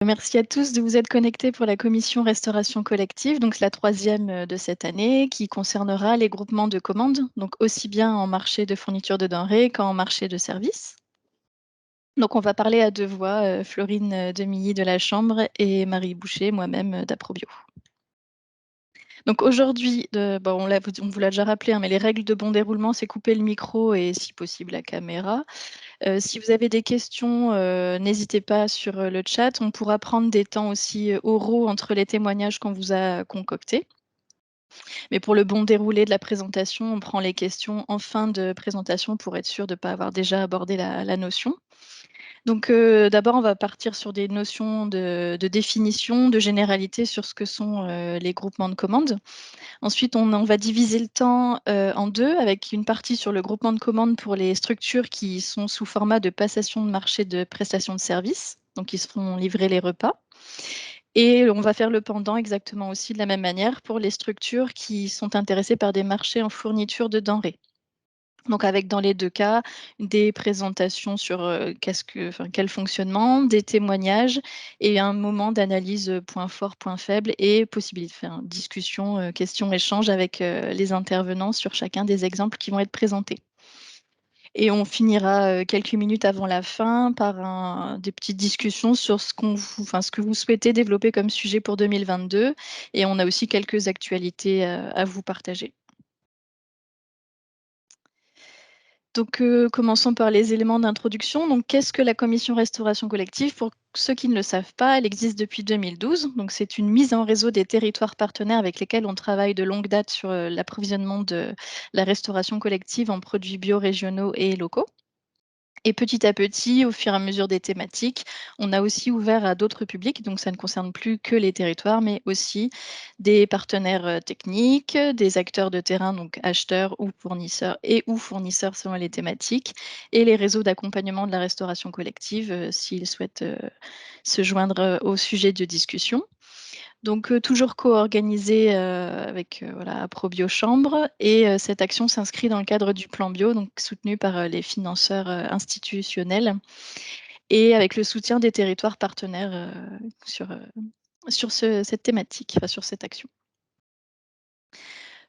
Merci à tous de vous être connectés pour la commission restauration collective, donc c'est la troisième de cette année, qui concernera les groupements de commandes, donc aussi bien en marché de fourniture de denrées qu'en marché de services. Donc on va parler à deux voix, Florine Demilly de la Chambre et Marie Boucher, moi-même d'Aprobio. Donc aujourd'hui, on vous l'a déjà rappelé, hein, mais les règles de bon déroulement, c'est couper le micro et si possible la caméra. Si vous avez des questions, n'hésitez pas sur le chat. On pourra prendre des temps aussi oraux entre les témoignages qu'on vous a concoctés. Mais pour le bon déroulé de la présentation, on prend les questions en fin de présentation pour être sûr de ne pas avoir déjà abordé la notion. Donc d'abord, on va partir sur des notions de définition, de généralité sur ce que sont les groupements de commandes. Ensuite, on va diviser le temps en deux, avec une partie sur le groupement de commandes pour les structures qui sont sous format de passation de marché de prestation de services, donc ils se font livrer les repas. Et on va faire le pendant exactement aussi de la même manière pour les structures qui sont intéressées par des marchés en fourniture de denrées. Donc avec dans les deux cas, des présentations sur quel fonctionnement, des témoignages et un moment d'analyse point fort, point faible et possibilité de faire une discussion, questions-échanges avec les intervenants sur chacun des exemples qui vont être présentés. Et on finira quelques minutes avant la fin par des petites discussions sur ce que vous souhaitez développer comme sujet pour 2022. Et on a aussi quelques actualités à vous partager. Donc, commençons par les éléments d'introduction. Donc, qu'est-ce que la commission restauration collective? Pour ceux qui ne le savent pas, elle existe depuis 2012. Donc, c'est une mise en réseau des territoires partenaires avec lesquels on travaille de longue date sur l'approvisionnement de la restauration collective en produits bio régionaux et locaux. Et petit à petit, au fur et à mesure des thématiques, on a aussi ouvert à d'autres publics, donc ça ne concerne plus que les territoires, mais aussi des partenaires techniques, des acteurs de terrain, donc acheteurs ou fournisseurs selon les thématiques, et les réseaux d'accompagnement de la restauration collective s'ils souhaitent se joindre au sujet de discussion. Donc, toujours co-organisé avec voilà, Aprobio Chambre et cette action s'inscrit dans le cadre du plan bio, donc soutenu par les financeurs institutionnels et avec le soutien des territoires partenaires sur cette thématique, enfin, sur cette action.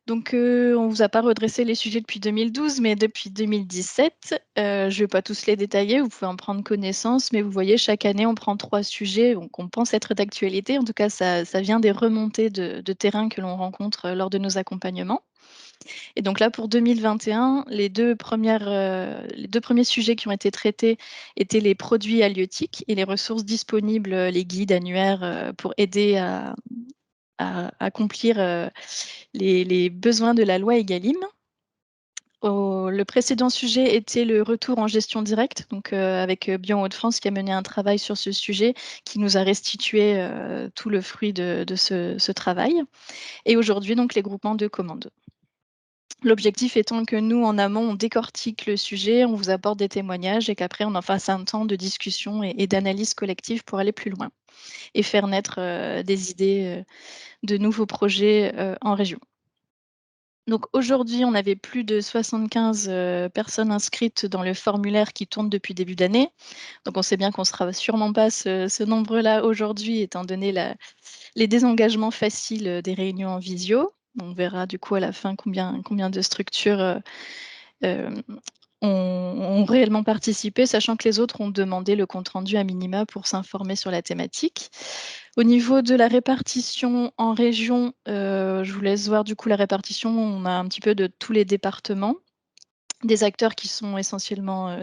Donc, on ne vous a pas redressé les sujets depuis 2012, mais depuis 2017. Je ne vais pas tous les détailler, vous pouvez en prendre connaissance, mais vous voyez, chaque année, on prend 3 sujets qu'on pense être d'actualité. En tout cas, ça vient des remontées de terrain que l'on rencontre lors de nos accompagnements. Et donc là, pour 2021, les 2 premiers sujets qui ont été traités étaient les produits halieutiques et les ressources disponibles, les guides annuaires, pour aider à accomplir les besoins de la loi Egalim. Le précédent sujet était le retour en gestion directe, donc avec Bion Hauts-de-France qui a mené un travail sur ce sujet, qui nous a restitué tout le fruit de ce travail. Et aujourd'hui, donc les groupements de commandes. L'objectif étant que nous, en amont, on décortique le sujet, on vous apporte des témoignages et qu'après, on en fasse un temps de discussion et d'analyse collective pour aller plus loin et faire naître des idées de nouveaux projets en région. Donc aujourd'hui, on avait plus de 75 personnes inscrites dans le formulaire qui tourne depuis début d'année. Donc on sait bien qu'on ne sera sûrement pas ce nombre-là aujourd'hui, étant donné les désengagements faciles des réunions en visio. On verra du coup à la fin combien de structures euh, ont réellement participé, sachant que les autres ont demandé le compte-rendu à minima pour s'informer sur la thématique. Au niveau de la répartition en région, je vous laisse voir du coup la répartition. On a un petit peu de tous les départements, des acteurs qui sont essentiellement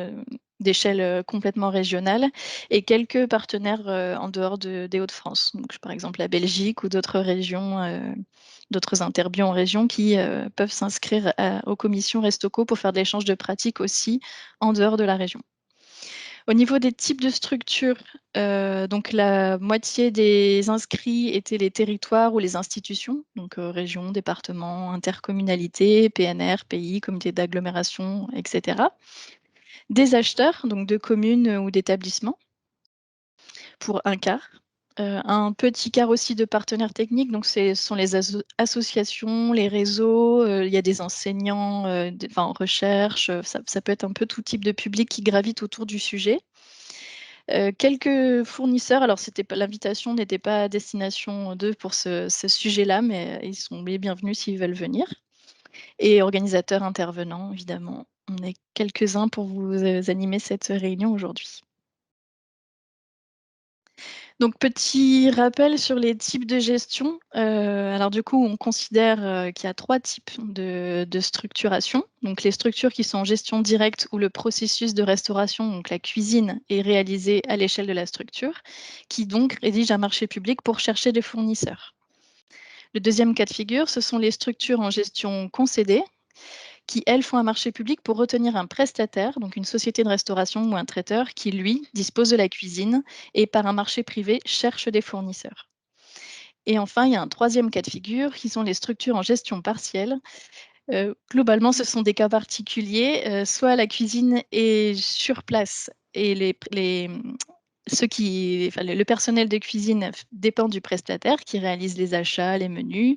d'échelle complètement régionale et quelques partenaires en dehors des Hauts-de-France. Donc, par exemple, la Belgique ou d'autres régions, d'autres interbios en région qui peuvent s'inscrire aux commissions Restoco pour faire de l'échange de pratiques aussi en dehors de la région. Au niveau des types de structures, donc la moitié des inscrits étaient les territoires ou les institutions, donc régions, départements, intercommunalités, PNR, pays, comité d'agglomération, etc. Des acheteurs, donc de communes ou d'établissements, pour un quart. Un petit quart aussi de partenaires techniques, donc ce sont les associations, les réseaux, il y a des enseignants en recherche, ça peut être un peu tout type de public qui gravite autour du sujet. Quelques fournisseurs, alors c'était pas l'invitation n'était pas à destination d'eux pour ce sujet-là, mais ils sont les bienvenus s'ils veulent venir et organisateurs intervenants évidemment. On est quelques-uns pour vous, animer cette réunion aujourd'hui. Donc petit rappel sur les types de gestion. Alors du coup, on considère, qu'il y a 3 types de structuration. Donc les structures qui sont en gestion directe où le processus de restauration, donc la cuisine, est réalisé à l'échelle de la structure, qui donc rédige un marché public pour chercher des fournisseurs. Le deuxième cas de figure, ce sont les structures en gestion concédée, qui, elles, font un marché public pour retenir un prestataire, donc une société de restauration ou un traiteur qui, lui, dispose de la cuisine et, par un marché privé, cherche des fournisseurs. Et enfin, il y a un troisième cas de figure qui sont les structures en gestion partielle. Globalement, ce sont des cas particuliers, soit la cuisine est sur place et ceux qui enfin, le personnel de cuisine dépend du prestataire qui réalise les achats, les menus,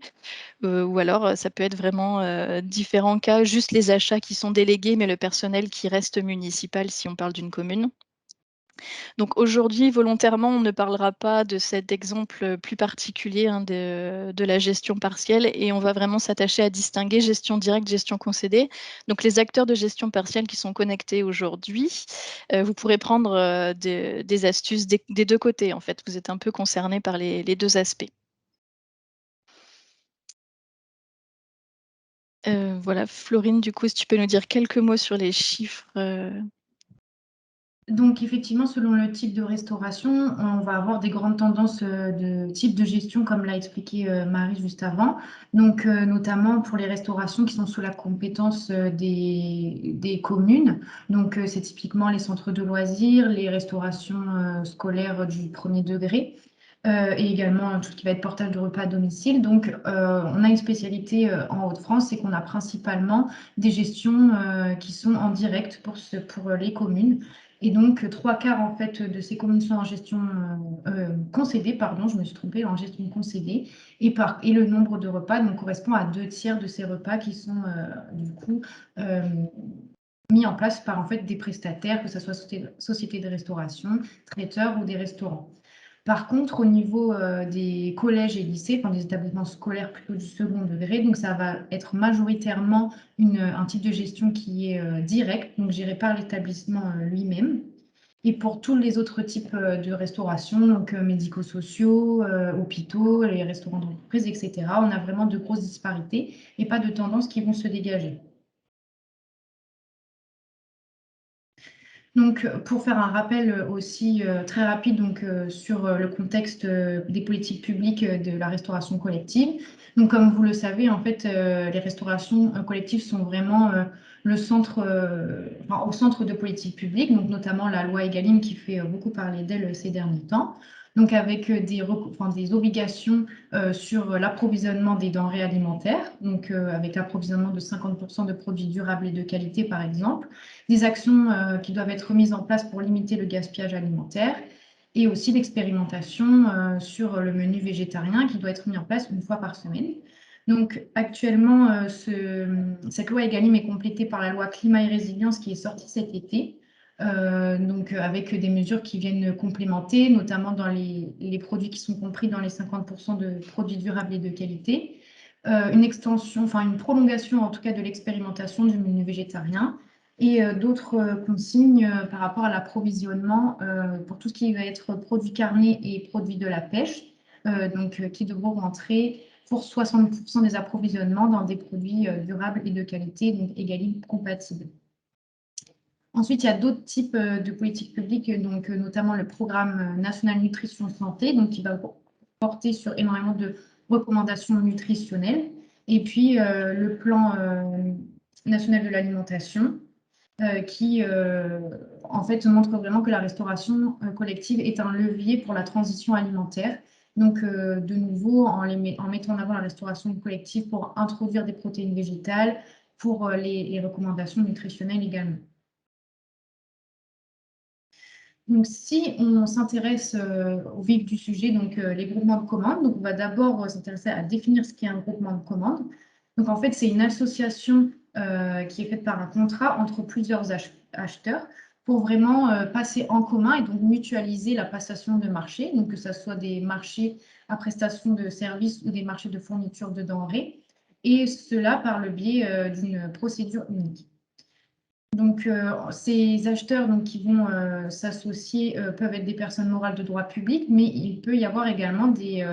ou alors, ça peut être vraiment, différents cas, juste les achats qui sont délégués, mais le personnel qui reste municipal si on parle d'une commune. Donc aujourd'hui, volontairement, on ne parlera pas de cet exemple, plus particulier, hein, de la gestion partielle et on va vraiment s'attacher à distinguer gestion directe, gestion concédée. Donc les acteurs de gestion partielle qui sont connectés aujourd'hui, vous pourrez prendre, des astuces des 2 côtés, en fait. Vous êtes un peu concernés par les 2 aspects. Voilà, Florine, du coup, si tu peux nous dire quelques mots sur les chiffres, Donc effectivement, selon le type de restauration, on va avoir des grandes tendances de type de gestion, comme l'a expliqué Marie juste avant. Donc notamment pour les restaurations qui sont sous la compétence des communes. Donc c'est typiquement les centres de loisirs, les restaurations scolaires du premier degré. Et également tout ce qui va être portage de repas à domicile. Donc, on a une spécialité en Hauts-de-France, c'est qu'on a principalement des gestions qui sont en direct pour les communes. Et donc, trois quarts en fait de ces communes sont en gestion concédée, pardon, je me suis trompée, en gestion concédée. Et le nombre de repas donc, correspond à 2 tiers de ces repas qui sont du coup euh, mis en place par en fait des prestataires, que ce soit société de restauration, traiteurs ou des restaurants. Par contre, au niveau des collèges et lycées, enfin des établissements scolaires plutôt du second degré, donc ça va être majoritairement un type de gestion qui est direct, donc géré par l'établissement lui-même. Et pour tous les autres types de restauration, donc médico-sociaux, hôpitaux, les restaurants d'entreprise, etc., on a vraiment de grosses disparités et pas de tendances qui vont se dégager. Donc, pour faire un rappel aussi très rapide donc, sur le contexte des politiques publiques de la restauration collective. Donc, comme vous le savez, en fait, les restaurations collectives sont vraiment le centre, enfin, au centre de politiques publiques, donc notamment la loi Egalim qui fait beaucoup parler d'elle ces derniers temps. Donc, avec des obligations sur l'approvisionnement des denrées alimentaires, donc avec l'approvisionnement de 50% de produits durables et de qualité, par exemple, des actions qui doivent être mises en place pour limiter le gaspillage alimentaire et aussi l'expérimentation sur le menu végétarien qui doit être mis en place une fois par semaine. Donc actuellement, cette loi Egalim est complétée par la loi Climat et Résilience qui est sortie cet été. Donc avec des mesures qui viennent complémenter, notamment dans les produits qui sont compris dans les 50% de produits durables et de qualité. Une extension, enfin une prolongation en tout cas de l'expérimentation du menu végétarien et d'autres consignes par rapport à l'approvisionnement pour tout ce qui va être produits carnés et produits de la pêche, qui devront rentrer pour 60% des approvisionnements dans des produits durables et de qualité, donc Egalim compatibles. Ensuite, il y a d'autres types de politiques publiques, donc notamment le programme national nutrition santé, donc qui va porter sur énormément de recommandations nutritionnelles, et puis le plan national de l'alimentation, qui en fait montre vraiment que la restauration collective est un levier pour la transition alimentaire. Donc, de nouveau, en mettant en avant la restauration collective pour introduire des protéines végétales, pour les recommandations nutritionnelles également. Donc, si on s'intéresse au vif du sujet, donc les groupements de commandes, donc on va d'abord s'intéresser à définir ce qu'est un groupement de commandes. Donc, en fait, c'est une association qui est faite par un contrat entre plusieurs acheteurs. pour vraiment passer en commun et donc mutualiser la passation de marchés, donc que ce soit des marchés à prestation de services ou des marchés de fourniture de denrées, et cela par le biais d'une procédure unique. Donc, ces acheteurs donc, qui vont s'associer peuvent être des personnes morales de droit public, mais il peut y avoir également des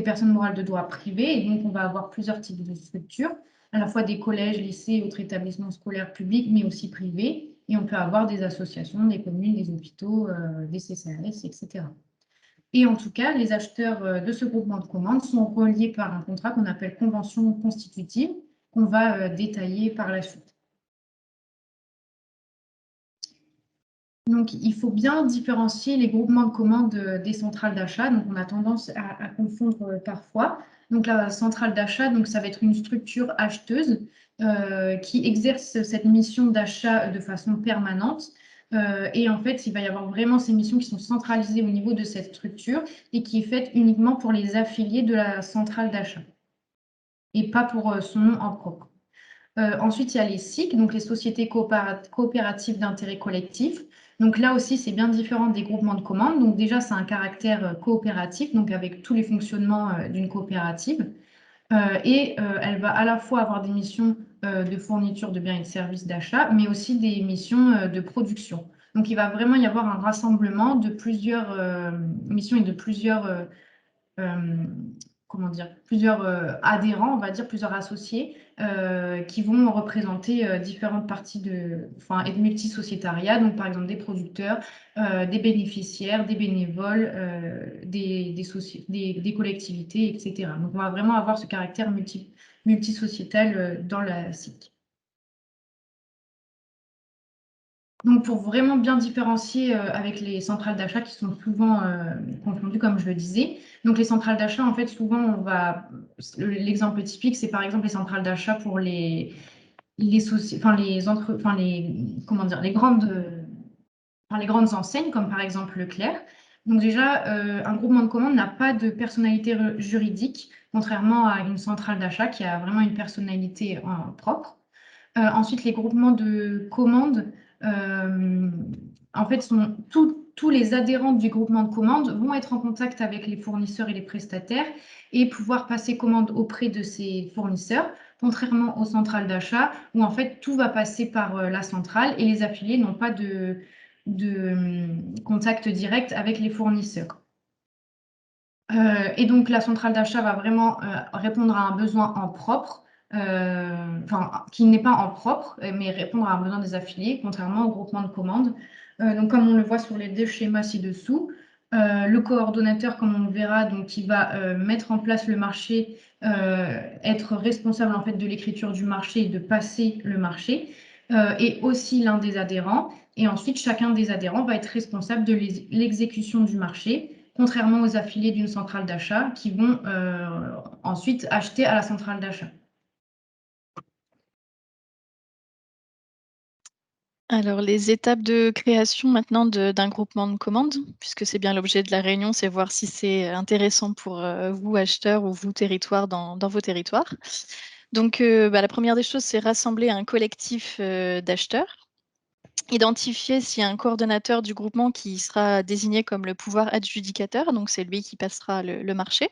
personnes morales de droit privé. Et donc, on va avoir plusieurs types de structures, à la fois des collèges, lycées, autres établissements scolaires publics, mais aussi privés. Et on peut avoir des associations, des communes, des hôpitaux, des CCAS, etc. Et en tout cas, les acheteurs de ce groupement de commandes sont reliés par un contrat qu'on appelle convention constitutive, qu'on va détailler par la suite. Donc, il faut bien différencier les groupements de commandes des centrales d'achat. Donc, on a tendance à confondre parfois. Donc, la centrale d'achat, donc ça va être une structure acheteuse qui exerce cette mission d'achat de façon permanente. Et en fait, il va y avoir vraiment ces missions qui sont centralisées au niveau de cette structure et qui est faite uniquement pour les affiliés de la centrale d'achat et pas pour son nom en propre. Ensuite, il y a les SIC, donc les sociétés coopératives d'intérêt collectif. Donc là aussi, c'est bien différent des groupements de commandes. Donc déjà, c'est un caractère coopératif, donc avec tous les fonctionnements d'une coopérative. Elle va à la fois avoir des missions de fourniture de biens et de services d'achat, mais aussi des missions de production. Donc il va vraiment y avoir un rassemblement de plusieurs missions et de plusieurs euh, comment dire, plusieurs adhérents, on va dire, plusieurs associés qui vont représenter différentes parties enfin, et de multisociétariat, donc par exemple des producteurs, des bénéficiaires, des bénévoles, des collectivités, etc. Donc on va vraiment avoir ce caractère multisociétal dans la SIC. Donc, pour vraiment bien différencier avec les centrales d'achat qui sont souvent confondues, comme je le disais. Donc, les centrales d'achat, en fait, souvent, l'exemple typique, c'est par exemple les centrales d'achat pour comment dire, les grandes enseignes, comme par exemple Leclerc. Donc, déjà, un groupement de commandes n'a pas de personnalité juridique, contrairement à une centrale d'achat qui a vraiment une personnalité propre. Ensuite, les groupements de commandes, euh, en fait, tous les adhérents du groupement de commandes vont être en contact avec les fournisseurs et les prestataires et pouvoir passer commande auprès de ces fournisseurs, contrairement aux centrales d'achat où en fait tout va passer par la centrale et les affiliés n'ont pas de contact direct avec les fournisseurs. Et donc, la centrale d'achat va vraiment répondre à un besoin en propre, enfin, qui n'est pas en propre, mais répondre à un besoin des affiliés, contrairement au groupement de commandes. Donc, comme on le voit sur les deux schémas ci-dessous, le coordonnateur, comme on le verra, donc, qui va mettre en place le marché, être responsable en fait de l'écriture du marché et de passer le marché, et aussi l'un des adhérents. Et ensuite, chacun des adhérents va être responsable de l'exécution du marché, contrairement aux affiliés d'une centrale d'achat qui vont ensuite acheter à la centrale d'achat. Alors, les étapes de création maintenant d'un groupement de commandes, puisque c'est bien l'objet de la réunion, c'est voir si c'est intéressant pour vous, acheteurs, ou vous, territoire, dans vos territoires. Donc, la première des choses, c'est rassembler un collectif d'acheteurs, identifier s'il y a un coordonnateur du groupement qui sera désigné comme le pouvoir adjudicateur, donc c'est lui qui passera le marché.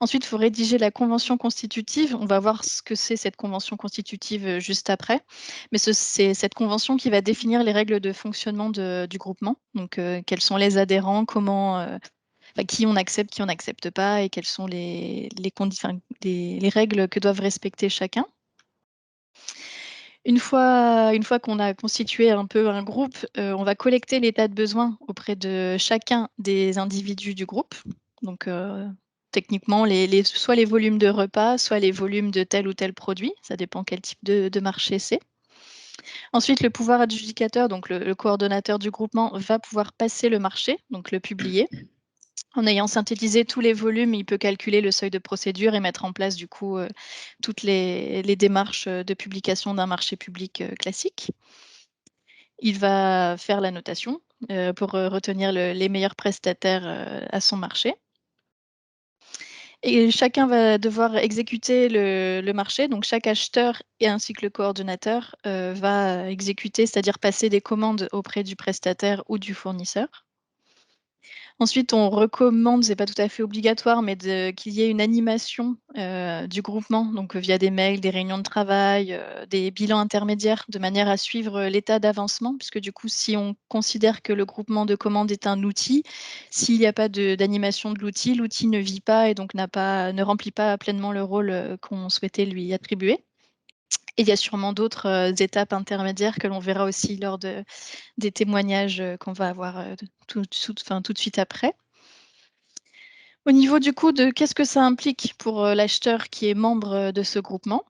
Ensuite, il faut rédiger la convention constitutive. On va voir ce que c'est cette convention constitutive juste après. Mais c'est cette convention qui va définir les règles de fonctionnement du groupement. Donc, quels sont les adhérents, qui on accepte, qui on n'accepte pas, et quelles sont les règles que doivent respecter chacun. Une fois qu'on a constitué un peu un groupe, on va collecter l'état de besoin auprès de chacun des individus du groupe. Donc, techniquement, soit les volumes de repas, soit les volumes de tel ou tel produit. Ça dépend quel type de marché c'est. Ensuite, le pouvoir adjudicateur, donc le coordonnateur du groupement, va pouvoir passer le marché, donc le publier. En ayant synthétisé tous les volumes, il peut calculer le seuil de procédure et mettre en place du coup toutes les démarches de publication d'un marché public classique. Il va faire la notation pour retenir les meilleurs prestataires à son marché. Et chacun va devoir exécuter le marché. Donc chaque acheteur et ainsi que le coordonnateur va exécuter, c'est-à-dire passer des commandes auprès du prestataire ou du fournisseur. Ensuite, on recommande, c'est pas tout à fait obligatoire, mais qu'il y ait une animation du groupement, donc via des mails, des réunions de travail, des bilans intermédiaires, de manière à suivre l'état d'avancement, puisque du coup, si on considère que le groupement de commandes est un outil, s'il n'y a pas d'animation de l'outil, l'outil ne vit pas et donc ne remplit pas pleinement le rôle qu'on souhaitait lui attribuer. Et il y a sûrement d'autres étapes intermédiaires que l'on verra aussi lors des témoignages qu'on va avoir tout de suite après. Au niveau du coup de qu'est-ce que ça implique pour l'acheteur qui est membre de ce groupement?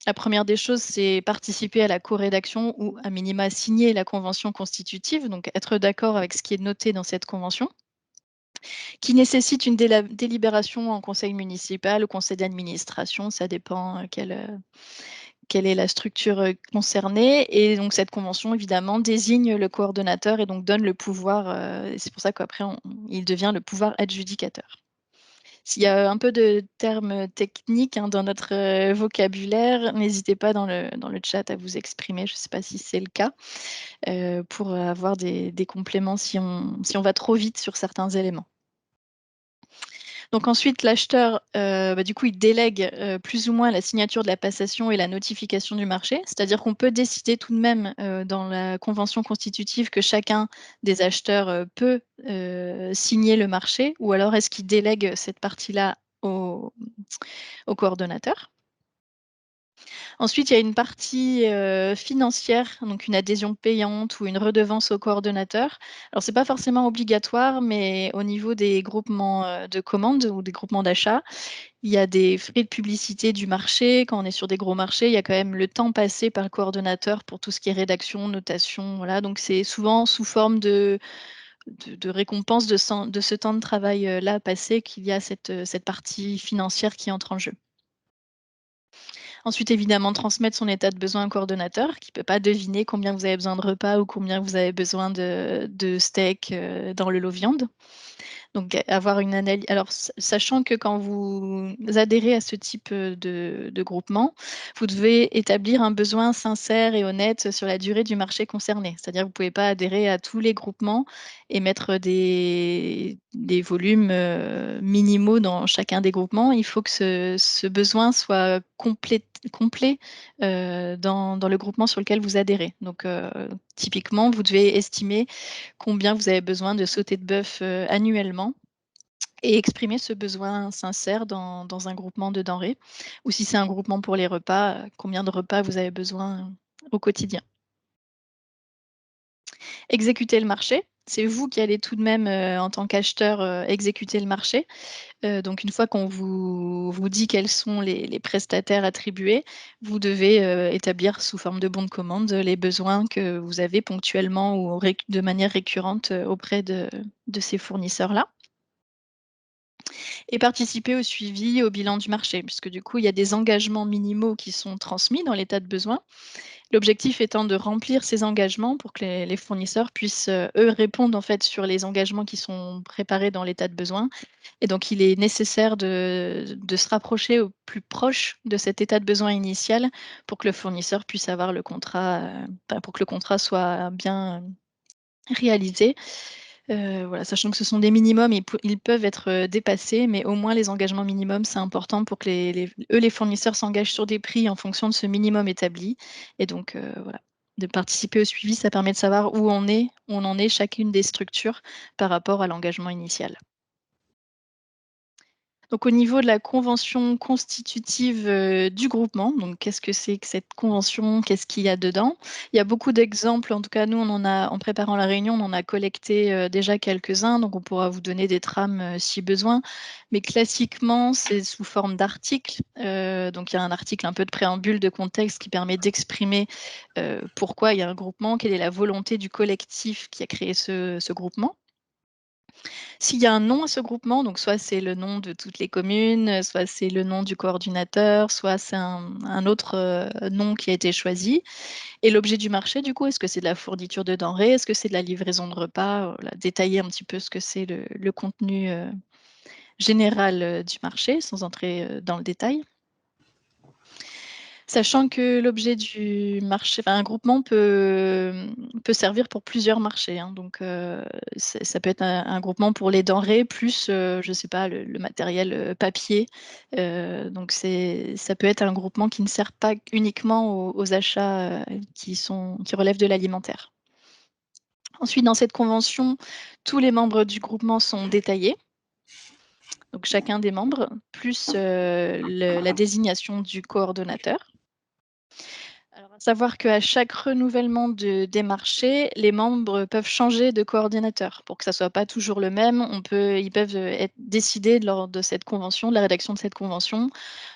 La première des choses, c'est participer à la co-rédaction ou à minima signer la convention constitutive, donc être d'accord avec ce qui est noté dans cette convention, qui nécessite une délibération en conseil municipal ou conseil d'administration, ça dépend quelle est la structure concernée. Et donc cette convention, évidemment, désigne le coordonnateur et donc donne le pouvoir, et c'est pour ça qu'après, il devient le pouvoir adjudicateur. S'il y a un peu de termes techniques dans notre vocabulaire, n'hésitez pas dans le chat à vous exprimer. Je ne sais pas si c'est le cas, pour avoir des compléments si on va trop vite sur certains éléments. Donc ensuite, l'acheteur, du coup, il délègue plus ou moins la signature de la passation et la notification du marché. C'est-à-dire qu'on peut décider tout de même dans la convention constitutive que chacun des acheteurs peut signer le marché, ou alors est-ce qu'il délègue cette partie-là au coordonnateur. Ensuite, il y a une partie financière, donc une adhésion payante ou une redevance au coordonnateur. Alors, c'est pas forcément obligatoire, mais au niveau des groupements de commandes ou des groupements d'achat, il y a des frais de publicité du marché. Quand on est sur des gros marchés, il y a quand même le temps passé par le coordonnateur pour tout ce qui est rédaction, notation. Voilà. Donc, c'est souvent sous forme de récompense de ce temps de travail-là passé qu'il y a cette partie financière qui entre en jeu. Ensuite, évidemment, transmettre son état de besoin au coordonnateur qui ne peut pas deviner combien vous avez besoin de repas ou combien vous avez besoin de steak dans le lot viande. Donc, avoir une analyse. Alors, sachant que quand vous adhérez à ce type de groupement, vous devez établir un besoin sincère et honnête sur la durée du marché concerné. C'est-à-dire que vous ne pouvez pas adhérer à tous les groupements et mettre des volumes minimaux dans chacun des groupements. Il faut que ce besoin soit complet dans le groupement sur lequel vous adhérez. Donc, typiquement, vous devez estimer combien vous avez besoin de sauté de bœuf annuellement et exprimer ce besoin sincère dans un groupement de denrées. Ou si c'est un groupement pour les repas, combien de repas vous avez besoin au quotidien. Exécuter le marché, c'est vous qui allez tout de même, en tant qu'acheteur, exécuter le marché. Donc une fois qu'on vous dit quels sont les prestataires attribués, vous devez établir sous forme de bon de commande les besoins que vous avez ponctuellement ou de manière récurrente auprès de ces fournisseurs-là. Et participer au suivi, au bilan du marché, puisque du coup, il y a des engagements minimaux qui sont transmis dans l'état de besoin. L'objectif étant de remplir ces engagements pour que les fournisseurs puissent, eux, répondre en fait sur les engagements qui sont préparés dans l'état de besoin. Et donc, il est nécessaire de se rapprocher au plus proche de cet état de besoin initial pour que le fournisseur puisse avoir le contrat, pour que le contrat soit bien réalisé. Voilà, sachant que ce sont des minimums, ils peuvent être dépassés, mais au moins les engagements minimums, c'est important pour que les fournisseurs s'engagent sur des prix en fonction de ce minimum établi. Et donc, voilà, de participer au suivi, ça permet de savoir où on en est chacune des structures par rapport à l'engagement initial. Donc au niveau de la convention constitutive, du groupement, donc qu'est-ce que c'est que cette convention? Qu'est-ce qu'il y a dedans? Il y a beaucoup d'exemples, en tout cas nous on en a en préparant la réunion, on en a collecté, déjà quelques-uns, donc on pourra vous donner des trames, si besoin. Mais classiquement, c'est sous forme d'articles, donc il y a un article un peu de préambule, de contexte qui permet d'exprimer, pourquoi il y a un groupement, quelle est la volonté du collectif qui a créé ce groupement. S'il y a un nom à ce groupement, donc soit c'est le nom de toutes les communes, soit c'est le nom du coordinateur, soit c'est un autre, nom qui a été choisi. Et l'objet du marché, du coup, est-ce que c'est de la fourniture de denrées? Est-ce que c'est de la livraison de repas? Voilà, détailler un petit peu ce que c'est le contenu, général du marché, sans entrer dans le détail. Sachant que l'objet du marché, un groupement peut servir pour plusieurs marchés, hein. Donc, ça peut être un groupement pour les denrées plus, je ne sais pas, le matériel papier. Donc, ça peut être un groupement qui ne sert pas uniquement aux achats qui relèvent de l'alimentaire. Ensuite, dans cette convention, tous les membres du groupement sont détaillés. Donc, chacun des membres, plus la désignation du coordonnateur. Alors, à savoir qu'à chaque renouvellement des marchés, les membres peuvent changer de coordinateur pour que ça ne soit pas toujours le même. Ils peuvent être décidés lors de cette convention, de la rédaction de cette convention,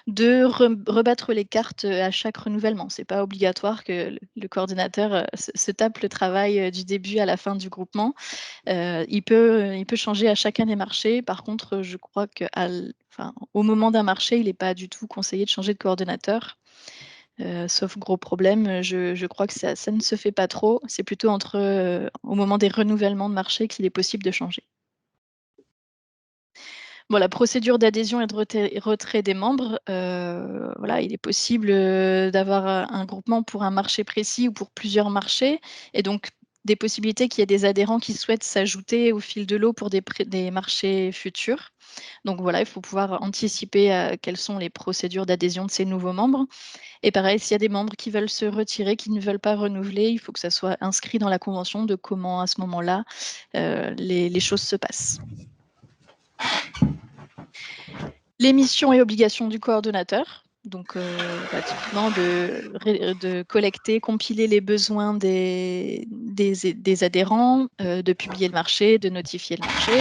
de rebattre les cartes à chaque renouvellement. Ce n'est pas obligatoire que le coordinateur se tape le travail du début à la fin du groupement. Il peut changer à chacun des marchés. Par contre, je crois qu'au moment d'un marché, il n'est pas du tout conseillé de changer de coordonnateur. Sauf gros problème, je crois que ça ne se fait pas trop. C'est plutôt au moment des renouvellements de marché qu'il est possible de changer. Bon, la procédure d'adhésion et de retrait des membres, voilà, il est possible d'avoir un groupement pour un marché précis ou pour plusieurs marchés, et donc des possibilités qu'il y ait des adhérents qui souhaitent s'ajouter au fil de l'eau pour des marchés futurs. Donc voilà, il faut pouvoir anticiper quelles sont les procédures d'adhésion de ces nouveaux membres. Et pareil, s'il y a des membres qui veulent se retirer, qui ne veulent pas renouveler, il faut que ça soit inscrit dans la convention de comment, à ce moment-là, les choses se passent. Les missions et obligations du coordonnateur. Donc, typiquement, de collecter, compiler les besoins des adhérents, de publier le marché, de notifier le marché.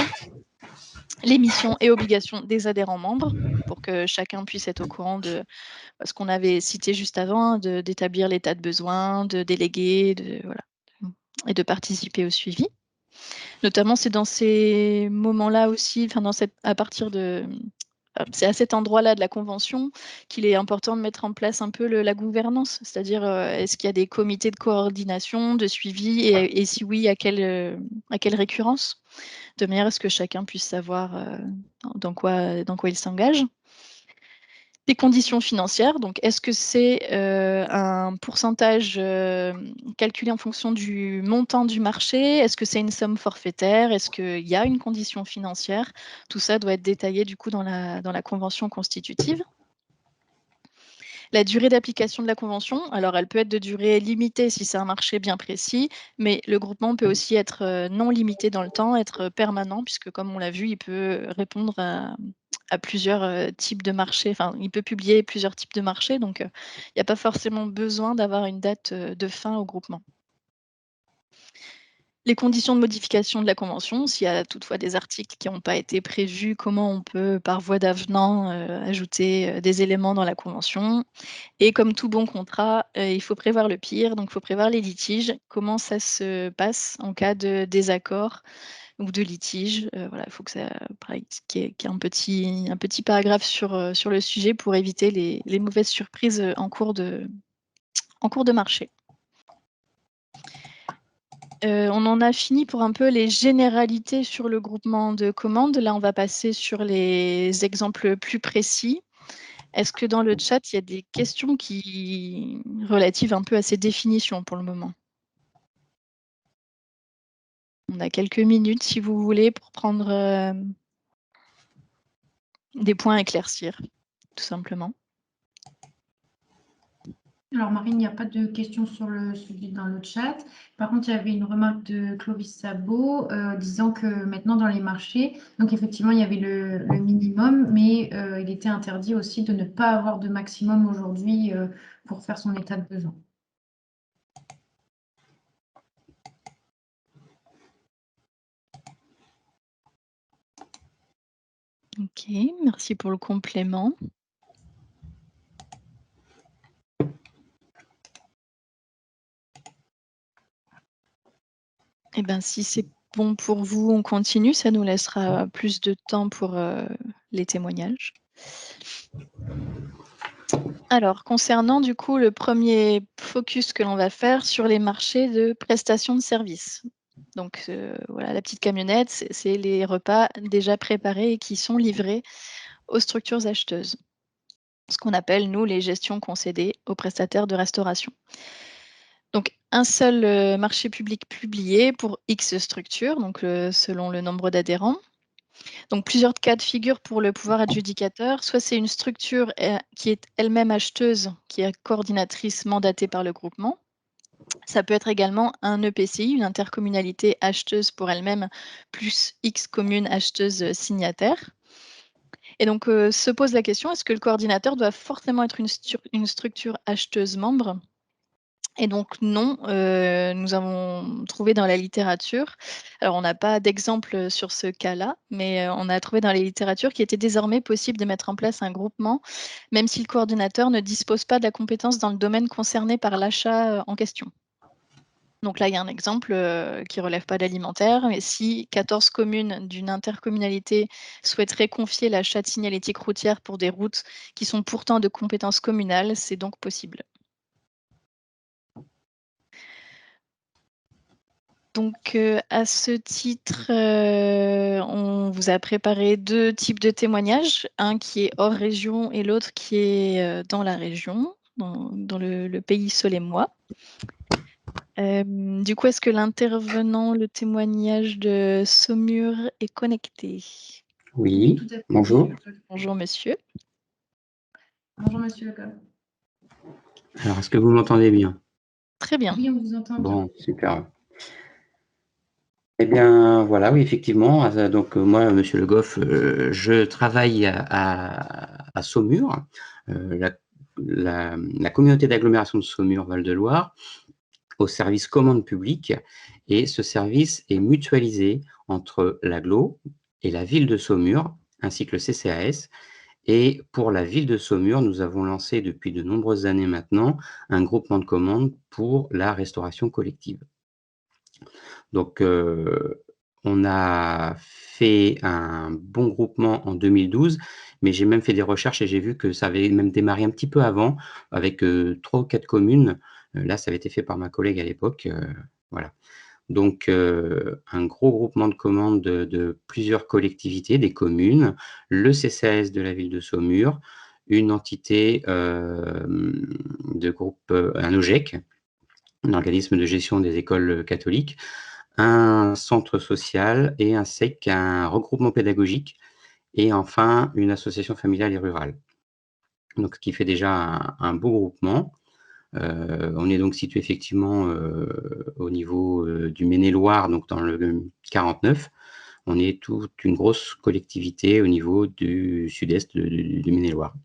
Les missions et obligations des adhérents membres, pour que chacun puisse être au courant de ce qu'on avait cité juste avant, d'établir l'état de besoin, de déléguer, et de participer au suivi. Notamment, c'est dans ces moments-là aussi, c'est à cet endroit-là de la convention qu'il est important de mettre en place un peu la gouvernance, c'est-à-dire est-ce qu'il y a des comités de coordination, de suivi, et si oui, à quelle récurrence, de manière à ce que chacun puisse savoir dans quoi il s'engage. Des conditions financières, donc est-ce que c'est un pourcentage calculé en fonction du montant du marché? Est-ce que c'est une somme forfaitaire? Est-ce qu'il y a une condition financière? Tout ça doit être détaillé du coup dans la convention constitutive. La durée d'application de la convention, alors elle peut être de durée limitée si c'est un marché bien précis, mais le groupement peut aussi être non limité dans le temps, être permanent, puisque comme on l'a vu, il peut répondre à plusieurs types de marchés, enfin, il peut publier plusieurs types de marchés, donc il n'y a pas forcément besoin d'avoir une date de fin au groupement. Les conditions de modification de la convention, s'il y a toutefois des articles qui n'ont pas été prévus, comment on peut, par voie d'avenant, ajouter des éléments dans la convention. Et comme tout bon contrat, il faut prévoir le pire, donc il faut prévoir les litiges. Comment ça se passe en cas de désaccord ou de litige? Voilà, il faut que ça, pareil, qu'il y ait un petit paragraphe sur le sujet pour éviter les mauvaises surprises en cours de marché. On en a fini pour un peu les généralités sur le groupement de commandes. Là, on va passer sur les exemples plus précis. Est-ce que dans le chat, il y a des questions relatives un peu à ces définitions pour le moment? On a quelques minutes, si vous voulez, pour prendre des points à éclaircir, tout simplement. Alors, Marine, il n'y a pas de questions dans le chat. Par contre, il y avait une remarque de Clovis Sabot disant que maintenant, dans les marchés, donc effectivement, il y avait le minimum, mais il était interdit aussi de ne pas avoir de maximum aujourd'hui pour faire son état de besoin. Ok, merci pour le complément. Eh bien, si c'est bon pour vous, on continue. Ça nous laissera plus de temps pour les témoignages. Alors, concernant du coup le premier focus que l'on va faire sur les marchés de prestations de services. Donc voilà, la petite camionnette, c'est les repas déjà préparés et qui sont livrés aux structures acheteuses. Ce qu'on appelle, nous, les gestions concédées aux prestataires de restauration. Donc un seul, marché public publié pour X structures, donc selon le nombre d'adhérents. Donc plusieurs cas de figure pour le pouvoir adjudicateur. Soit c'est une structure, qui est elle-même acheteuse, qui est coordinatrice mandatée par le groupement. Ça peut être également un EPCI, une intercommunalité acheteuse pour elle-même, plus X communes acheteuses, signataires. Et donc, se pose la question, est-ce que le coordinateur doit forcément être une structure acheteuse membre? Et donc non, nous avons trouvé dans la littérature, alors on n'a pas d'exemple, sur ce cas-là, mais, on a trouvé dans la littérature qu'il était désormais possible de mettre en place un groupement, même si le coordinateur ne dispose pas de la compétence dans le domaine concerné par l'achat, en question. Donc là, il y a un exemple, qui relève pas d'alimentaire, mais si 14 communes d'une intercommunalité souhaiteraient confier l'achat de signalétique routière pour des routes qui sont pourtant de compétence communale, c'est donc possible. Donc, à ce titre, on vous a préparé 2 types de témoignages, un qui est hors région et l'autre qui est, dans la région, dans le pays solemois. Du coup, est-ce que l'intervenant, le témoignage de Saumur est connecté? Oui, Oui, tout à fait, bonjour. monsieur Le Goff. Bonjour monsieur. Bonjour, monsieur Le Goff. Alors, est-ce que vous m'entendez bien? Très bien. Oui, on vous entend bien. Bon, super. Eh bien, voilà, oui, effectivement. Donc, moi, monsieur Le Goff, je travaille à Saumur, la communauté d'agglomération de Saumur Val-de-Loire, au service commande publique. Et ce service est mutualisé entre l'agglo et la ville de Saumur, ainsi que le CCAS. Et pour la ville de Saumur, nous avons lancé depuis de nombreuses années maintenant un groupement de commandes pour la restauration collective. Donc, on a fait un bon groupement en 2012, mais j'ai même fait des recherches et j'ai vu que ça avait même démarré un petit peu avant avec 3 ou 4 communes. Là, ça avait été fait par ma collègue à l'époque, voilà. Donc, un gros groupement de commandes de plusieurs collectivités, des communes, le CCAS de la ville de Saumur, une entité, de groupe, un OGEC, un organisme de gestion des écoles, catholiques, un centre social et un SEC, un regroupement pédagogique et enfin une association familiale et rurale. Donc ce qui fait déjà un beau groupement. On est donc situé effectivement, au niveau, du Maine-et-Loire, donc dans le 49. On est toute une grosse collectivité au niveau du sud-est du Maine-et-Loire.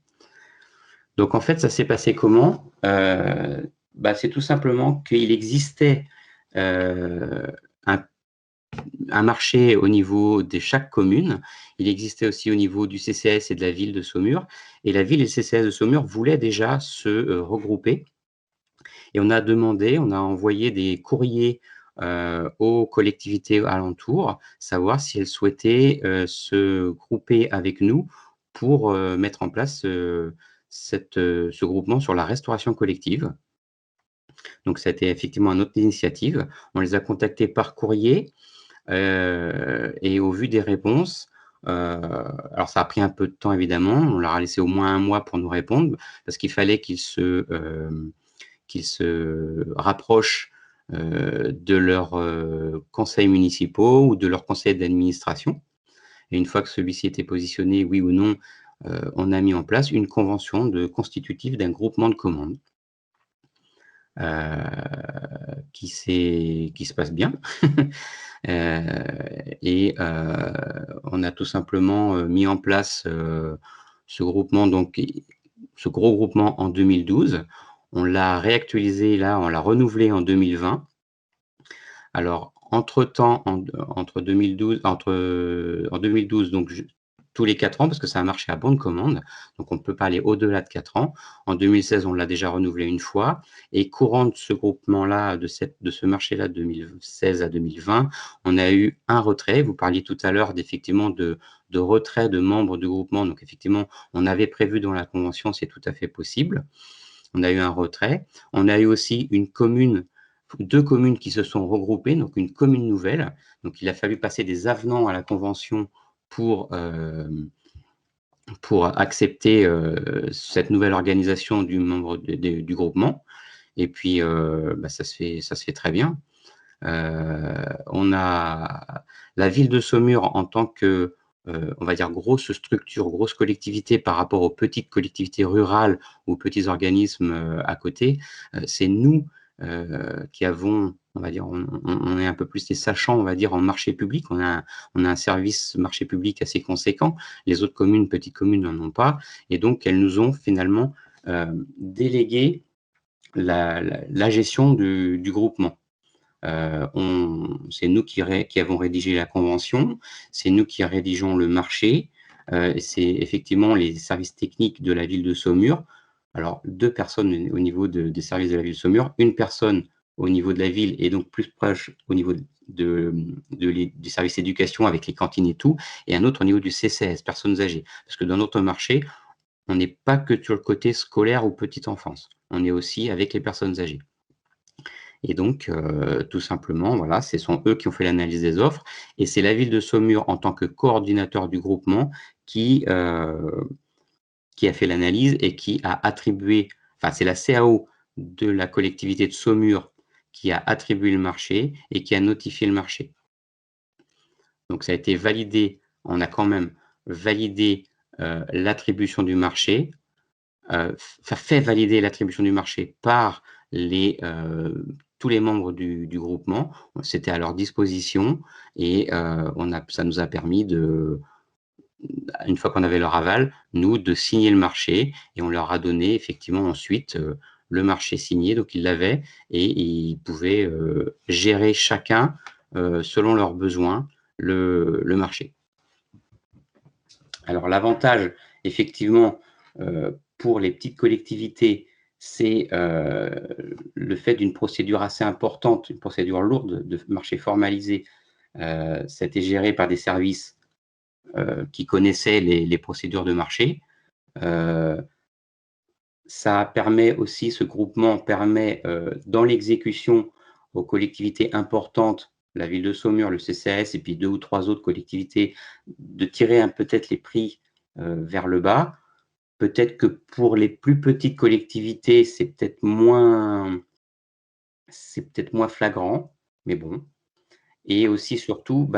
Donc en fait, ça s'est passé comment? C'est tout simplement qu'il existait, un marché au niveau de chaque commune. Il existait aussi au niveau du CCAS et de la ville de Saumur. Et la ville et le CCAS de Saumur voulaient déjà se regrouper. Et on a demandé, on a envoyé des courriers aux collectivités alentours, savoir si elles souhaitaient se grouper avec nous pour mettre en place ce groupement sur la restauration collective. Donc, ça a été effectivement une autre initiative. On les a contactés par courrier et au vu des réponses, alors ça a pris un peu de temps évidemment, on leur a laissé au moins 1 mois pour nous répondre parce qu'il fallait qu'ils se rapprochent de leurs conseils municipaux ou de leurs conseils d'administration. Et une fois que celui-ci était positionné, oui ou non, on a mis en place une convention constitutive d'un groupement de commandes qui se passe bien. On a tout simplement mis en place ce groupement, donc ce gros groupement en 2012. On l'a réactualisé là, on l'a renouvelé en 2020. Alors, entre-temps, entre 2012, en 2012, donc tous les 4 ans, parce que ça a marché à bon de commande, donc on ne peut pas aller au-delà de 4 ans. En 2016, on l'a déjà renouvelé une fois. Et courant de ce groupement-là, de ce marché-là, de 2016 à 2020, on a eu un retrait. Vous parliez tout à l'heure d'effectivement de retrait de membres du groupement. Donc effectivement, on avait prévu dans la convention, c'est tout à fait possible. On a eu un retrait. On a eu aussi une commune 2 communes qui se sont regroupées, donc une commune nouvelle. Donc, il a fallu passer des avenants à la convention pour accepter cette nouvelle organisation du groupement. Et puis, ça se fait très bien. On a la ville de Saumur en tant que, on va dire, grosse structure, grosse collectivité par rapport aux petites collectivités rurales ou petits organismes à côté. C'est nous qui avons, on va dire, on est un peu plus les sachants, on va dire, en marché public. On a un service marché public assez conséquent. Les autres communes, petites communes, n'en ont pas. Et donc, elles nous ont finalement délégué la gestion du groupement. C'est nous qui avons rédigé la convention, c'est nous qui rédigeons le marché, c'est effectivement les services techniques de la ville de Saumur. Alors, 2 personnes au niveau des services de la ville de Saumur, une personne au niveau de la ville et donc plus proche au niveau du service éducation avec les cantines et tout, et un autre au niveau du CCS, personnes âgées. Parce que dans notre marché, on n'est pas que sur le côté scolaire ou petite enfance, on est aussi avec les personnes âgées. Et donc, tout simplement, voilà, ce sont eux qui ont fait l'analyse des offres et c'est la ville de Saumur en tant que coordinateur du groupement qui a fait l'analyse et qui a attribué, enfin, c'est la CAO de la collectivité de Saumur qui a attribué le marché et qui a notifié le marché. Donc, ça a été validé, on a quand même validé l'attribution du marché, fait valider l'attribution du marché par tous les membres du groupement. C'était à leur disposition et ça nous a permis une fois qu'on avait leur aval, nous, de signer le marché et on leur a donné effectivement ensuite le marché signé, donc ils l'avaient et ils pouvaient gérer chacun selon leurs besoins le marché. Alors l'avantage, effectivement, pour les petites collectivités, c'est le fait d'une procédure assez importante, une procédure lourde de marché formalisé. C'était géré par des services qui connaissaient les procédures de marché. Ça permet aussi, ce groupement permet, dans l'exécution aux collectivités importantes, la ville de Saumur, le CCAS et puis 2 ou 3 autres collectivités, de tirer peut-être les prix vers le bas. Peut-être que pour les plus petites collectivités, c'est peut-être moins flagrant, mais bon. Et aussi, surtout,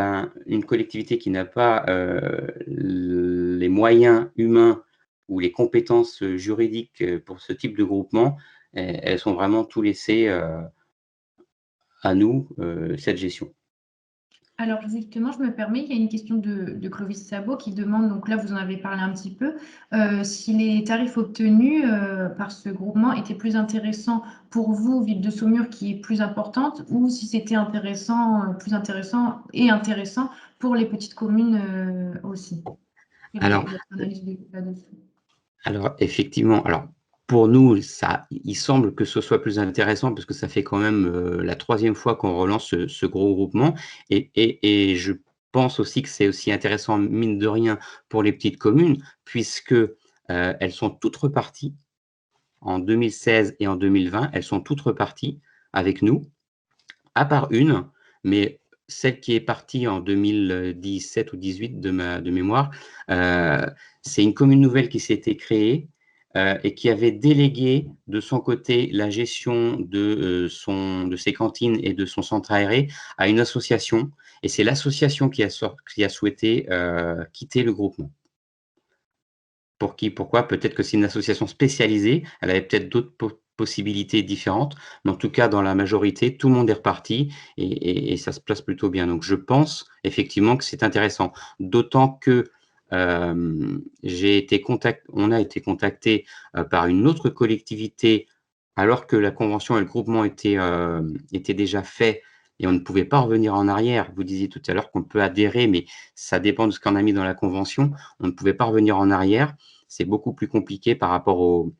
une collectivité qui n'a pas les moyens humains ou les compétences juridiques pour ce type de groupement, elles sont vraiment tout laissées à nous, cette gestion. Alors justement, je me permets, il y a une question de Clovis Sabot qui demande, donc là vous en avez parlé un petit peu, si les tarifs obtenus par ce groupement étaient plus intéressants pour vous, ville de Saumur, qui est plus importante, ou si c'était plus intéressant et intéressant pour les petites communes aussi. Alors, votre analyse là-dessus. Alors effectivement, pour nous, il semble que ce soit plus intéressant parce que ça fait quand même la 3e fois qu'on relance ce gros groupement et je pense aussi que c'est aussi intéressant, mine de rien, pour les petites communes puisque elles sont toutes reparties en 2016 et en 2020, elles sont toutes reparties avec nous, à part une, mais celle qui est partie en 2017 ou 2018 de mémoire, c'est une commune nouvelle qui s'était créée et qui avait délégué de son côté la gestion de ses cantines et de son centre aéré à une association. Et c'est l'association qui a souhaité quitter le groupement. Pourquoi? Peut-être que c'est une association spécialisée, elle avait peut-être d'autres possibilités différentes, mais en tout cas, dans la majorité, tout le monde est reparti et ça se place plutôt bien. Donc je pense effectivement que c'est intéressant, d'autant que on a été contacté par une autre collectivité alors que la convention et le groupement étaient déjà faits et on ne pouvait pas revenir en arrière. Vous disiez tout à l'heure qu'on peut adhérer, mais ça dépend de ce qu'on a mis dans la convention. On ne pouvait pas revenir en arrière. C'est beaucoup plus compliqué par rapport au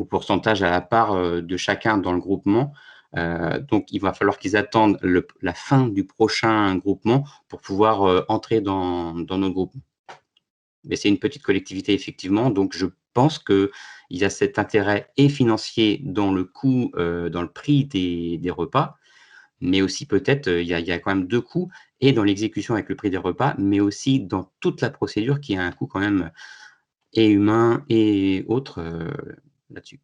pourcentage à la part de chacun dans le groupement. Donc, il va falloir qu'ils attendent la fin du prochain groupement pour pouvoir entrer dans notre groupement. Mais c'est une petite collectivité, effectivement, donc je pense qu'il y a cet intérêt et financier dans le coût, dans le prix des repas, mais aussi peut-être, il y a quand même 2 coûts et dans l'exécution avec le prix des repas, mais aussi dans toute la procédure qui a un coût quand même et humain et autres, là-dessus.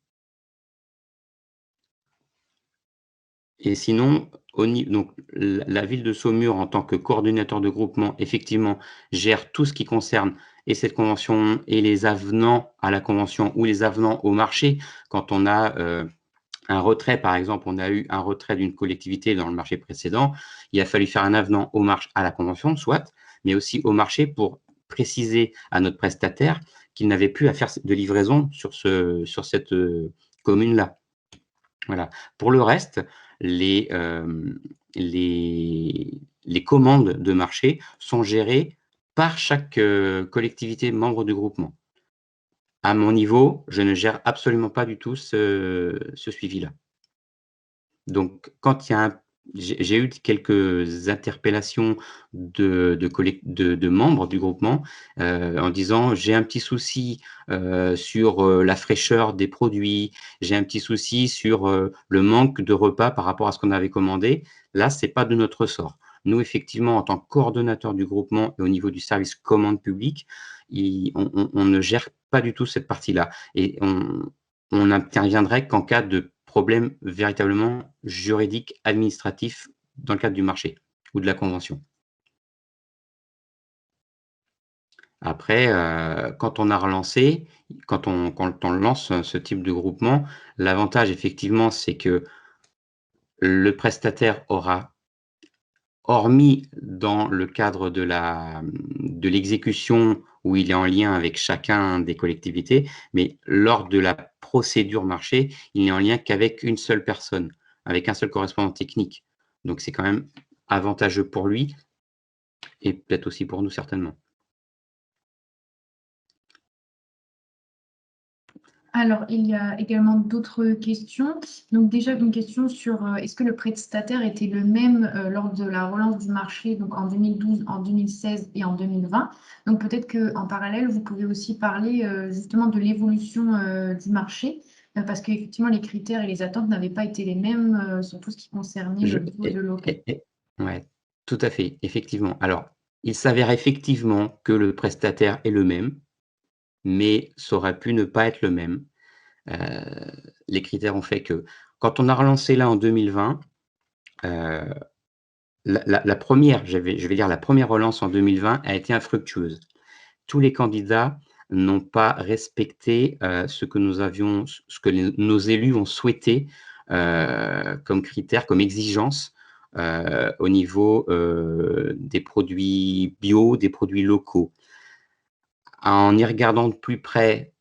Et sinon, donc la ville de Saumur, en tant que coordinateur de groupement, effectivement, gère tout ce qui concerne et cette convention et les avenants à la convention ou les avenants au marché. Quand on a, un retrait, par exemple, on a eu un retrait d'une collectivité dans le marché précédent, il a fallu faire un avenant à la convention, soit, mais aussi au marché pour préciser à notre prestataire qu'il n'avait plus à faire de livraison sur cette, commune-là. Voilà. Pour le reste, les, les commandes de marché sont gérées par chaque, collectivité membre du groupement. À mon niveau, je ne gère absolument pas du tout ce suivi-là. Donc quand il y a j'ai eu quelques interpellations de membres du groupement, en disant: «J'ai un petit souci, sur, la fraîcheur des produits, j'ai un petit souci sur, le manque de repas par rapport à ce qu'on avait commandé». Là, c'est pas de notre ressort. Nous, effectivement, en tant que coordonnateur du groupement et au niveau du service commande publique, on ne gère pas du tout cette partie-là et on n'interviendrait qu'en cas de problème véritablement juridique, administratif dans le cadre du marché ou de la convention. Après, quand on a relancé, quand on lance ce type de groupement, l'avantage effectivement, c'est que le prestataire aura, hormis dans le cadre de l'exécution où il est en lien avec chacun des collectivités, mais lors de la procédure marché, il n'est en lien qu'avec une seule personne, avec un seul correspondant technique. Donc c'est quand même avantageux pour lui et peut-être aussi pour nous certainement. Alors, il y a également d'autres questions. Donc déjà, une question sur est-ce que le prestataire était le même lors de la relance du marché, donc en 2012, en 2016 et en 2020. Donc peut-être qu'en parallèle, vous pouvez aussi parler justement de l'évolution du marché, parce qu'effectivement, les critères et les attentes n'avaient pas été les mêmes sur tout ce qui concernait Je le niveau de local. Ouais, tout à fait, effectivement. Alors, il s'avère effectivement que le prestataire est le même, mais ça aurait pu ne pas être le même. Heu, les critères ont fait que quand on a relancé là en 2020, heu, la 1re, je vais dire la première relance en 2020 a été infructueuse. Tous les candidats n'ont pas respecté, ce que nous avions ce que nos élus ont souhaité, comme critère, comme exigence, au niveau, des produits bio, des produits locaux. En y regardant de plus près,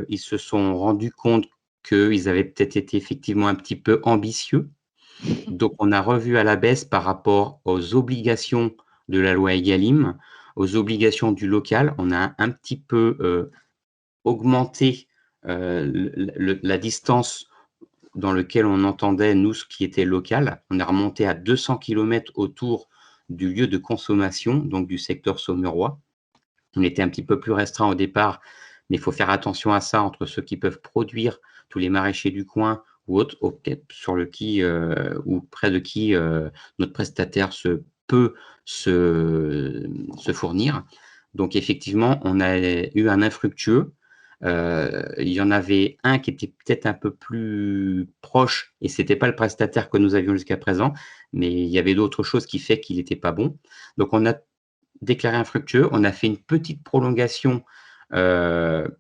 ils se sont rendus compte qu'ils avaient peut-être été effectivement un petit peu ambitieux. Donc on a revu à la baisse par rapport aux obligations de la loi Egalim, aux obligations du local. On a un petit peu, augmenté, la distance dans lequel on entendait, nous, ce qui était local. On est remonté à 200 kilomètres autour du lieu de consommation, donc du secteur saumurois. On était un petit peu plus restreint au départ, mais il faut faire attention à ça entre ceux qui peuvent produire, tous les maraîchers du coin ou autres, sur le qui, ou près de qui, notre prestataire peut se fournir. Donc effectivement, on a eu un infructueux. Il y en avait un qui était peut-être un peu plus proche et c'était pas le prestataire que nous avions jusqu'à présent, mais il y avait d'autres choses qui fait qu'il était pas bon. Donc on a déclaré infructueux. On a fait une petite prolongation, heu,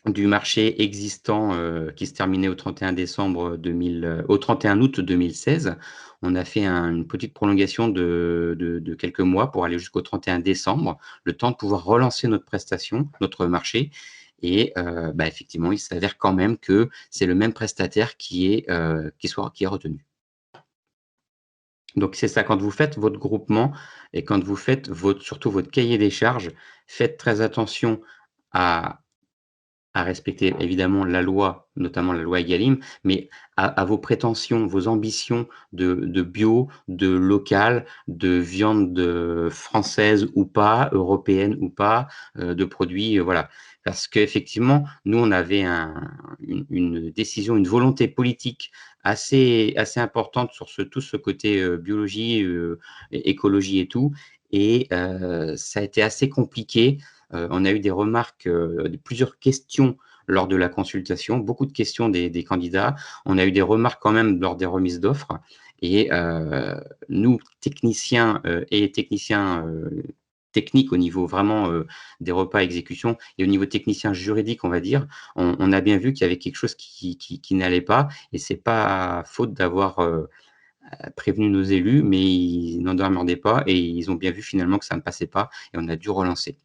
du marché existant, qui se terminait au 31 décembre 2000, au 31 août 2016. On a fait une petite prolongation de quelques mois pour aller jusqu'au 31 décembre, le temps de pouvoir relancer notre prestation, notre marché et bah, effectivement, il s'avère quand même que c'est le même prestataire qui est retenu. Donc c'est ça, quand vous faites votre groupement et quand vous faites surtout votre cahier des charges, faites très attention à à respecter évidemment la loi, notamment la loi Egalim, mais à vos prétentions, vos ambitions de bio, de local, de viande française ou pas, européenne ou pas, de produits, voilà. Parce qu'effectivement, nous, on avait une décision, une volonté politique assez importante sur tout ce côté biologie, écologie et tout. Et ça a été assez compliqué. On a eu des remarques, plusieurs questions lors de la consultation, beaucoup de questions des candidats. On a eu des remarques quand même lors des remises d'offres. Et nous, techniciens et techniciens techniques au niveau vraiment des repas exécution et au niveau technicien juridique, on va dire, on a bien vu qu'il y avait quelque chose qui n'allait pas. Et c'est pas faute d'avoir prévenu nos élus, mais ils n'en demandaient pas et ils ont bien vu finalement que ça ne passait pas et on a dû relancer.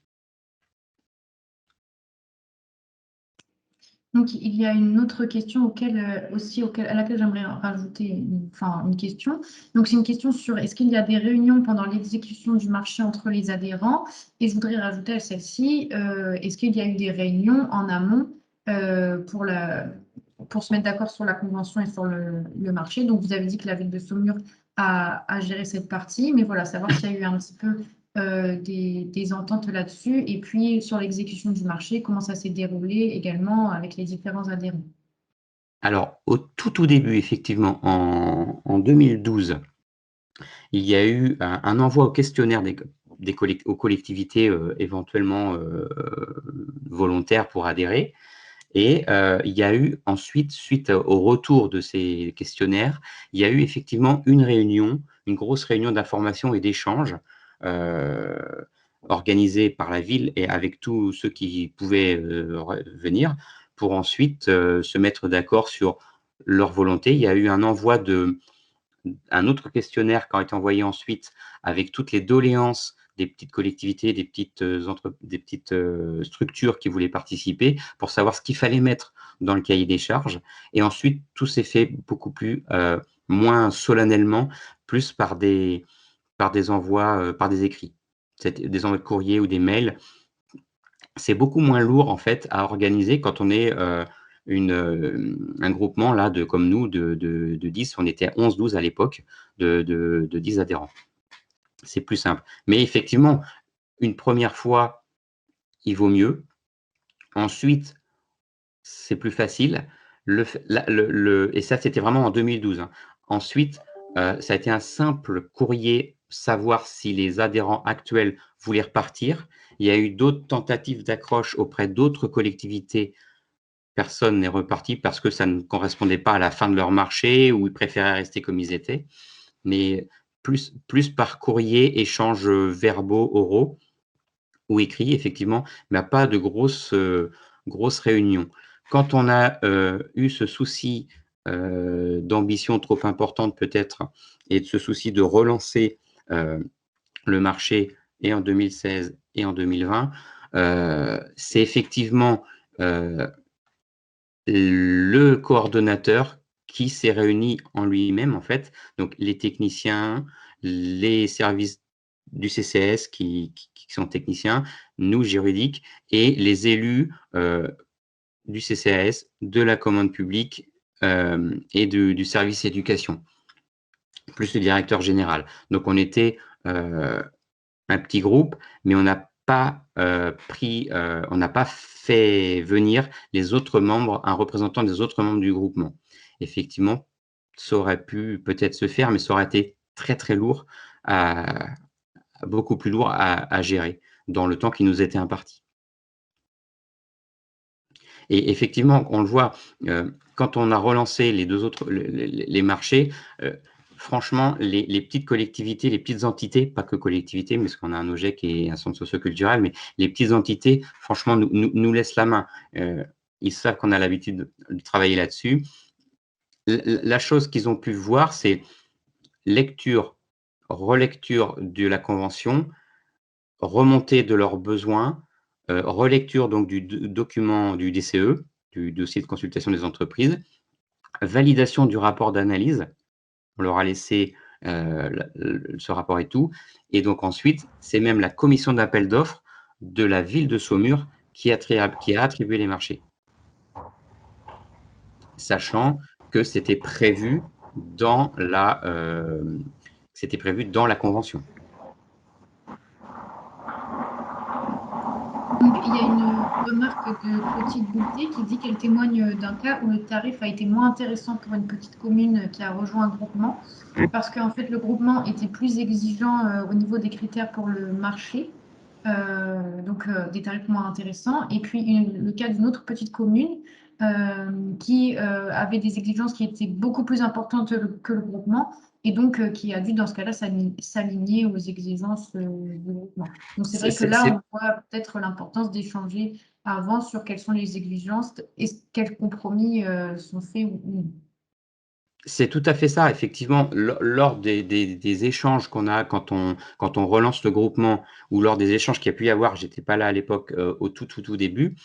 Donc, il y a une autre question à laquelle j'aimerais rajouter une question. Donc, c'est une question sur est-ce qu'il y a des réunions pendant l'exécution du marché entre les adhérents? Et je voudrais rajouter à celle-ci, est-ce qu'il y a eu des réunions en amont pour se mettre d'accord sur la convention et sur le marché? Donc, vous avez dit que la ville de Saumur a géré cette partie, mais voilà, savoir s'il y a eu un petit peu des ententes là-dessus. Et puis, sur l'exécution du marché, comment ça s'est déroulé également avec les différents adhérents? Alors, au tout début, effectivement, en 2012, il y a eu un envoi au questionnaire aux collectivités éventuellement volontaires pour adhérer. Et il y a eu ensuite, suite au retour de ces questionnaires, il y a eu effectivement une réunion, une grosse réunion d'information et d'échange organisée par la ville et avec tous ceux qui pouvaient venir pour ensuite se mettre d'accord sur leur volonté. Il y a eu un envoi un autre questionnaire qui a été envoyé ensuite avec toutes les doléances des petites collectivités, des petites structures qui voulaient participer pour savoir ce qu'il fallait mettre dans le cahier des charges. Et ensuite, tout s'est fait beaucoup plus, moins solennellement, plus par des envois, par des écrits. Des envois de courrier ou des mails. C'est beaucoup moins lourd, en fait, à organiser quand on est un groupement là, comme nous de 10. On était 11-12 à l'époque, de 10 adhérents. C'est plus simple. Mais effectivement, une première fois, il vaut mieux. Ensuite, c'est plus facile. Et ça, c'était vraiment en 2012. Hein. Ensuite, ça a été un simple courrier, savoir si les adhérents actuels voulaient repartir. Il y a eu d'autres tentatives d'accroche auprès d'autres collectivités. Personne n'est reparti parce que ça ne correspondait pas à la fin de leur marché ou ils préféraient rester comme ils étaient. Mais plus par courrier, échanges verbaux, oraux ou écrits, effectivement, mais pas de grosses réunions. Quand on a eu ce souci d'ambition trop importante peut-être et de ce souci de relancer le marché et en 2016 et en 2020, c'est effectivement le coordonnateur qui s'est réuni en lui-même, en fait. Donc, les techniciens, les services du CCS qui sont techniciens, nous, juridiques, et les élus du CCAS, de la commande publique et du service éducation, plus le directeur général. Donc, on était un petit groupe, mais on n'a pas on n'a pas fait venir les autres membres, un représentant des autres membres du groupement. Effectivement, ça aurait pu peut-être se faire, mais ça aurait été très lourd, beaucoup plus lourd à gérer dans le temps qui nous était imparti. Et effectivement, on le voit, quand on a relancé les marchés, franchement, les petites collectivités, les petites entités, pas que collectivités, parce qu'on a un OGEC et un centre socioculturel, mais les petites entités, franchement, nous laissent la main. Ils savent qu'on a l'habitude de travailler là-dessus. La chose qu'ils ont pu voir, c'est lecture, relecture de la convention, remontée de leurs besoins, relecture donc du document du DCE, du dossier de consultation des entreprises, validation du rapport d'analyse. On leur a laissé ce rapport et tout. Et donc ensuite, c'est même la commission d'appel d'offres de la ville de Saumur qui a attribué les marchés. sachant que c'était prévu dans la convention. Donc, il y a une remarque de Petite Bouteille qui dit qu'elle témoigne d'un cas où le tarif a été moins intéressant pour une petite commune qui a rejoint un groupement, parce qu'en fait, le groupement était plus exigeant au niveau des critères pour le marché, donc des tarifs moins intéressants. Et puis, le cas d'une autre petite commune qui avait des exigences qui étaient beaucoup plus importantes que le groupement, et donc qui a dû, dans ce cas-là, s'aligner aux exigences du groupement. Donc, c'est vrai que là, on voit peut-être l'importance d'échanger avant sur quelles sont les exigences et quels compromis sont faits ou non. C'est tout à fait ça, effectivement, lors des échanges qu'on a quand on relance le groupement ou lors des échanges qu'il y a pu y avoir, j'étais pas là à l'époque, au tout début,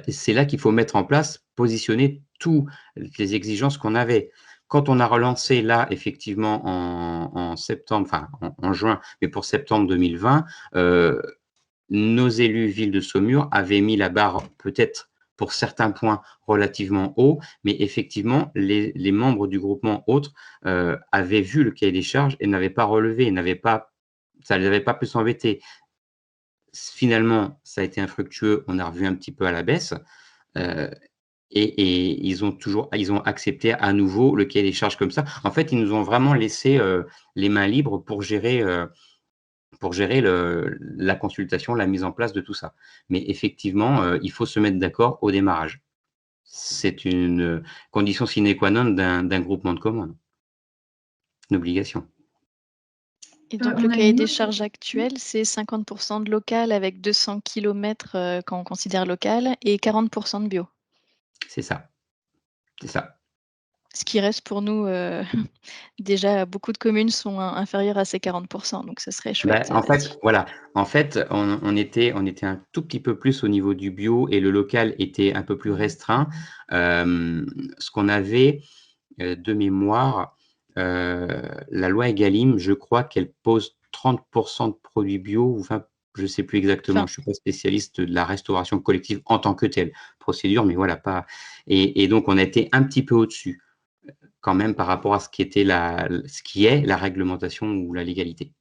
c'est là qu'il faut mettre en place, positionner toutes les exigences qu'on avait. Quand on a relancé là, effectivement, en septembre, enfin en juin, mais pour septembre 2020, nos élus Ville de Saumur avaient mis la barre peut-être pour certains points relativement haut, mais effectivement, les membres du groupement autres avaient vu le cahier des charges et n'avaient pas relevé, ça ne les avait pas plus embêtés. Finalement, ça a été infructueux, on a revu un petit peu à la baisse, et ils ont accepté à nouveau le cahier des charges comme ça. En fait, ils nous ont vraiment laissé les mains libres pour gérer la consultation, la mise en place de tout ça. Mais effectivement, il faut se mettre d'accord au démarrage. C'est une condition sine qua non d'un groupement de commandes, une obligation. Et donc, le cahier des charges actuel, c'est 50% de local avec 200 km quand on considère local et 40% de bio. C'est ça. C'est ça. Ce qui reste pour nous, déjà, beaucoup de communes sont inférieures à ces 40%, donc ce serait Bah, chouette. en fait, voilà. En fait, on était un tout petit peu plus au niveau du bio et le local était un peu plus restreint. Ce qu'on avait de mémoire, la loi Egalim, je crois qu'elle pose 30% de produits bio ou 20, je ne sais plus exactement, je ne suis pas spécialiste de la restauration collective en tant que telle procédure, mais voilà, pas. Et donc, on a été un petit peu au-dessus, quand même, par rapport à ce qui est la réglementation ou la légalité.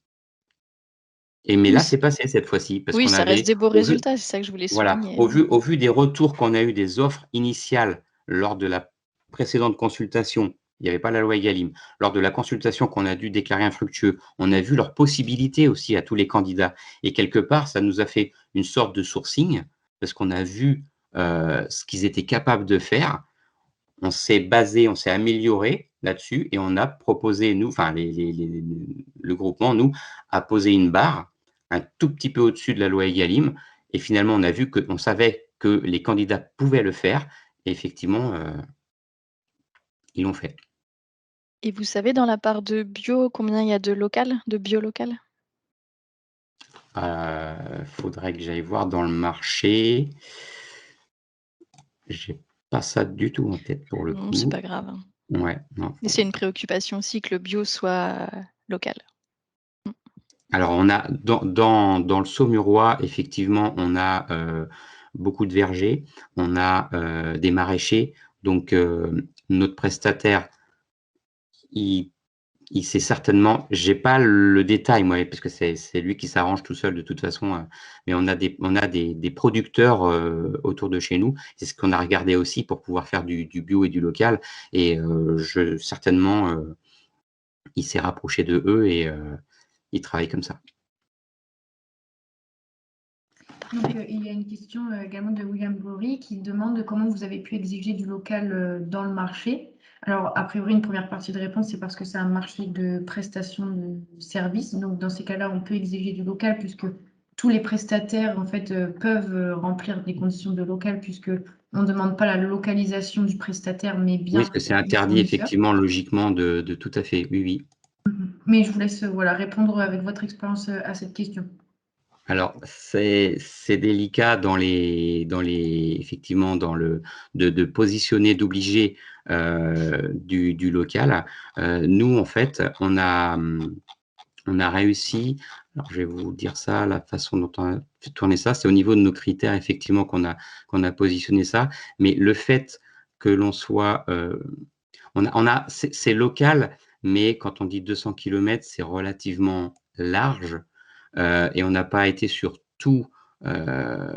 Mais là, c'est passé cette fois-ci, parce Oui, qu'on ça avait, reste des beaux au vu, résultats, c'est ça que je voulais voilà, souligner. au vu des retours qu'on a eu des offres initiales lors de la précédente consultation, il n'y avait pas la loi Egalim, lors de la consultation qu'on a dû déclarer infructueux, on a vu leurs possibilités aussi à tous les candidats. Et quelque part, ça nous a fait une sorte de sourcing, parce qu'on a vu ce qu'ils étaient capables de faire. On s'est basé, on s'est amélioré là-dessus et on a proposé, nous, enfin, le groupement, nous, a posé une barre un tout petit peu au-dessus de la loi Egalim. Et finalement, on a vu qu'on savait que les candidats pouvaient le faire. Et effectivement, ils l'ont fait. Et vous savez, dans la part de bio, combien il y a de local, de bio local? Faudrait que j'aille voir dans le marché. J'ai pas ça du tout en tête pour le Non, c'est coup. pas grave. Ouais, non. Mais c'est une préoccupation aussi que le bio soit local. Alors, on a dans le Saumurois, effectivement, on a beaucoup de vergers, on a des maraîchers. Donc, notre prestataire, il sait certainement, j'ai pas le détail, moi, parce que c'est lui qui s'arrange tout seul de toute façon. Mais on a des producteurs autour de chez nous. C'est ce qu'on a regardé aussi pour pouvoir faire du bio et du local. Et certainement, il s'est rapproché de eux et il travaille comme ça. Donc, il y a une question également de William Bory qui demande comment vous avez pu exiger du local dans le marché. Alors, a priori, une première partie de réponse, c'est parce que c'est un marché de prestation de services. Donc, dans ces cas-là, on peut exiger du local puisque tous les prestataires, en fait, peuvent remplir des conditions de local puisque on ne demande pas la localisation du prestataire, mais bien Oui, parce que c'est du interdit, fournisseur. effectivement, logiquement, de tout à fait. Oui, oui. Mais je vous laisse voilà, répondre avec votre expérience à cette question. Alors, c'est délicat effectivement, de positionner, d'obliger du local. Nous, en fait, on a réussi, alors je vais vous dire ça, la façon dont on a fait tourner ça, c'est au niveau de nos critères, effectivement, qu'on a positionné ça. Mais le fait que l'on soit… c'est local, mais quand on dit 200 km, c'est relativement large et on n'a pas été sur tous les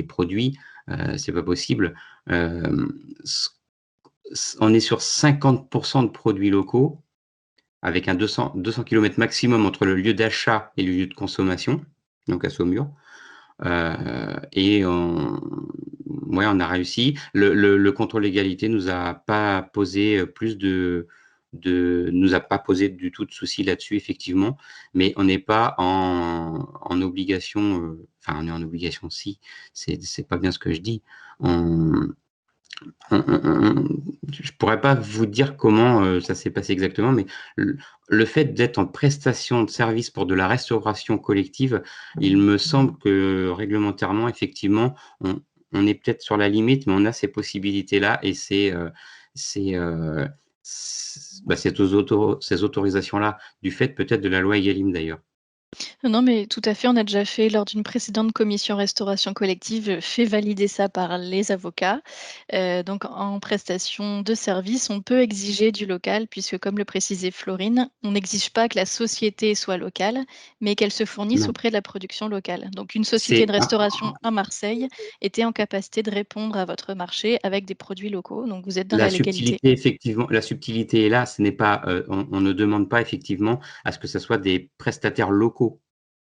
produits, c'est pas possible. On est sur 50% de produits locaux, avec un 200 km maximum entre le lieu d'achat et le lieu de consommation, donc à Saumur. Et on a réussi. Le contrôle légalité nous a pas posé nous a pas posé du tout de soucis là-dessus, effectivement, mais on n'est pas en obligation, enfin, on est en obligation, si, c'est pas bien ce que je dis. Je pourrais pas vous dire comment ça s'est passé exactement, mais le fait d'être en prestation de service pour de la restauration collective, il me semble que réglementairement, effectivement, on est peut-être sur la limite, mais on a ces possibilités-là et ces autorisations-là, du fait peut-être de la loi Egalim d'ailleurs. Non, mais tout à fait, on a déjà fait lors d'une précédente commission restauration collective, fait valider ça par les avocats. Donc en prestation de service, on peut exiger du local puisque comme le précisait Florine, on n'exige pas que la société soit locale, mais qu'elle se fournisse Non, auprès de la production locale. Donc une société c'est de restauration à Marseille était en capacité de répondre à votre marché avec des produits locaux, donc vous êtes dans la la légalité. subtilité, effectivement, la subtilité est là. Ce n'est pas, on ne demande pas effectivement à ce que ce soit des prestataires locaux.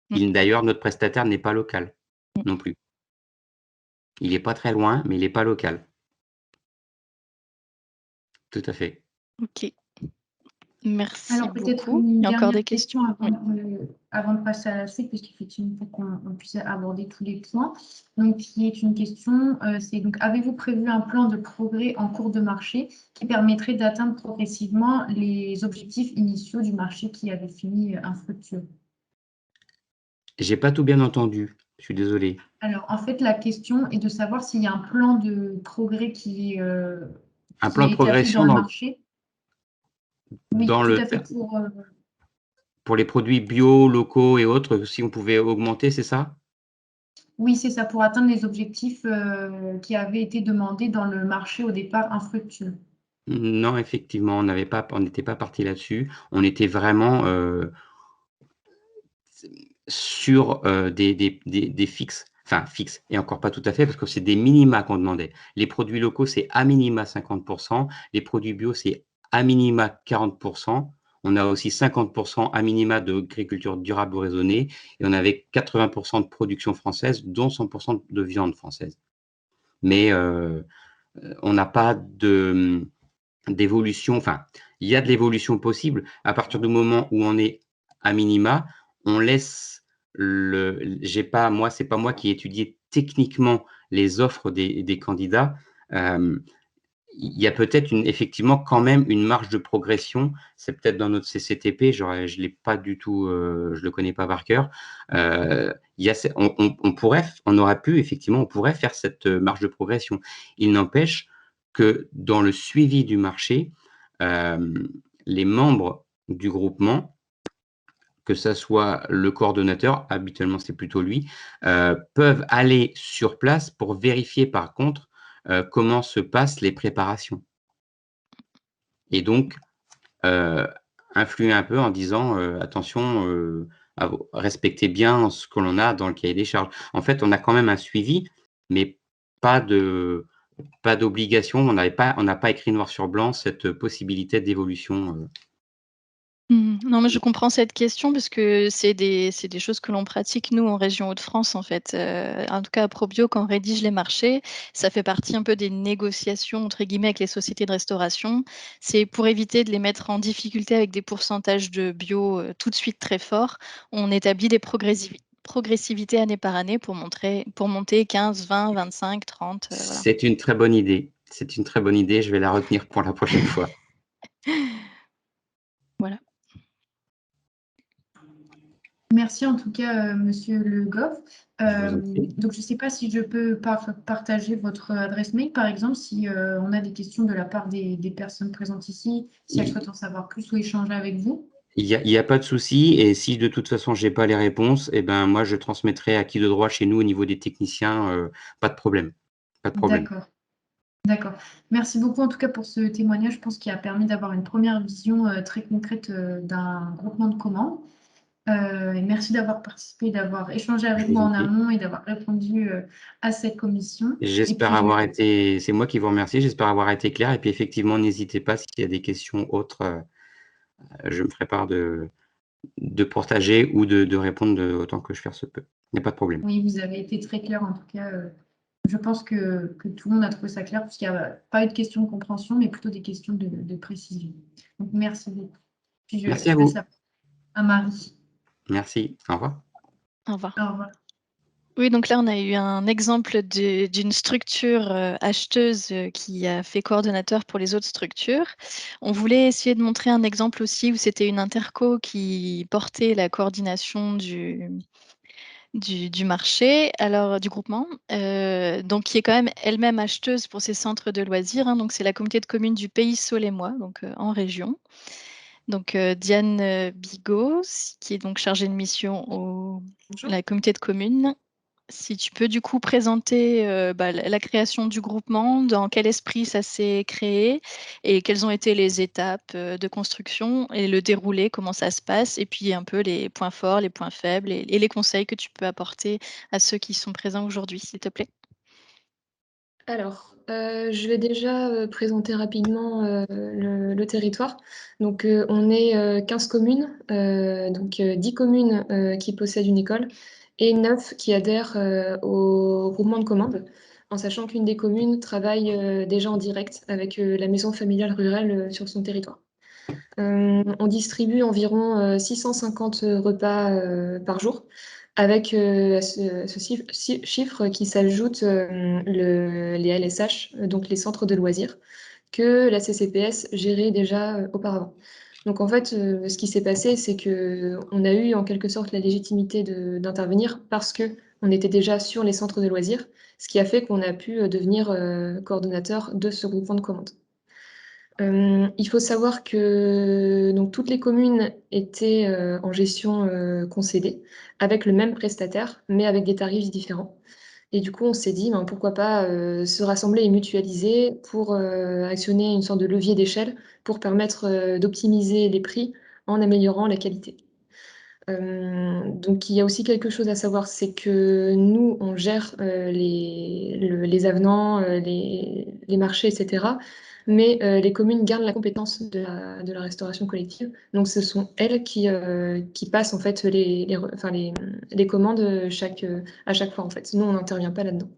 Mmh, D'ailleurs, notre prestataire n'est pas local mmh. non plus. Il est pas très loin, mais il est pas local. Tout à fait. OK. Merci Alors peut-être beaucoup. une Il y a encore des dernière question questions? Oui. avant de passer à la suite, puisqu'effectivement, il faut qu'on puisse aborder tous les points. Donc, qui est une question, c'est donc, avez-vous prévu un plan de progrès en cours de marché qui permettrait d'atteindre progressivement les objectifs initiaux du marché qui avait fini infructueux? J'ai pas tout bien entendu. Je suis désolé. Alors, en fait, la question est de savoir s'il y a un plan de progrès qui Un plan est de établi dans progression le marché. Oui, dans tout le à fait, pour les produits bio, locaux et autres, si on pouvait augmenter, c'est ça? oui, c'est ça, pour atteindre les objectifs qui avaient été demandés dans le marché au départ infructueux. Non, effectivement, on n'était pas parti là-dessus. On était vraiment, sur, des fixes, enfin fixes et encore pas tout à fait parce que c'est des minima qu'on demandait. Les produits locaux, c'est à minima 50%, les produits bio, c'est à minima 40%. On a aussi 50% à minima d'agriculture durable ou raisonnée et on avait 80% de production française, dont 100% de viande française. Mais, on n'a pas d'évolution, enfin, il y a de l'évolution possible. À partir du moment où on est à minima, on laisse c'est pas moi qui ai étudié techniquement les offres des candidats. Il y a peut-être effectivement quand même une marge de progression. C'est peut-être dans notre CCTP, je l'ai pas du tout, je le connais pas par cœur. Il y a, on aurait pu effectivement, on pourrait faire cette marge de progression. Il n'empêche que dans le suivi du marché, les membres du groupement, que ça soit le coordonnateur, habituellement c'est plutôt lui, peuvent aller sur place pour vérifier par contre comment se passent les préparations. Et donc, influer un peu en disant attention, respectez bien ce que l'on a dans le cahier des charges. En fait, on a quand même un suivi, mais pas d'obligation. On n'a pas écrit noir sur blanc cette possibilité d'évolution. Non, mais je comprends cette question parce que c'est des choses que l'on pratique, nous, en région Hauts-de-France, en fait. En tout cas, à Probio, quand on rédige les marchés, ça fait partie un peu des «négociations» entre guillemets avec les sociétés de restauration. C'est pour éviter de les mettre en difficulté avec des pourcentages de bio, tout de suite très forts. On établit des progressivités année par année pour monter 15, 20, 25, 30, voilà. C'est une très bonne idée. C'est une très bonne idée. Je vais la retenir pour la prochaine fois. Voilà. Merci en tout cas, Monsieur Le Goff. Je vous en prie. Donc, je ne sais pas si je peux partager votre adresse mail, par exemple, si on a des questions de la part des personnes présentes ici, si elles souhaitent en savoir plus ou échanger avec vous. Il y a pas de souci et si de toute façon j'ai pas les réponses et ben, moi je transmettrai à qui de droit chez nous au niveau des techniciens, pas de problème. Pas de problème. D'accord. D'accord. Merci beaucoup en tout cas pour ce témoignage. Je pense qu'il a permis d'avoir une première vision très concrète d'un groupement de commandes. Et merci d'avoir participé, d'avoir échangé Je avec vous moi en en prie. amont et d'avoir répondu à cette commission. Et J'espère puis je... avoir été, c'est moi qui vous remercie, j'espère avoir été clair. Et puis effectivement, n'hésitez pas s'il y a des questions autres, je me ferai part de partager ou de répondre autant que je faire se peut. Il n'y a pas de problème. Oui, vous avez été très clair en tout cas. Je pense que tout le monde a trouvé ça clair parce qu'il n'y a pas eu de questions de compréhension, mais plutôt des questions de précision. Donc merci beaucoup. Puis Merci je à passe vous. la parole à Marie. Merci. Au revoir. Au revoir. Au revoir. Oui, donc là, on a eu un exemple d'une structure acheteuse qui a fait coordonnateur pour les autres structures. On voulait essayer de montrer un exemple aussi où c'était une interco qui portait la coordination du marché, alors du groupement, donc qui est quand même elle-même acheteuse pour ses centres de loisirs. Hein, donc c'est la communauté de communes du Pays Solemois, donc en région. Donc Diane Bigot, qui est donc chargée de mission au la communauté de communes. Si tu peux du coup présenter la création du groupement, dans quel esprit ça s'est créé et quelles ont été les étapes de construction et le déroulé, comment ça se passe, et puis un peu les points forts, les points faibles et les conseils que tu peux apporter à ceux qui sont présents aujourd'hui, s'il te plaît. Alors, je vais déjà présenter rapidement le territoire. Donc, on est 15 communes, donc 10 communes qui possèdent une école et 9 qui adhèrent au groupement de commandes, en sachant qu'une des communes travaille déjà en direct avec la maison familiale rurale sur son territoire. On distribue environ 650 repas par jour, avec ce chiffre qui s'ajoute les LSH, donc les centres de loisirs, que la CCPS gérait déjà auparavant. Donc en fait, ce qui s'est passé, c'est qu'on a eu en quelque sorte la légitimité d'intervenir parce qu'on était déjà sur les centres de loisirs, ce qui a fait qu'on a pu devenir coordonnateur de ce groupement de commandes. Il faut savoir que donc, toutes les communes étaient en gestion concédée, avec le même prestataire, mais avec des tarifs différents. Et du coup, on s'est dit, ben, pourquoi pas se rassembler et mutualiser pour actionner une sorte de levier d'échelle pour permettre d'optimiser les prix en améliorant la qualité. Donc il y a aussi quelque chose à savoir, c'est que nous, on gère les avenants, les marchés, etc. Mais les communes gardent la compétence de la restauration collective. Donc ce sont elles qui passent en fait les commandes à chaque fois en fait. Nous, on n'intervient pas là-dedans.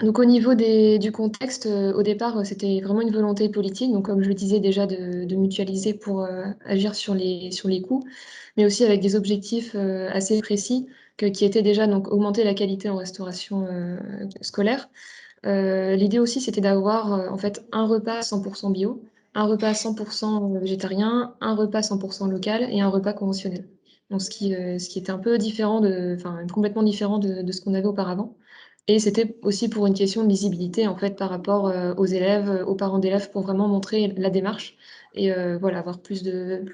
Donc au niveau du contexte, au départ, c'était vraiment une volonté politique, donc comme je le disais déjà, de mutualiser pour agir sur les coûts, mais aussi avec des objectifs assez précis, qui étaient déjà donc augmenter la qualité en restauration scolaire. L'idée aussi, c'était d'avoir en fait un repas 100% bio, un repas 100% végétarien, un repas 100% local et un repas conventionnel. Donc ce qui était un peu différent enfin complètement différent de ce qu'on avait auparavant. Et c'était aussi pour une question de lisibilité en fait par rapport aux élèves, aux parents d'élèves, pour vraiment montrer la démarche et voilà, avoir plus de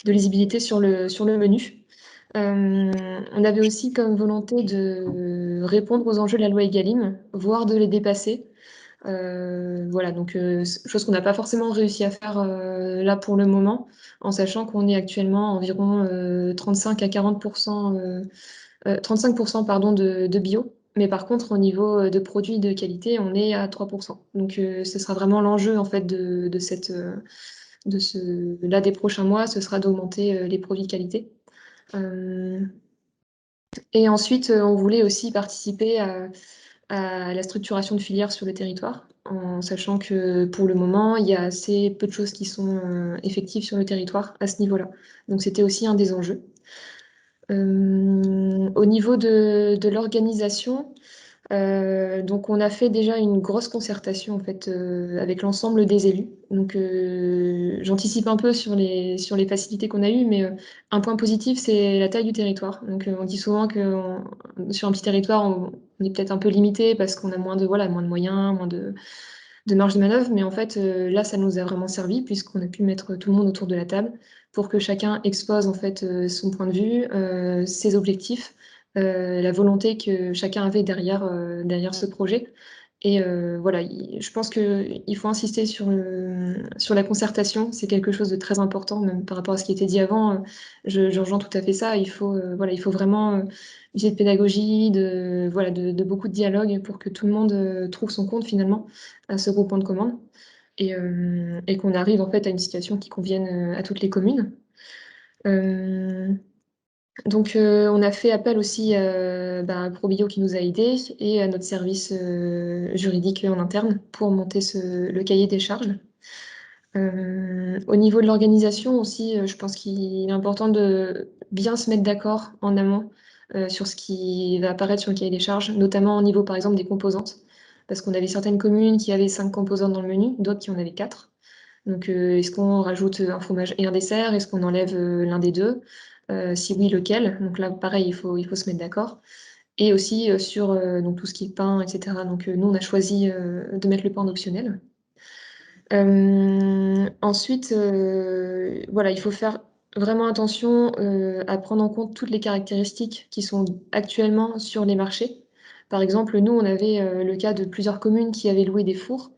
lisibilité sur le menu. On avait aussi comme volonté de répondre aux enjeux de la loi Egalim, voire de les dépasser. Voilà, donc chose qu'on n'a pas forcément réussi à faire là pour le moment, en sachant qu'on est actuellement environ 35 à 40%, 35% pardon, de bio. Mais par contre, au niveau de produits de qualité, on est à 3%. Donc ce sera vraiment l'enjeu en fait là des prochains mois, ce sera d'augmenter les produits de qualité. Et ensuite, on voulait aussi participer à la structuration de filières sur le territoire, en sachant que pour le moment, il y a assez peu de choses qui sont effectives sur le territoire à ce niveau-là. Donc c'était aussi un des enjeux. Au niveau de l'organisation, donc on a fait déjà une grosse concertation en fait avec l'ensemble des élus. Donc j'anticipe un peu sur les facilités qu'on a eues, mais un point positif, c'est la taille du territoire. Donc on dit souvent que sur un petit territoire, on est peut-être un peu limité parce qu'on a moins de moyens, moins de marge de manœuvre, mais en fait là, ça nous a vraiment servi puisqu'on a pu mettre tout le monde autour de la table pour que chacun expose en fait son point de vue, ses objectifs, la volonté que chacun avait derrière ce projet. Et voilà, je pense qu'il faut insister sur la concertation. C'est quelque chose de très important, même par rapport à ce qui était dit avant. Je rejoins tout à fait ça. Il faut vraiment user de pédagogie, de beaucoup de dialogue pour que tout le monde trouve son compte finalement à ce groupement de commandes et qu'on arrive en fait à une situation qui convienne à toutes les communes. Donc, on a fait appel aussi à Probio qui nous a aidés et à notre service juridique en interne pour monter le cahier des charges. Au niveau de l'organisation aussi, je pense qu'il est important de bien se mettre d'accord en amont sur ce qui va apparaître sur le cahier des charges, notamment au niveau par exemple des composantes, parce qu'on avait certaines communes qui avaient 5 composantes dans le menu, d'autres qui en avaient 4. Donc, est-ce qu'on rajoute un fromage et un dessert? Est-ce qu'on enlève l'un des deux? Si oui, lequel? Donc là, pareil, il faut se mettre d'accord. Et aussi sur donc tout ce qui est pain, etc. Donc, nous, on a choisi de mettre le pain en optionnel. Ensuite, voilà, il faut faire vraiment attention à prendre en compte toutes les caractéristiques qui sont actuellement sur les marchés. Par exemple, nous, on avait le cas de plusieurs communes qui avaient loué des fours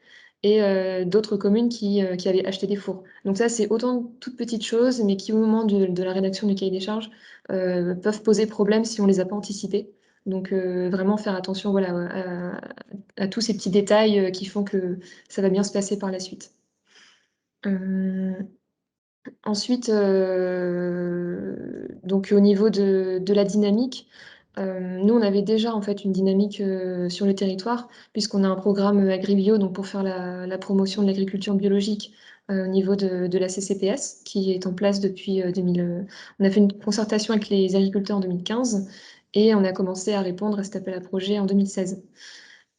et d'autres communes qui avaient acheté des fours. Donc ça, c'est autant de toutes petites choses, mais qui, au moment de la rédaction du cahier des charges, peuvent poser problème si on les a pas anticipées. Donc vraiment faire attention voilà, à tous ces petits détails qui font que ça va bien se passer par la suite. Ensuite, donc au niveau de la dynamique, nous on avait déjà en fait une dynamique sur le territoire, puisqu'on a un programme Agribio donc pour faire la promotion de l'agriculture biologique au niveau de la CCPS, qui est en place depuis 2000. On a fait une concertation avec les agriculteurs en 2015 et on a commencé à répondre à cet appel à projet en 2016.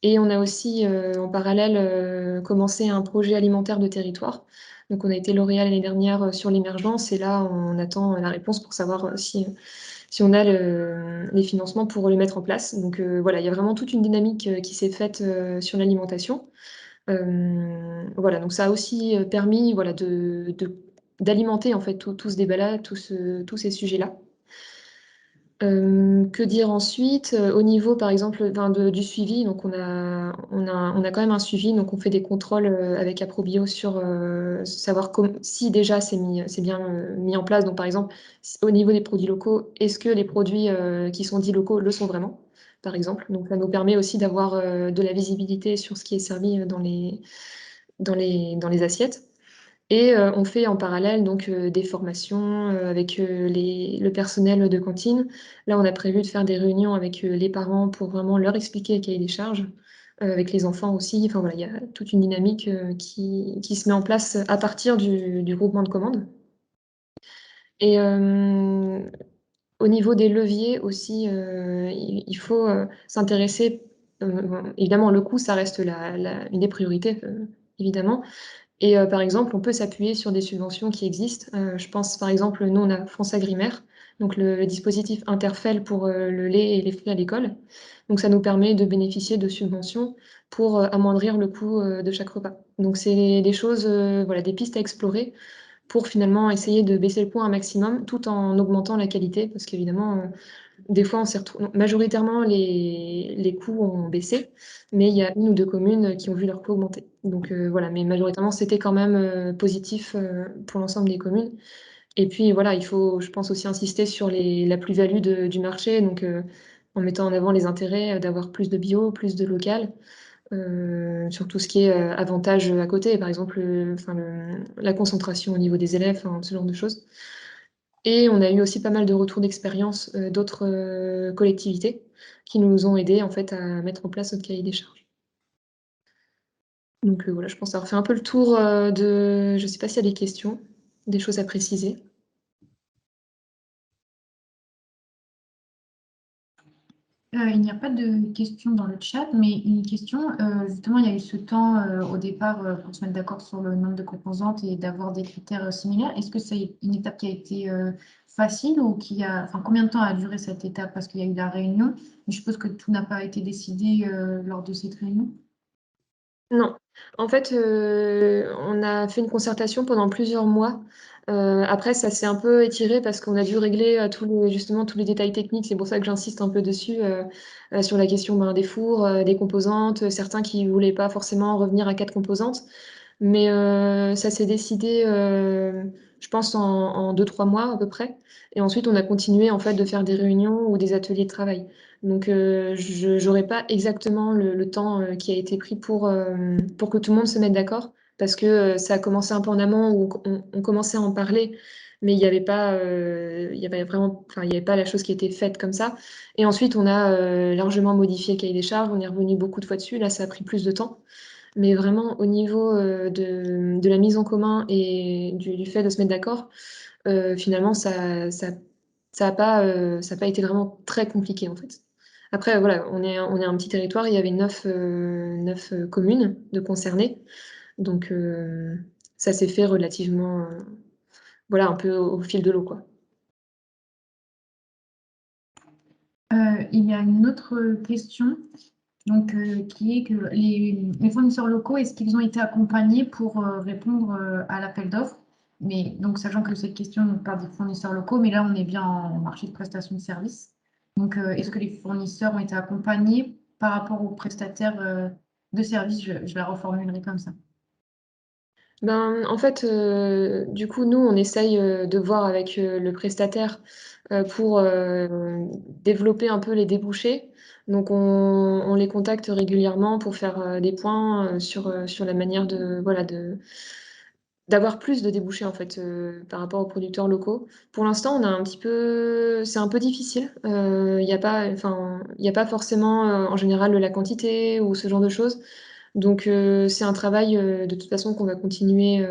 Et on a aussi, en parallèle, commencé un projet alimentaire de territoire. Donc, on a été lauréat l'année dernière sur l'émergence et là, on attend la réponse pour savoir si on a les financements pour le mettre en place. Donc, voilà, il y a vraiment toute une dynamique qui s'est faite sur l'alimentation. Voilà, donc ça a aussi permis voilà, d'alimenter en fait tout ce débat-là, tous ces sujets-là. Que dire ensuite? Au niveau, par exemple, du suivi, donc on a quand même un suivi, donc on fait des contrôles avec Aprobio sur savoir si déjà c'est bien mis en place. Donc, par exemple, au niveau des produits locaux, est-ce que les produits qui sont dits locaux le sont vraiment, par exemple? Donc, ça nous permet aussi d'avoir de la visibilité sur ce qui est servi dans les assiettes. Et on fait en parallèle donc des formations avec le personnel de cantine. Là, on a prévu de faire des réunions avec les parents pour vraiment leur expliquer le cahier des charges, avec les enfants aussi. Enfin voilà, il y a toute une dynamique qui se met en place à partir du groupement de commandes. Et au niveau des leviers aussi, il faut s'intéresser. Évidemment, le coût, ça reste une des priorités, évidemment. Et par exemple, on peut s'appuyer sur des subventions qui existent. Je pense par exemple, nous on a France Agrimaire, donc le dispositif Interfel pour le lait et les fruits à l'école. Donc ça nous permet de bénéficier de subventions pour amoindrir le coût de chaque repas. Donc c'est des choses, voilà, des pistes à explorer pour finalement essayer de baisser le coût un maximum tout en augmentant la qualité, parce qu'évidemment, des fois, on s'est retrouvé. Majoritairement, les coûts ont baissé, mais il y a une ou deux communes qui ont vu leur coût augmenter. Donc voilà, mais majoritairement, c'était quand même positif pour l'ensemble des communes. Et puis voilà, il faut, je pense, aussi insister sur la plus-value du marché, donc en mettant en avant les intérêts d'avoir plus de bio, plus de local, sur tout ce qui est avantage à côté, par exemple, la concentration au niveau des élèves, enfin, ce genre de choses. Et on a eu aussi pas mal de retours d'expérience d'autres collectivités qui nous ont aidés en fait à mettre en place notre cahier des charges. Donc voilà, je pense avoir fait un peu le tour de. Je ne sais pas s'il y a des questions, des choses à préciser. Il n'y a pas de questions dans le chat, mais une question. Justement, il y a eu ce temps au départ pour se mettre d'accord sur le nombre de composantes et d'avoir des critères similaires. Est-ce que c'est une étape qui a été facile ou enfin, combien de temps a duré cette étape? Parce qu'il y a eu la réunion, mais je suppose que tout n'a pas été décidé lors de cette réunion. Non. En fait, on a fait une concertation pendant plusieurs mois Après, ça s'est un peu étiré parce qu'on a dû régler justement tous les détails techniques. C'est pour ça que j'insiste un peu dessus, sur la question des fours, des composantes, certains qui voulaient pas forcément revenir à 4 composantes. Mais ça s'est décidé, je pense, en 2-3 mois à peu près. Et ensuite, on a continué en fait de faire des réunions ou des ateliers de travail. Donc, je n'aurai pas exactement le temps qui a été pris pour que tout le monde se mette d'accord. Parce que ça a commencé un peu en amont où on commençait à en parler, mais il n'y avait pas, il y avait vraiment, enfin, il y avait pas la chose qui était faite comme ça. Et ensuite, on a largement modifié le cahier des charges. On est revenu beaucoup de fois dessus. Là, ça a pris plus de temps. Mais vraiment, au niveau de la mise en commun et du fait de se mettre d'accord, finalement, ça a pas été vraiment très compliqué, en fait. Après, voilà, on est un petit territoire, il y avait 9 communes de concernées. Donc, ça s'est fait relativement, voilà, un peu au fil de l'eau, quoi. Il y a une autre question, donc, qui est que les fournisseurs locaux, est-ce qu'ils ont été accompagnés pour répondre à l'appel d'offres? Mais donc, sachant que cette question nous parle des fournisseurs locaux, mais là, on est bien en marché de prestation de services. Donc, est-ce que les fournisseurs ont été accompagnés par rapport aux prestataires de services? Je la reformulerai comme ça. Ben, en fait, du coup, nous, on essaye, de voir avec, le prestataire, pour, développer un peu les débouchés. Donc on les contacte régulièrement pour faire, des points, sur la manière de voilà, d'avoir plus de débouchés, en fait, par rapport aux producteurs locaux. Pour l'instant, on a un petit peu c'est un peu difficile, il y a pas enfin, il y a pas forcément, en général, de la quantité ou ce genre de choses. Donc c'est un travail, de toute façon qu'on va continuer,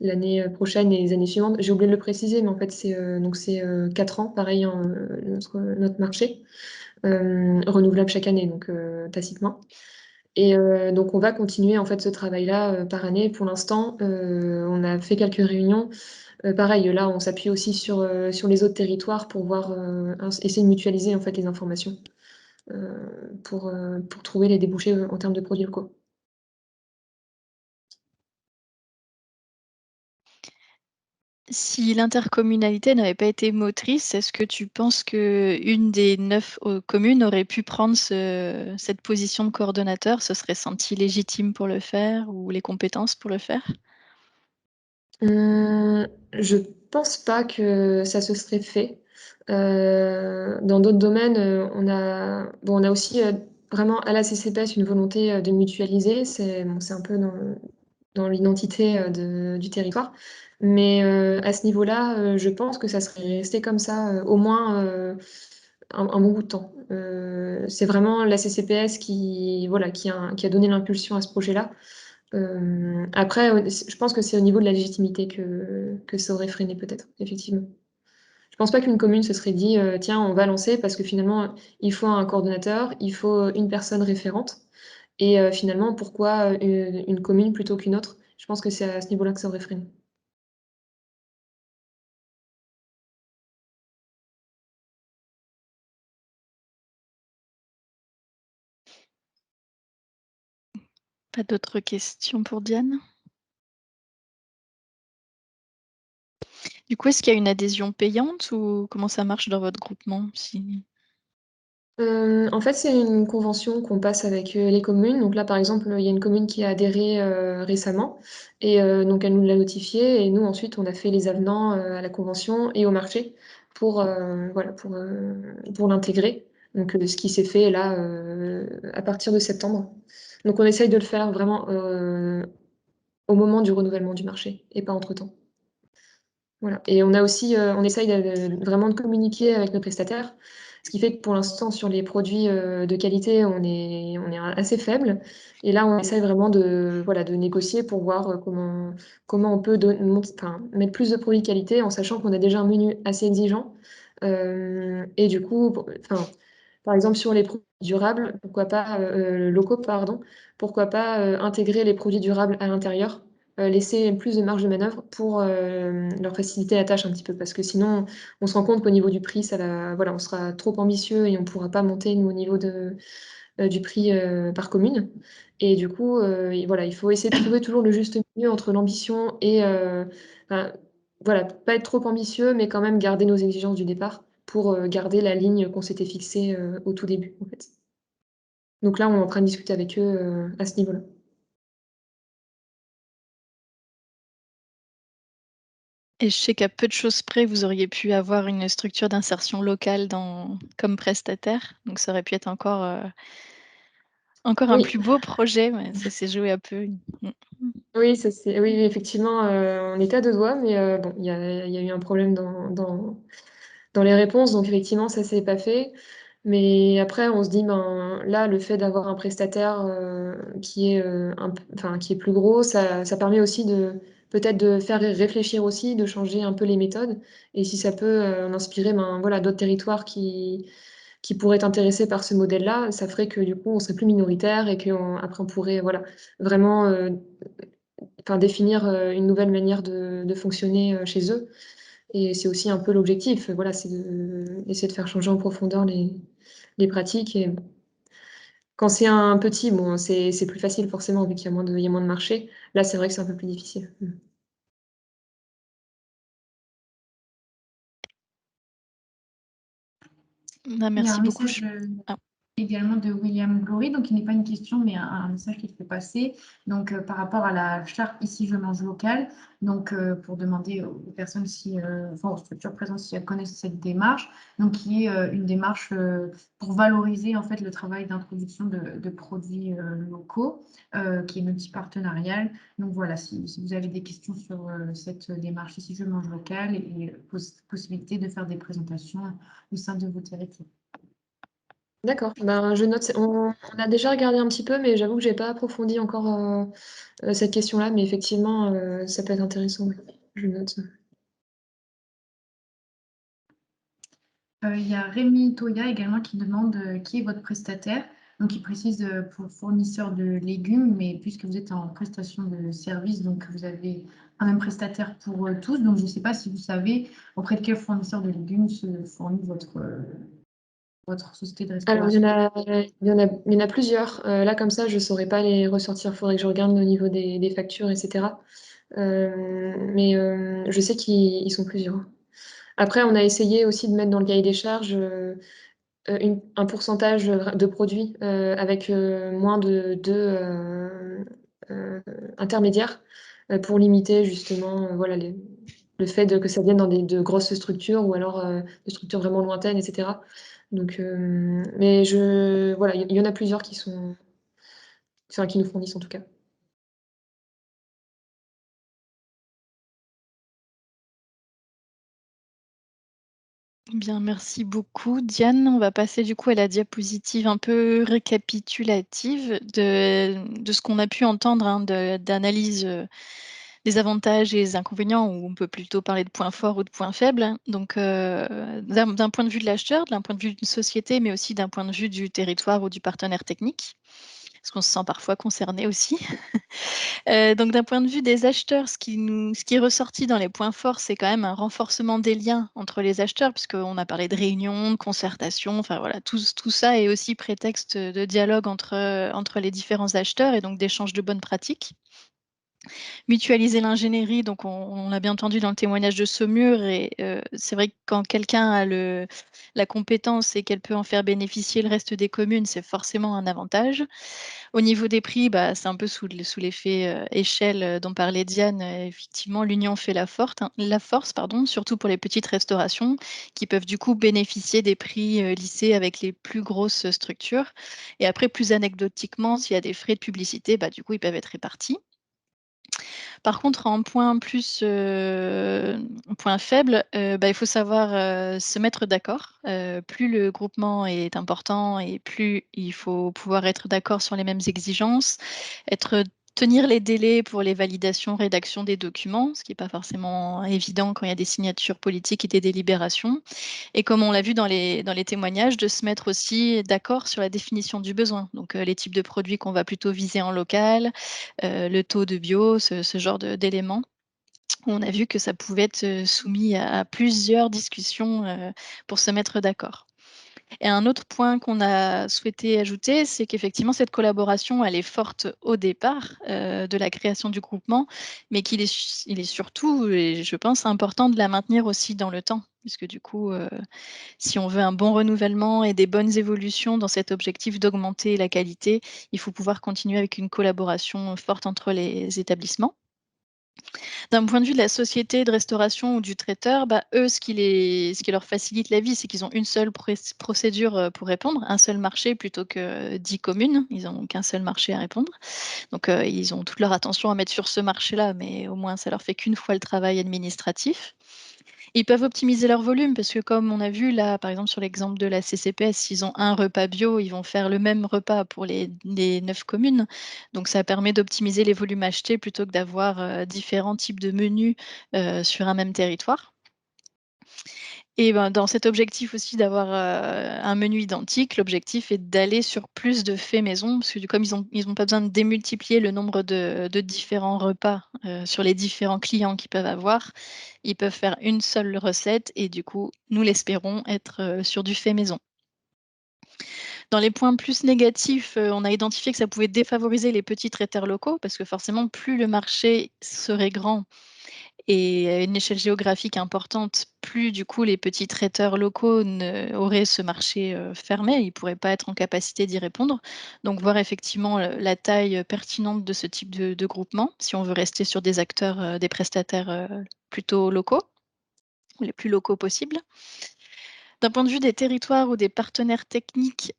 l'année, prochaine et les années suivantes. J'ai oublié de le préciser, mais en fait c'est 4 ans, pareil, hein, notre marché, renouvelable chaque année, donc tacitement. Et donc on va continuer en fait ce travail-là, par année. Pour l'instant, on a fait quelques réunions. Pareil, là on s'appuie aussi sur les autres territoires pour voir, essayer de mutualiser en fait les informations, pour trouver les débouchés, en termes de produits locaux. Si l'intercommunalité n'avait pas été motrice, est-ce que tu penses qu'une des 9 communes aurait pu prendre cette position de coordonnateur, se serait sentie légitime pour le faire ou les compétences pour le faire? Je pense pas que ça se serait fait. Dans d'autres domaines, on a aussi, vraiment à la CCPS une volonté, de mutualiser. C'est un peu dans l'identité, du territoire. Mais, à ce niveau-là, je pense que ça serait resté comme ça, au moins, un bon bout de temps. C'est vraiment la CCPS qui, voilà, qui a donné l'impulsion à ce projet-là. Après, je pense que c'est au niveau de la légitimité que ça aurait freiné peut-être, effectivement. Je pense pas qu'une commune se serait dit, «Tiens, on va lancer» parce que finalement, il faut un coordonnateur, il faut une personne référente et finalement, pourquoi, une commune plutôt qu'une autre? Je pense que c'est à ce niveau-là que ça aurait freiné. Pas d'autres questions pour Diane? Du coup, est-ce qu'il y a une adhésion payante ou comment ça marche dans votre groupement? En fait, c'est une convention qu'on passe avec, les communes. Donc là, par exemple, il y a une commune qui a adhéré, récemment et donc elle nous l'a notifié et nous ensuite on a fait les avenants, à la convention et au marché pour, voilà, pour l'intégrer. Donc ce qui s'est fait là, à partir de septembre. Donc on essaye de le faire vraiment, au moment du renouvellement du marché et pas entre-temps. Voilà et on a aussi, on essaye de vraiment de communiquer avec nos prestataires. Ce qui fait que pour l'instant sur les produits, de qualité, on est assez faible et là on essaye vraiment de, voilà, de négocier pour voir, comment on peut mettre plus de produits de qualité en sachant qu'on a déjà un menu assez exigeant. Et du coup, par exemple sur les produits durables, pourquoi pas, locaux pardon, pourquoi pas, intégrer les produits durables à l'intérieur? Laisser plus de marge de manœuvre pour, leur faciliter la tâche un petit peu. Parce que sinon, on se rend compte qu'au niveau du prix, ça va voilà, on sera trop ambitieux et on pourra pas monter nous au niveau du prix, par commune et du coup, et voilà, il faut essayer de trouver toujours le juste milieu entre l'ambition et enfin, voilà, pas être trop ambitieux, mais quand même garder nos exigences du départ pour, garder la ligne qu'on s'était fixée, au tout début, en fait. Donc là, on est en train de discuter avec eux, à ce niveau-là. Et je sais qu'à peu de choses près, vous auriez pu avoir une structure d'insertion locale comme prestataire, donc ça aurait pu être encore un Oui. plus beau projet, mais ça s'est joué à peu. Mmh. Oui, oui, effectivement, on était à 2 doigts, mais bon, il y a eu un problème dans les réponses, donc effectivement, ça s'est pas fait. Mais après, on se dit, ben, là, le fait d'avoir un prestataire, qui est, qui est plus gros, ça permet aussi peut-être de faire réfléchir aussi, de changer un peu les méthodes et si ça peut, en inspirer, ben, voilà, d'autres territoires qui pourraient être intéressés par ce modèle-là, ça ferait que, du coup, on serait plus minoritaire et qu'après on pourrait, voilà, vraiment, définir, une nouvelle manière de fonctionner, chez eux et c'est aussi un peu l'objectif, voilà, c'est d'essayer de faire changer en profondeur les pratiques et quand c'est un petit, bon, c'est plus facile forcément vu qu'il y a moins de marché. Là, c'est vrai que c'est un peu plus difficile. Mmh. Bah, Il y a merci un beaucoup. message Ah. également de William Glory, donc il n'est pas une question, mais un message qu'il fait passer. Donc, par rapport à la charte Ici je mange local, donc pour demander aux personnes aux structures présentes si elles connaissent cette démarche, donc qui est une démarche pour valoriser en fait le travail d'introduction de produits locaux, qui est multipartenarial. Donc voilà, si vous avez des questions sur cette démarche Ici je mange local et possibilité de faire des présentations au sein de vos territoires. D'accord, ben, je note, on a déjà regardé un petit peu, mais j'avoue que j'ai pas approfondi encore, cette question-là, mais effectivement, ça peut être intéressant, oui. Je note. Il y a Rémi Toya également qui demande qui est votre prestataire. Donc, il précise pour fournisseur de légumes, mais puisque vous êtes en prestation de service, donc vous avez un même prestataire pour tous. Donc, je ne sais pas si vous savez auprès de quel fournisseur de légumes se fournit votre société de Alors restauration. il y en a plusieurs. Là, comme ça, je saurais pas les ressortir. Faudrait que je regarde au niveau des factures et cetera. Mais je sais qu'ils sont plusieurs. Après, on a essayé aussi de mettre dans le cahier des charges, un pourcentage, de produits, avec, moins de 2 heu, intermédiaires, pour limiter justement, voilà le fait que ça vienne de grosses structures ou alors, de structures vraiment lointaines et cetera. Donc, mais voilà, il y en a plusieurs qui nous fournissent en tout cas. Bien, merci beaucoup, Diane. On va passer du coup à la diapositive un peu récapitulative de ce qu'on a pu entendre, hein, d'analyse des avantages et des inconvénients, ou on peut plutôt parler de points forts ou de points faibles. Donc, d'un point de vue de l'acheteur, d'un point de vue d'une société, mais aussi d'un point de vue du territoire ou du partenaire technique, parce qu'on se sent parfois concerné aussi. Donc d'un point de vue des acheteurs, ce qui est ressorti dans les points forts, c'est quand même un renforcement des liens entre les acheteurs, puisqu'on a parlé de réunions, de concertation, enfin voilà, tout ça est aussi prétexte de dialogue entre les différents acheteurs et donc d'échange de bonnes pratiques. Mutualiser l'ingénierie, donc on l'a bien entendu dans le témoignage de Saumur et c'est vrai que quand quelqu'un a la compétence et qu'elle peut en faire bénéficier le reste des communes, c'est forcément un avantage. Au niveau des prix, bah, c'est un peu sous l'effet, échelle, dont parlait Diane, effectivement l'union fait la force, pardon, surtout pour les petites restaurations qui peuvent du coup bénéficier des prix, lissés avec les plus grosses structures et après plus anecdotiquement, s'il y a des frais de publicité, bah, du coup ils peuvent être répartis. Par contre, en point faible, bah, il faut savoir, se mettre d'accord. Plus le groupement est important et plus il faut pouvoir être d'accord sur les mêmes exigences, tenir les délais pour les validations, rédaction des documents, ce qui est pas forcément évident quand il y a des signatures politiques et des délibérations. Et comme on l'a vu dans les témoignages, de se mettre aussi d'accord sur la définition du besoin. Donc, les types de produits qu'on va plutôt viser en local, le taux de bio, ce genre d'éléments. On a vu que ça pouvait être, soumis à plusieurs discussions, pour se mettre d'accord. Et un autre point qu'on a souhaité ajouter, c'est qu'effectivement, cette collaboration, elle est forte au départ de la création du groupement, mais il est surtout, et je pense, important de la maintenir aussi dans le temps, puisque du coup, si on veut un bon renouvellement et des bonnes évolutions dans cet objectif d'augmenter la qualité, il faut pouvoir continuer avec une collaboration forte entre les établissements. D'un point de vue de la société de restauration ou du traiteur, eux, ce qui leur facilite la vie, c'est qu'ils ont une seule procédure pour répondre, un seul marché plutôt que 10 communes. Ils n'ont qu'un seul marché à répondre. Donc, ils ont toute leur attention à mettre sur ce marché-là, mais au moins, ça leur fait qu'une fois le travail administratif. Ils peuvent optimiser leur volume parce que comme on a vu là, par exemple sur l'exemple de la CCPS, s'ils ont un repas bio, ils vont faire le même repas pour les 9 communes. Donc ça permet d'optimiser les volumes achetés plutôt que d'avoir différents types de menus sur un même territoire. Et dans cet objectif aussi d'avoir un menu identique, l'objectif est d'aller sur plus de faits maison, parce que comme ils ont pas besoin de démultiplier le nombre de différents repas sur les différents clients qu'ils peuvent avoir, ils peuvent faire une seule recette et du coup, nous l'espérons être sur du fait maison. Dans les points plus négatifs, on a identifié que ça pouvait défavoriser les petits traiteurs locaux, parce que forcément, plus le marché serait grand et à une échelle géographique importante, plus du coup les petits traiteurs locaux auraient ce marché fermé, ils ne pourraient pas être en capacité d'y répondre. Donc voir effectivement la taille pertinente de ce type de groupement, si on veut rester sur des acteurs, des prestataires plutôt locaux, ou les plus locaux possibles. D'un point de vue des territoires ou des partenaires techniques,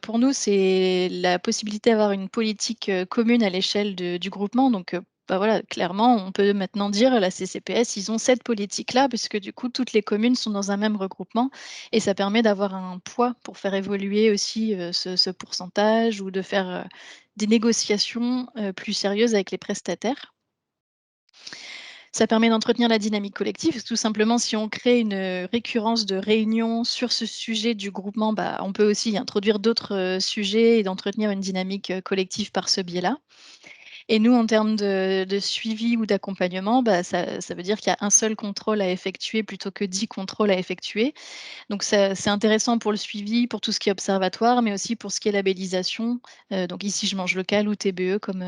pour nous, c'est la possibilité d'avoir une politique commune à l'échelle du groupement. Donc, voilà, clairement, on peut maintenant dire la CCPS, ils ont cette politique-là, puisque du coup, toutes les communes sont dans un même regroupement et ça permet d'avoir un poids pour faire évoluer aussi ce pourcentage ou de faire des négociations plus sérieuses avec les prestataires. Ça permet d'entretenir la dynamique collective. Tout simplement, si on crée une récurrence de réunions sur ce sujet du groupement, on peut aussi introduire d'autres sujets et d'entretenir une dynamique collective par ce biais-là. Et nous, en termes de suivi ou d'accompagnement, ça veut dire qu'il y a un seul contrôle à effectuer plutôt que 10 contrôles à effectuer. Donc c'est intéressant pour le suivi, pour tout ce qui est observatoire, mais aussi pour ce qui est labellisation. Donc ici, je mange local ou TBE, comme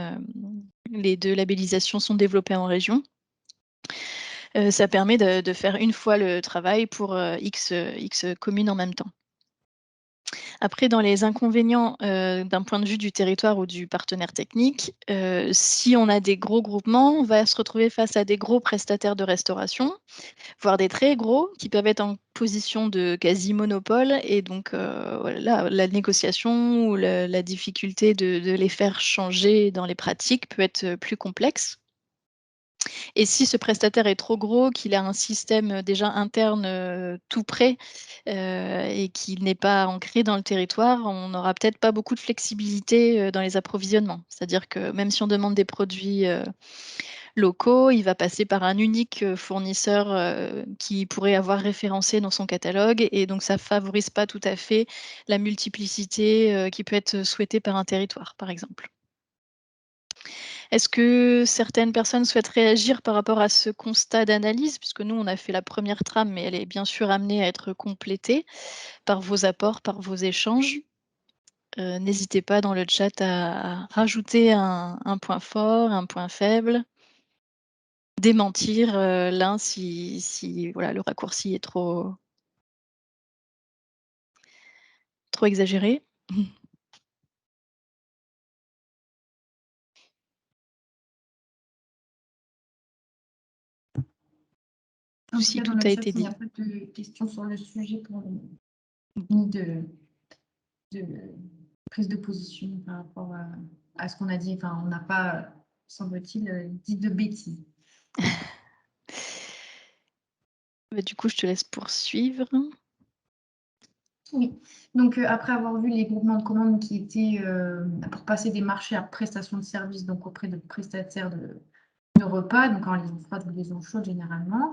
les 2 labellisations sont développées en région. Ça permet de faire une fois le travail pour X communes en même temps. Après, dans les inconvénients, d'un point de vue du territoire ou du partenaire technique, si on a des gros groupements, on va se retrouver face à des gros prestataires de restauration, voire des très gros qui peuvent être en position de quasi-monopole et donc voilà, la négociation ou la difficulté de les faire changer dans les pratiques peut être plus complexe. Et si ce prestataire est trop gros, qu'il a un système déjà interne tout prêt et qu'il n'est pas ancré dans le territoire, on n'aura peut-être pas beaucoup de flexibilité dans les approvisionnements. C'est-à-dire que même si on demande des produits locaux, il va passer par un unique fournisseur qui pourrait avoir référencé dans son catalogue et donc ça ne favorise pas tout à fait la multiplicité qui peut être souhaitée par un territoire, par exemple. Est-ce que certaines personnes souhaitent réagir par rapport à ce constat d'analyse? Puisque nous, on a fait la première trame, mais elle est bien sûr amenée à être complétée par vos apports, par vos échanges. N'hésitez pas dans le chat à rajouter un point fort, un point faible, démentir l'un si voilà, le raccourci est trop exagéré. En tout Si cas, tout dans le a chat, été il n'y dit. a pas de questions sur le sujet ni de prise de position par rapport à ce qu'on a dit. Enfin, on n'a pas, semble-t-il, dit de bêtises. Du coup, je te laisse poursuivre. Oui, donc après avoir vu les groupements de commandes qui étaient pour passer des marchés à prestation de services, donc auprès de prestataires de repas, donc en liaison froide ou liaison chaude généralement,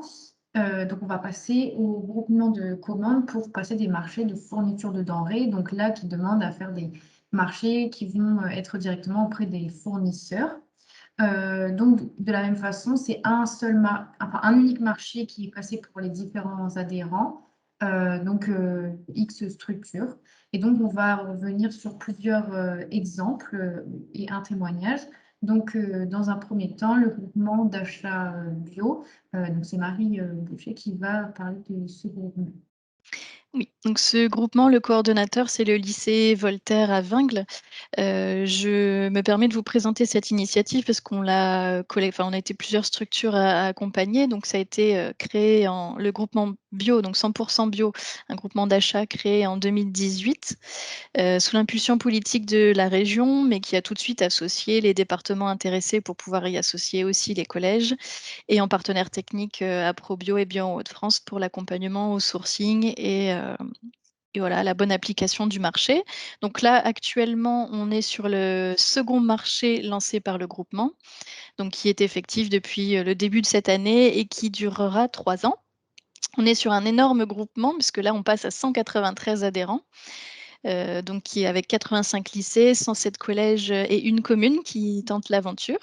donc on va passer au groupement de commandes pour passer des marchés de fourniture de denrées, donc là qui demandent à faire des marchés qui vont être directement auprès des fournisseurs. Donc de la même façon, c'est un unique marché qui est passé pour les différents adhérents. X structures. Et donc, on va revenir sur plusieurs exemples et un témoignage. Donc, dans un premier temps, le groupement d'achat bio. Donc, c'est Marie Boucher qui va parler de ce groupement. Oui, donc ce groupement, le coordonnateur, c'est le lycée Voltaire à Vingles. Je me permets de vous présenter cette initiative parce qu'on l'a on a été plusieurs structures à accompagner. Donc, ça a été créé le groupement bio, donc 100% bio, un groupement d'achat créé en 2018 sous l'impulsion politique de la région, mais qui a tout de suite associé les départements intéressés pour pouvoir y associer aussi les collèges et en partenaire technique à ProBio et Bio en Hauts-de-France pour l'accompagnement au sourcing et voilà, la bonne application du marché. Donc là, actuellement, on est sur le second marché lancé par le groupement, donc qui est effectif depuis le début de cette année et qui durera 3 ans. On est sur un énorme groupement, puisque là, on passe à 193 adhérents, donc qui est avec 85 lycées, 107 collèges et une commune qui tente l'aventure.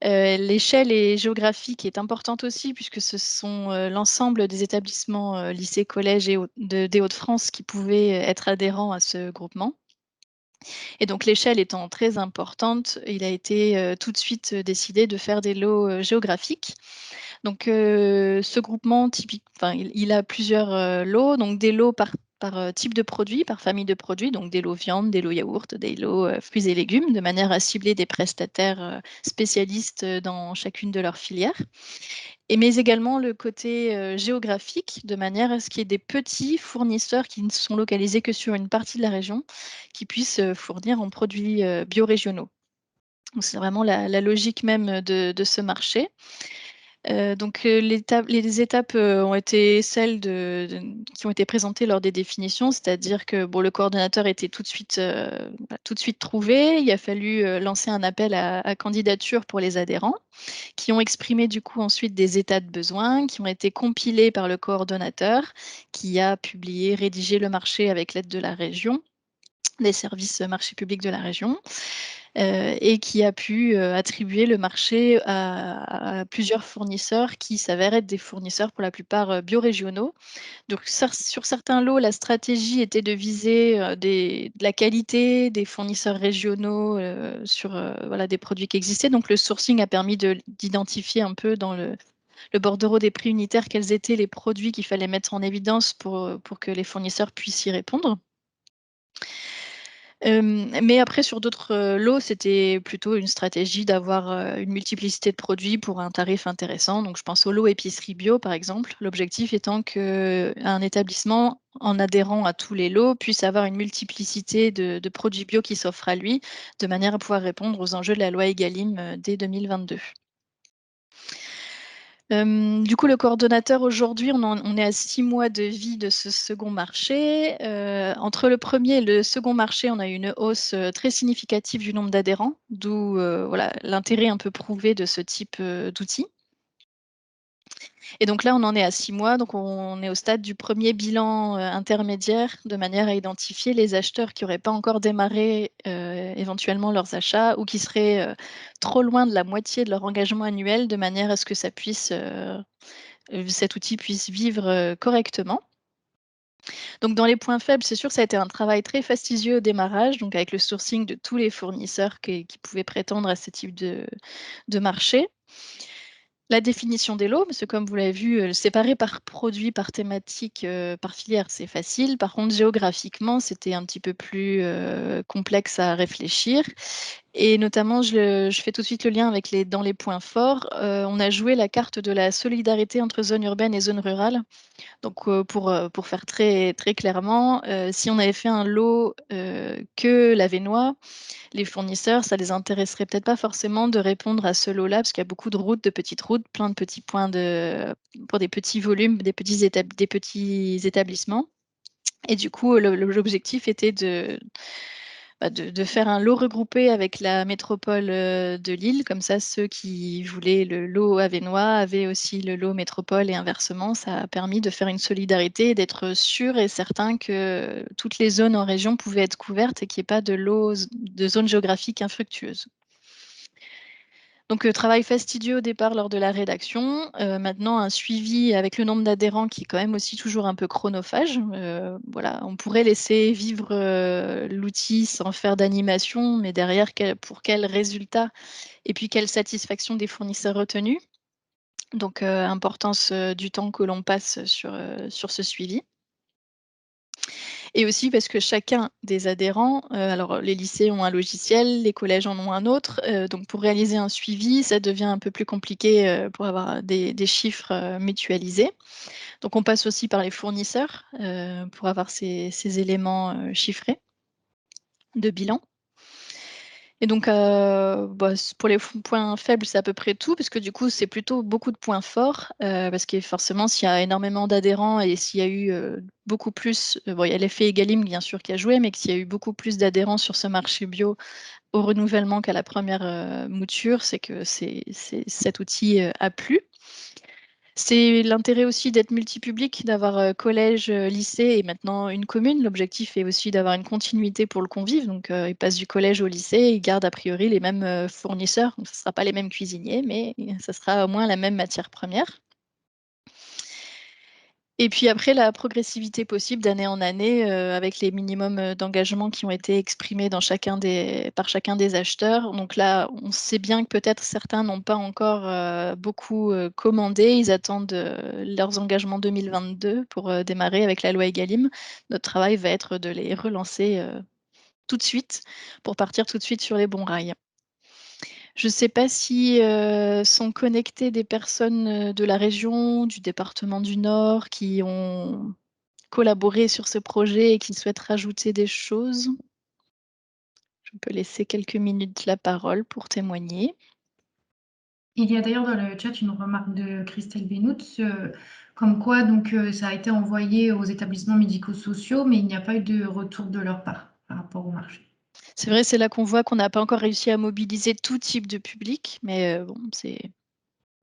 L'échelle géographique est importante aussi, puisque ce sont l'ensemble des établissements lycées, collèges des Hauts-de-France qui pouvaient être adhérents à ce groupement. Et donc l'échelle étant très importante, il a été tout de suite décidé de faire des lots géographiques. Donc ce groupement, il a plusieurs lots, donc des lots par type de produit, par famille de produits, donc des lots viande, des lots yaourt, des lots fruits et légumes, de manière à cibler des prestataires spécialistes dans chacune de leurs filières. Mais également le côté géographique, de manière à ce qu'il y ait des petits fournisseurs qui ne sont localisés que sur une partie de la région, qui puissent fournir en produits biorégionaux. Donc c'est vraiment la logique même de ce marché. Les étapes ont été celles qui ont été présentées lors des définitions, c'est-à-dire que le coordonnateur était tout de suite trouvé. Il a fallu lancer un appel à candidature pour les adhérents, qui ont exprimé du coup ensuite des états de besoin, qui ont été compilés par le coordonnateur, qui a publié, rédigé le marché avec l'aide de la région, des services marchés publics de la région. Et qui a pu attribuer le marché à plusieurs fournisseurs qui s'avèrent être des fournisseurs pour la plupart biorégionaux. Donc sur certains lots, la stratégie était de viser de la qualité des fournisseurs régionaux sur des produits qui existaient. Donc le sourcing a permis d'identifier un peu dans le bordereau des prix unitaires quels étaient les produits qu'il fallait mettre en évidence pour que les fournisseurs puissent y répondre. Mais après sur d'autres lots, c'était plutôt une stratégie d'avoir une multiplicité de produits pour un tarif intéressant. Donc je pense au lot épicerie bio par exemple. L'objectif étant qu'un établissement, en adhérant à tous les lots, puisse avoir une multiplicité de produits bio qui s'offrent à lui, de manière à pouvoir répondre aux enjeux de la loi Egalim dès 2022. Du coup, le coordonnateur aujourd'hui, on est à 6 mois de vie de ce second marché. Entre le premier et le second marché, on a eu une hausse très significative du nombre d'adhérents, d'où l'intérêt un peu prouvé de ce type d'outil. Et donc là, on en est à 6 mois, donc on est au stade du premier bilan intermédiaire, de manière à identifier les acheteurs qui n'auraient pas encore démarré éventuellement leurs achats ou qui seraient trop loin de la moitié de leur engagement annuel, de manière à ce que cet outil puisse vivre correctement. Donc dans les points faibles, c'est sûr que ça a été un travail très fastidieux au démarrage, donc avec le sourcing de tous les fournisseurs qui pouvaient prétendre à ce type de marché. La définition des lots, parce que comme vous l'avez vu, séparer par produit, par thématique, par filière, c'est facile. Par contre, géographiquement, c'était un petit peu plus complexe à réfléchir. Et notamment, je fais tout de suite le lien avec dans les points forts. On a joué la carte de la solidarité entre zones urbaines et zones rurales. Donc, pour faire très, très clairement, si on avait fait un lot que l'Avesnois, les fournisseurs, ça les intéresserait peut-être pas forcément de répondre à ce lot-là, parce qu'il y a beaucoup de routes, de petites routes, plein de petits points pour des petits volumes, des petits établissements. Et du coup, l'objectif était de faire un lot regroupé avec la métropole de Lille. Comme ça, ceux qui voulaient le lot avesnois avaient aussi le lot métropole et inversement. Ça a permis de faire une solidarité et d'être sûr et certain que toutes les zones en région pouvaient être couvertes et qu'il n'y ait pas de zone géographique infructueuse. Donc, travail fastidieux au départ lors de la rédaction. Maintenant, un suivi avec le nombre d'adhérents qui est quand même aussi toujours un peu chronophage. Voilà, on pourrait laisser vivre l'outil sans faire d'animation, mais derrière, pour quel résultat et puis quelle satisfaction des fournisseurs retenus. Donc, importance du temps que l'on passe sur ce suivi. Et aussi parce que chacun des adhérents, alors les lycées ont un logiciel, les collèges en ont un autre, donc pour réaliser un suivi, ça devient un peu plus compliqué, pour avoir des chiffres, mutualisés. Donc on passe aussi par les fournisseurs, pour avoir ces éléments, chiffrés de bilan. Et donc, pour les points faibles, c'est à peu près tout, parce que du coup, c'est plutôt beaucoup de points forts, parce que forcément, s'il y a énormément d'adhérents et s'il y a eu, beaucoup plus, bon, il y a l'effet Egalim bien sûr qui a joué, mais que s'il y a eu beaucoup plus d'adhérents sur ce marché bio au renouvellement qu'à la première mouture, c'est que cet outil, a plu. C'est l'intérêt aussi d'être multipublic, d'avoir, collège, lycée et maintenant une commune. L'objectif est aussi d'avoir une continuité pour le convive, donc il passe du collège au lycée, il garde a priori les mêmes, fournisseurs. Donc ce ne sera pas les mêmes cuisiniers, mais ça sera au moins la même matière première. Et puis après, la progressivité possible d'année en année, avec les minimums, d'engagement qui ont été exprimés par chacun des acheteurs. Donc là, on sait bien que peut-être certains n'ont pas encore, beaucoup, commandé. Ils attendent, leurs engagements 2022 pour, démarrer avec la loi Egalim. Notre travail va être de les relancer, tout de suite pour partir tout de suite sur les bons rails. Je ne sais pas si, sont connectées des personnes, de la région, du département du Nord qui ont collaboré sur ce projet et qui souhaitent rajouter des choses. Je peux laisser quelques minutes la parole pour témoigner. Il y a d'ailleurs dans le chat une remarque de Christelle Benoît, comme quoi donc ça a été envoyé aux établissements médico-sociaux, mais il n'y a pas eu de retour de leur part par rapport au marché. C'est vrai, c'est là qu'on voit qu'on n'a pas encore réussi à mobiliser tout type de public, mais bon, c'est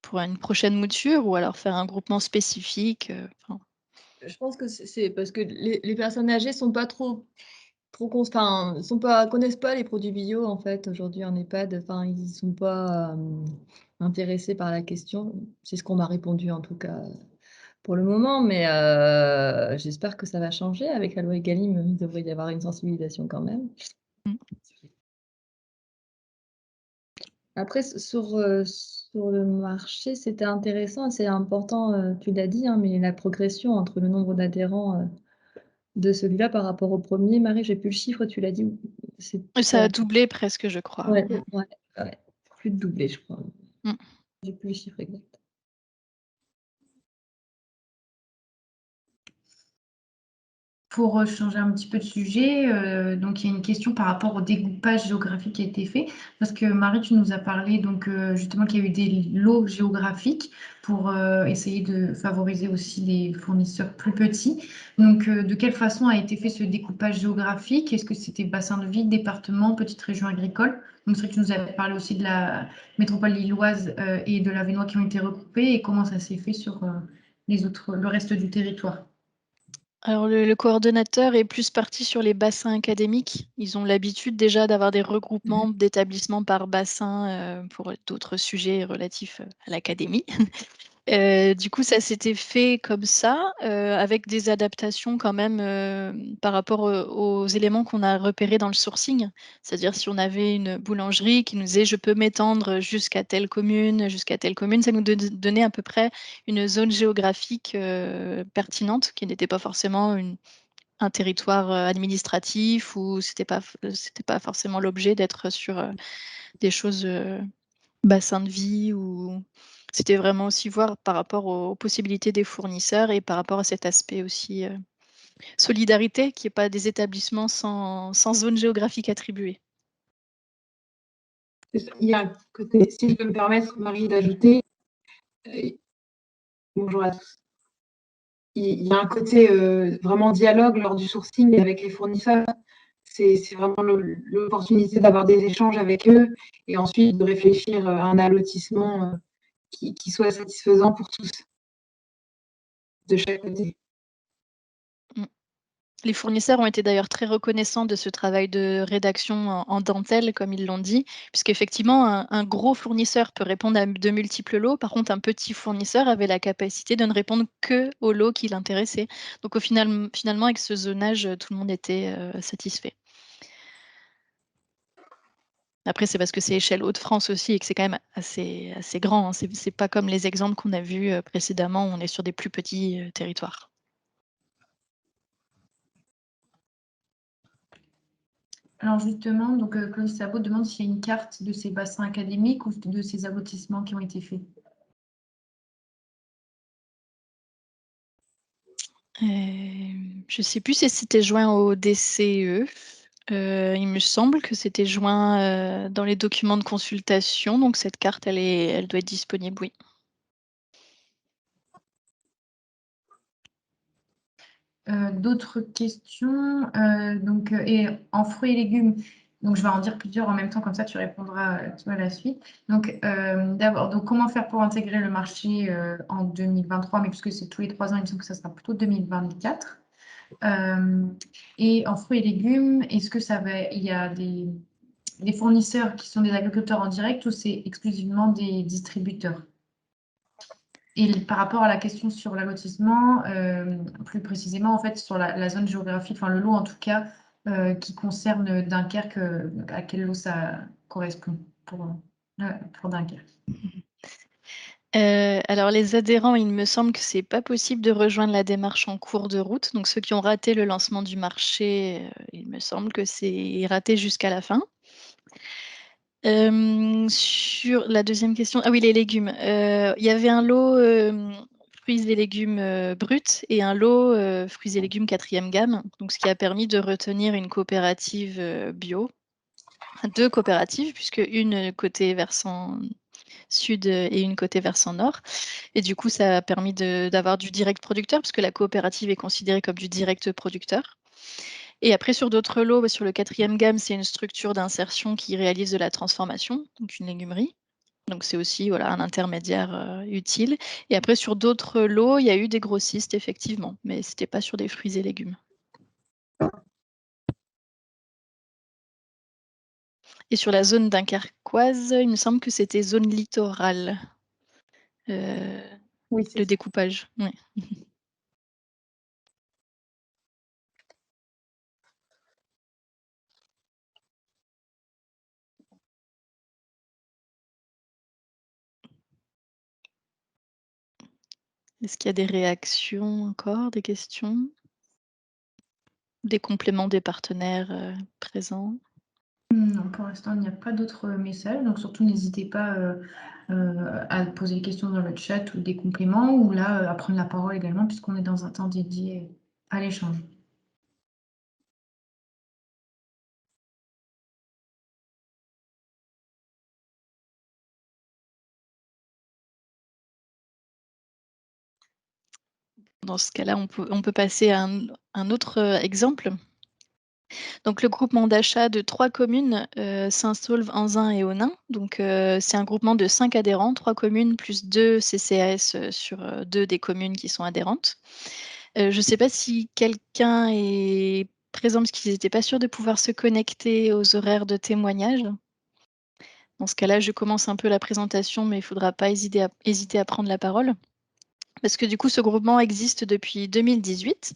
pour une prochaine mouture ou alors faire un groupement spécifique, enfin. Je pense que c'est parce que les personnes âgées sont pas trop connaissent pas les produits bio, en fait, aujourd'hui en EHPAD. Enfin, ils sont pas, intéressés par la question. C'est ce qu'on m'a répondu, en tout cas, pour le moment, mais j'espère que ça va changer avec la loi Egalim. Il devrait y avoir une sensibilisation quand même. Mmh. Après sur le marché, c'était intéressant et c'est important, tu l'as dit, hein, mais la progression entre le nombre d'adhérents, de celui-là par rapport au premier. Marie, j'ai plus le chiffre, tu l'as dit? Ça a doublé presque, je crois. Ouais, Mmh. ouais, ouais. Plus de doublé, je crois. Mmh. J'ai plus le chiffre exact. Pour changer un petit peu de sujet, donc il y a une question par rapport au découpage géographique qui a été fait, parce que Marie, tu nous as parlé donc justement qu'il y a eu des lots géographiques pour essayer de favoriser aussi les fournisseurs plus petits. Donc de quelle façon a été fait ce découpage géographique? Est-ce que c'était bassin de vie, département, petite région agricole? Donc c'est vrai que tu nous avais parlé aussi de la métropole lilloise et de l'Avesnois qui ont été regroupés et comment ça s'est fait sur le reste du territoire. Alors le coordonnateur est plus parti sur les bassins académiques. Ils ont l'habitude déjà d'avoir des regroupements d'établissements par bassin, pour d'autres sujets relatifs, à l'académie. Du coup, ça s'était fait comme ça, avec des adaptations quand même, par rapport, aux éléments qu'on a repérés dans le sourcing. C'est-à-dire si on avait une boulangerie qui nous disait: «Je peux m'étendre jusqu'à telle commune, jusqu'à telle commune», ça nous donnait à peu près une zone géographique, pertinente qui n'était pas forcément un territoire, administratif ou c'était pas forcément l'objet d'être sur, des choses, bassin de vie ou c'était vraiment aussi voir par rapport aux possibilités des fournisseurs et par rapport à cet aspect aussi, solidarité, qu'il y ait pas des établissements sans zone géographique attribuée. Il y a un côté, si je peux me permettre, Marie, d'ajouter, bonjour à tous. Il y a un côté vraiment dialogue lors du sourcing avec les fournisseurs. C'est vraiment l'opportunité d'avoir des échanges avec eux et ensuite de réfléchir à un allotissement qui soit satisfaisant pour tous, de chaque côté. Mmh. Les fournisseurs ont été d'ailleurs très reconnaissants de ce travail de rédaction en dentelle, comme ils l'ont dit, puisqu'effectivement, un gros fournisseur peut répondre à de multiples lots. Par contre, un petit fournisseur avait la capacité de ne répondre que aux lots qui l'intéressaient. Donc, finalement, avec ce zonage, tout le monde était satisfait. Après, c'est parce que c'est échelle Hauts-de-France aussi et que c'est quand même assez grand, hein. C'est pas comme les exemples qu'on a vus précédemment, où on est sur des plus petits territoires. Alors justement, donc Chloé Sabot demande s'il y a une carte de ces bassins académiques ou de ces ablotissements qui ont été faits. Je ne sais plus si c'était joint au DCE. Il me semble que c'était joint dans les documents de consultation, donc cette carte, elle doit être disponible, oui. D'autres questions et en fruits et légumes, donc je vais en dire plusieurs en même temps, comme ça tu répondras à la suite. Donc d'abord, donc comment faire pour intégrer le marché en 2023, mais puisque c'est tous les 3 ans, il me semble que ça sera plutôt 2024. Et en fruits et légumes, est-ce que il y a des fournisseurs qui sont des agriculteurs en direct ou c'est exclusivement des distributeurs? Et par rapport à la question sur l'allotissement, plus précisément, en fait, sur la zone géographique, enfin le lot en tout cas, qui concerne Dunkerque, à quel lot ça correspond pour Dunkerque? Alors les adhérents, il me semble que c'est pas possible de rejoindre la démarche en cours de route. Donc ceux qui ont raté le lancement du marché, il me semble que c'est raté jusqu'à la fin. Sur la deuxième question, ah oui, les légumes. Il y avait un lot fruits et légumes bruts et un lot fruits et légumes 4e gamme, donc ce qui a permis de retenir une coopérative bio. Enfin, 2 coopératives, puisque une côté versant sud et une côté versant nord. Et du coup, ça a permis d'avoir du direct producteur, puisque la coopérative est considérée comme du direct producteur. Et après, sur d'autres lots, sur le 4e gamme, c'est une structure d'insertion qui réalise de la transformation, donc une légumerie. Donc c'est aussi voilà, un intermédiaire utile. Et après, sur d'autres lots, il y a eu des grossistes, effectivement, mais ce n'était pas sur des fruits et légumes. Et sur la zone dunkerquoise, il me semble que c'était zone littorale, Oui, le découpage. Ouais. Est-ce qu'il y a des réactions encore, des questions? Des compléments des partenaires présents? Non, pour l'instant, il n'y a pas d'autres messages. Donc, surtout, n'hésitez pas à poser des questions dans le chat ou des compléments ou là, à prendre la parole également, puisqu'on est dans un temps dédié à l'échange. Dans ce cas-là, on peut passer à un autre exemple. Donc, le groupement d'achat de 3 communes, Saint-Saulve, Anzin et Onin. Donc, c'est un groupement de 5 adhérents, 3 communes plus 2 CCAS sur 2 des communes qui sont adhérentes. Je ne sais pas si quelqu'un est présent, parce qu'ils n'étaient pas sûrs de pouvoir se connecter aux horaires de témoignage. Dans ce cas-là, je commence un peu la présentation, mais il ne faudra pas hésiter à prendre la parole. Parce que du coup, ce groupement existe depuis 2018.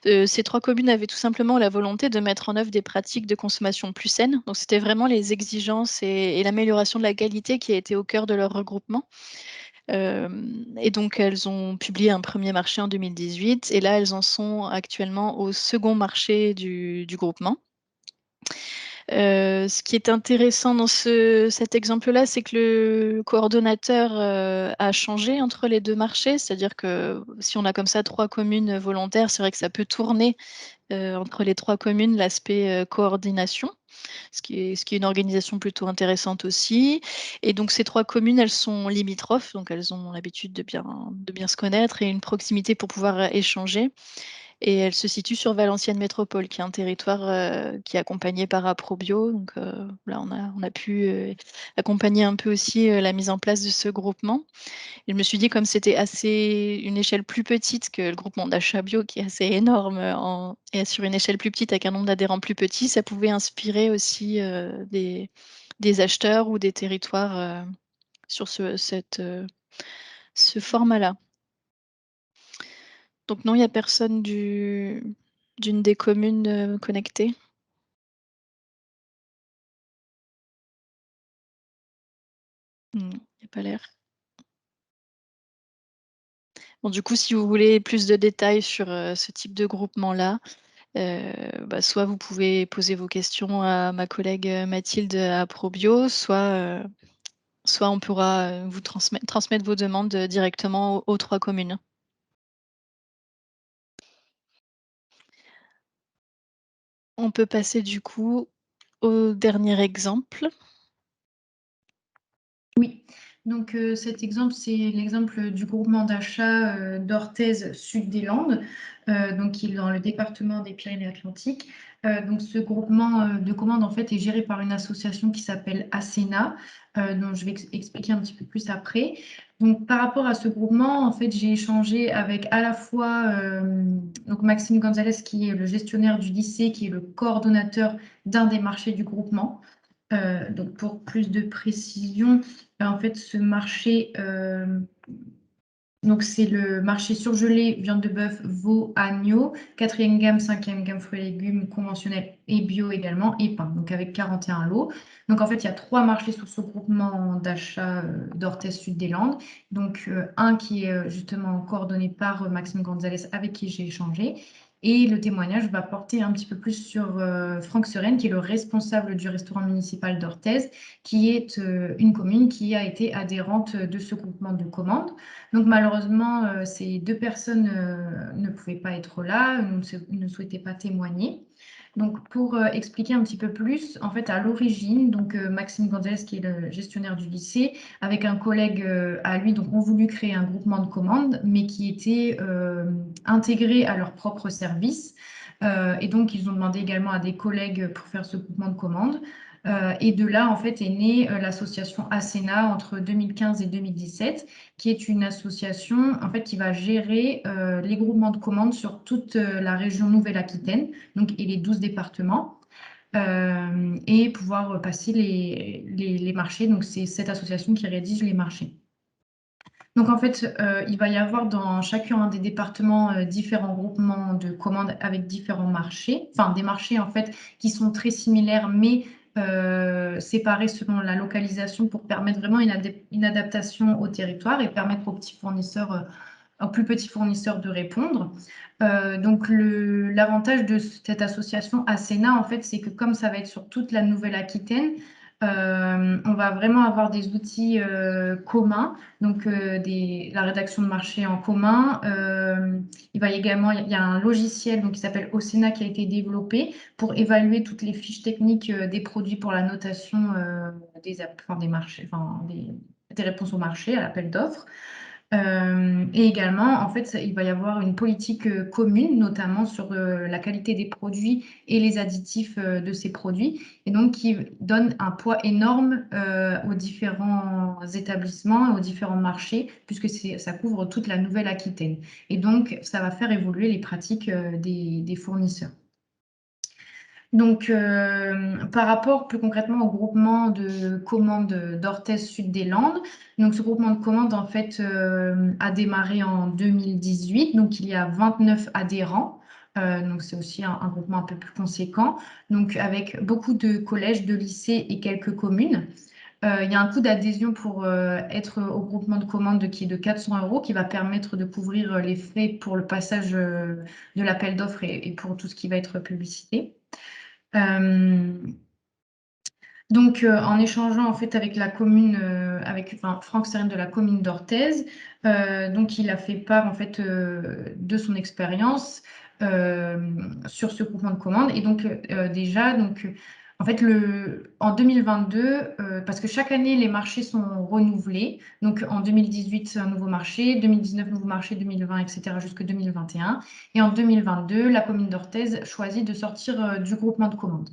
Ces 3 communes avaient tout simplement la volonté de mettre en œuvre des pratiques de consommation plus saines. Donc, c'était vraiment les exigences et l'amélioration de la qualité qui a été au cœur de leur regroupement. Et donc, elles ont publié un premier marché en 2018 et là, elles en sont actuellement au second marché du groupement. Ce qui est intéressant dans cet exemple-là, c'est que le coordonnateur a changé entre les 2 marchés. C'est-à-dire que si on a comme ça 3 communes volontaires, c'est vrai que ça peut tourner entre les 3 communes l'aspect coordination, ce qui est une organisation plutôt intéressante aussi. Et donc ces 3 communes, elles sont limitrophes, donc elles ont l'habitude de bien se connaître et une proximité pour pouvoir échanger. Et elle se situe sur Valenciennes Métropole, qui est un territoire qui est accompagné par Aprobio. Donc là, on a pu accompagner un peu aussi la mise en place de ce groupement. Et je me suis dit, comme c'était une échelle plus petite que le groupement d'achat bio, qui est assez énorme, et sur une échelle plus petite avec un nombre d'adhérents plus petit, ça pouvait inspirer aussi des acheteurs ou des territoires sur ce format-là. Donc non, il n'y a personne d'une des communes connectées. Non, il n'y a pas l'air. Bon, du coup, si vous voulez plus de détails sur ce type de groupement-là, soit vous pouvez poser vos questions à ma collègue Mathilde à Probio, soit on pourra vous transmettre vos demandes directement aux 3 communes. On peut passer du coup au dernier exemple. Oui, donc cet exemple, c'est l'exemple du groupement d'achat d'Orthez Sud des Landes, donc qui est dans le département des Pyrénées-Atlantiques. Donc ce groupement de commandes en fait est géré par une association qui s'appelle ASENA, dont je vais expliquer un petit peu plus après. Donc par rapport à ce groupement, en fait, j'ai échangé avec à la fois donc Maxime Gonzalez, qui est le gestionnaire du lycée, qui est le coordonnateur d'un des marchés du groupement. Donc pour plus de précision, en fait, ce marché, donc c'est le marché surgelé, viande de bœuf, veau, agneau, 4e gamme, 5e gamme, fruits et légumes conventionnels et bio également, et pain, donc avec 41 lots. Donc en fait, il y a 3 marchés sur ce groupement d'achat d'Orthez Sud des Landes. Donc un qui est justement coordonné par Maxime Gonzalez, avec qui j'ai échangé. Et le témoignage va porter un petit peu plus sur Franck Seren, qui est le responsable du restaurant municipal d'Orthez, qui est une commune qui a été adhérente de ce groupement de commandes. Donc malheureusement, ces 2 personnes ne pouvaient pas être là, ne souhaitaient pas témoigner. Donc pour expliquer un petit peu plus, en fait à l'origine, donc Maxime Gonzalez, qui est le gestionnaire du lycée, avec un collègue à lui, donc ont voulu créer un groupement de commandes, mais qui était intégré à leur propre service. Et donc ils ont demandé également à des collègues pour faire ce groupement de commandes. Et de là, en fait, est née l'association ASENA entre 2015 et 2017, qui est une association en fait, qui va gérer les groupements de commandes sur toute la région Nouvelle-Aquitaine, donc, et les 12 départements, et pouvoir passer les marchés. Donc, c'est cette association qui rédige les marchés. Donc, en fait, il va y avoir dans chacun des départements différents groupements de commandes avec différents marchés, enfin des marchés en fait qui sont très similaires, mais séparés selon la localisation pour permettre vraiment une adaptation au territoire et permettre aux petits fournisseurs, aux plus petits fournisseurs de répondre. Donc, l'avantage de cette association ASENA, en fait, c'est que comme ça va être sur toute la Nouvelle-Aquitaine, on va vraiment avoir des outils communs, donc la rédaction de marché en commun. Il y a un logiciel donc, qui s'appelle Osena qui a été développé pour évaluer toutes les fiches techniques des produits pour la notation des marchés, des réponses au marché, à l'appel d'offres. Et également, en fait, il va y avoir une politique commune, notamment sur la qualité des produits et les additifs de ces produits, et donc qui donne un poids énorme aux différents établissements, aux différents marchés, puisque ça couvre toute la Nouvelle-Aquitaine. Et donc, ça va faire évoluer les pratiques des fournisseurs. Donc, par rapport plus concrètement au groupement de commandes d'Orthez Sud des Landes, donc ce groupement de commandes en fait a démarré en 2018, donc il y a 29 adhérents. Donc c'est aussi un groupement un peu plus conséquent, donc avec beaucoup de collèges, de lycées et quelques communes. Il y a un coût d'adhésion pour être au groupement de commandes qui est de 400 €, qui va permettre de couvrir les frais pour le passage de l'appel d'offres et pour tout ce qui va être publicité. Donc, en échangeant en fait avec la commune, Franck Seren de la commune d'Orthez, donc il a fait part en fait de son expérience sur ce groupement de commandes. Et donc déjà, donc En fait, en 2022, parce que chaque année, les marchés sont renouvelés. Donc, en 2018, un nouveau marché, 2019, nouveau marché, 2020, etc., jusque 2021. Et en 2022, la commune d'Orthez choisit de sortir du groupement de commandes.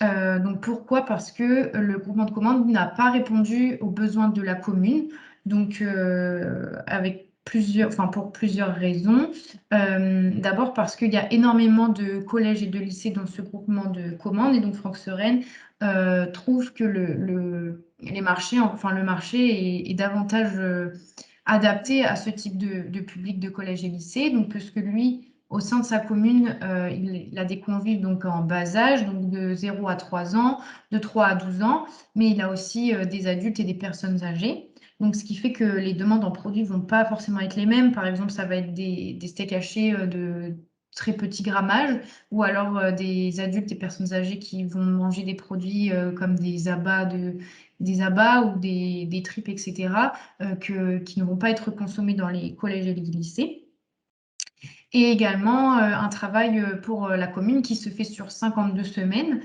Donc, pourquoi? Parce que le groupement de commandes n'a pas répondu aux besoins de la commune. Donc, pour plusieurs raisons. D'abord parce qu'il y a énormément de collèges et de lycées dans ce groupement de commandes. Et donc, Franck Seren trouve que le marché est davantage adapté à ce type de public de collège et lycée. Donc, puisque lui, au sein de sa commune, il a des convives donc, en bas âge, donc de 0 à 3 ans, de 3 à 12 ans, mais il a aussi des adultes et des personnes âgées. Donc, ce qui fait que les demandes en produits ne vont pas forcément être les mêmes. Par exemple, ça va être des steaks hachés de très petit grammage, ou alors des adultes et personnes âgées qui vont manger des produits comme des abats ou des tripes, etc., qui ne vont pas être consommés dans les collèges et les lycées. Et également un travail pour la commune qui se fait sur 52 semaines,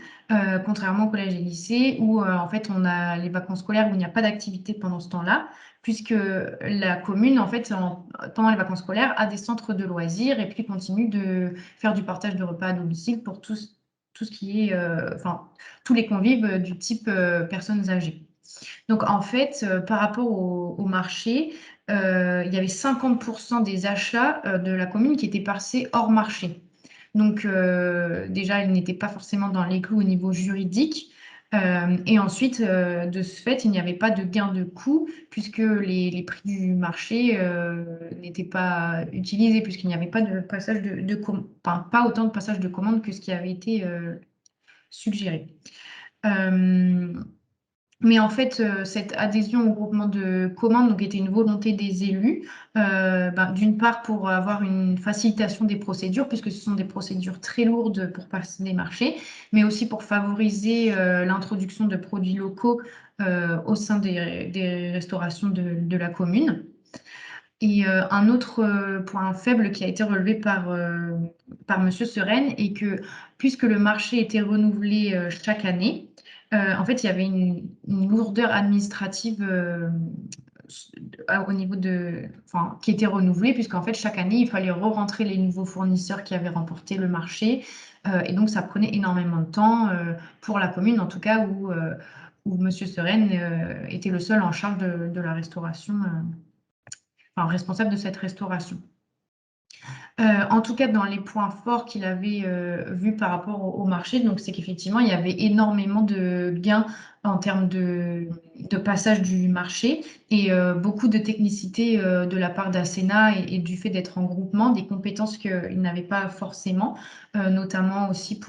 contrairement au collège et lycée où en fait on a les vacances scolaires où il n'y a pas d'activité pendant ce temps-là, puisque la commune en fait pendant les vacances scolaires a des centres de loisirs et puis continue de faire du partage de repas à domicile pour tout ce qui est, tous les convives du type personnes âgées. Donc, en fait, par rapport au marché, il y avait 50% des achats de la commune qui étaient passés hors marché. Donc, déjà, ils n'étaient pas forcément dans les clous au niveau juridique. Et ensuite, de ce fait, il n'y avait pas de gain de coût puisque les prix du marché n'étaient pas utilisés, puisqu'il n'y avait pas de passage pas autant de passages de commandes que ce qui avait été suggéré. Mais en fait, cette adhésion au groupement de commandes donc, était une volonté des élus, d'une part pour avoir une facilitation des procédures, puisque ce sont des procédures très lourdes pour passer des marchés, mais aussi pour favoriser l'introduction de produits locaux au sein des restaurations de la commune. Et un autre point faible qui a été relevé par M. Seren est que puisque le marché était renouvelé chaque année, en fait, il y avait une lourdeur administrative au niveau qui était renouvelée, puisqu'en fait, chaque année, il fallait re-rentrer les nouveaux fournisseurs qui avaient remporté le marché. Et donc, ça prenait énormément de temps pour la commune, en tout cas, où M. Seren était le seul en charge de la restauration, responsable de cette restauration. En tout cas, dans les points forts qu'il avait vus par rapport au marché, donc c'est qu'effectivement, il y avait énormément de gains en termes de passage du marché et beaucoup de technicité de la part d'Asena et du fait d'être en groupement, des compétences qu'il n'avait pas forcément, notamment aussi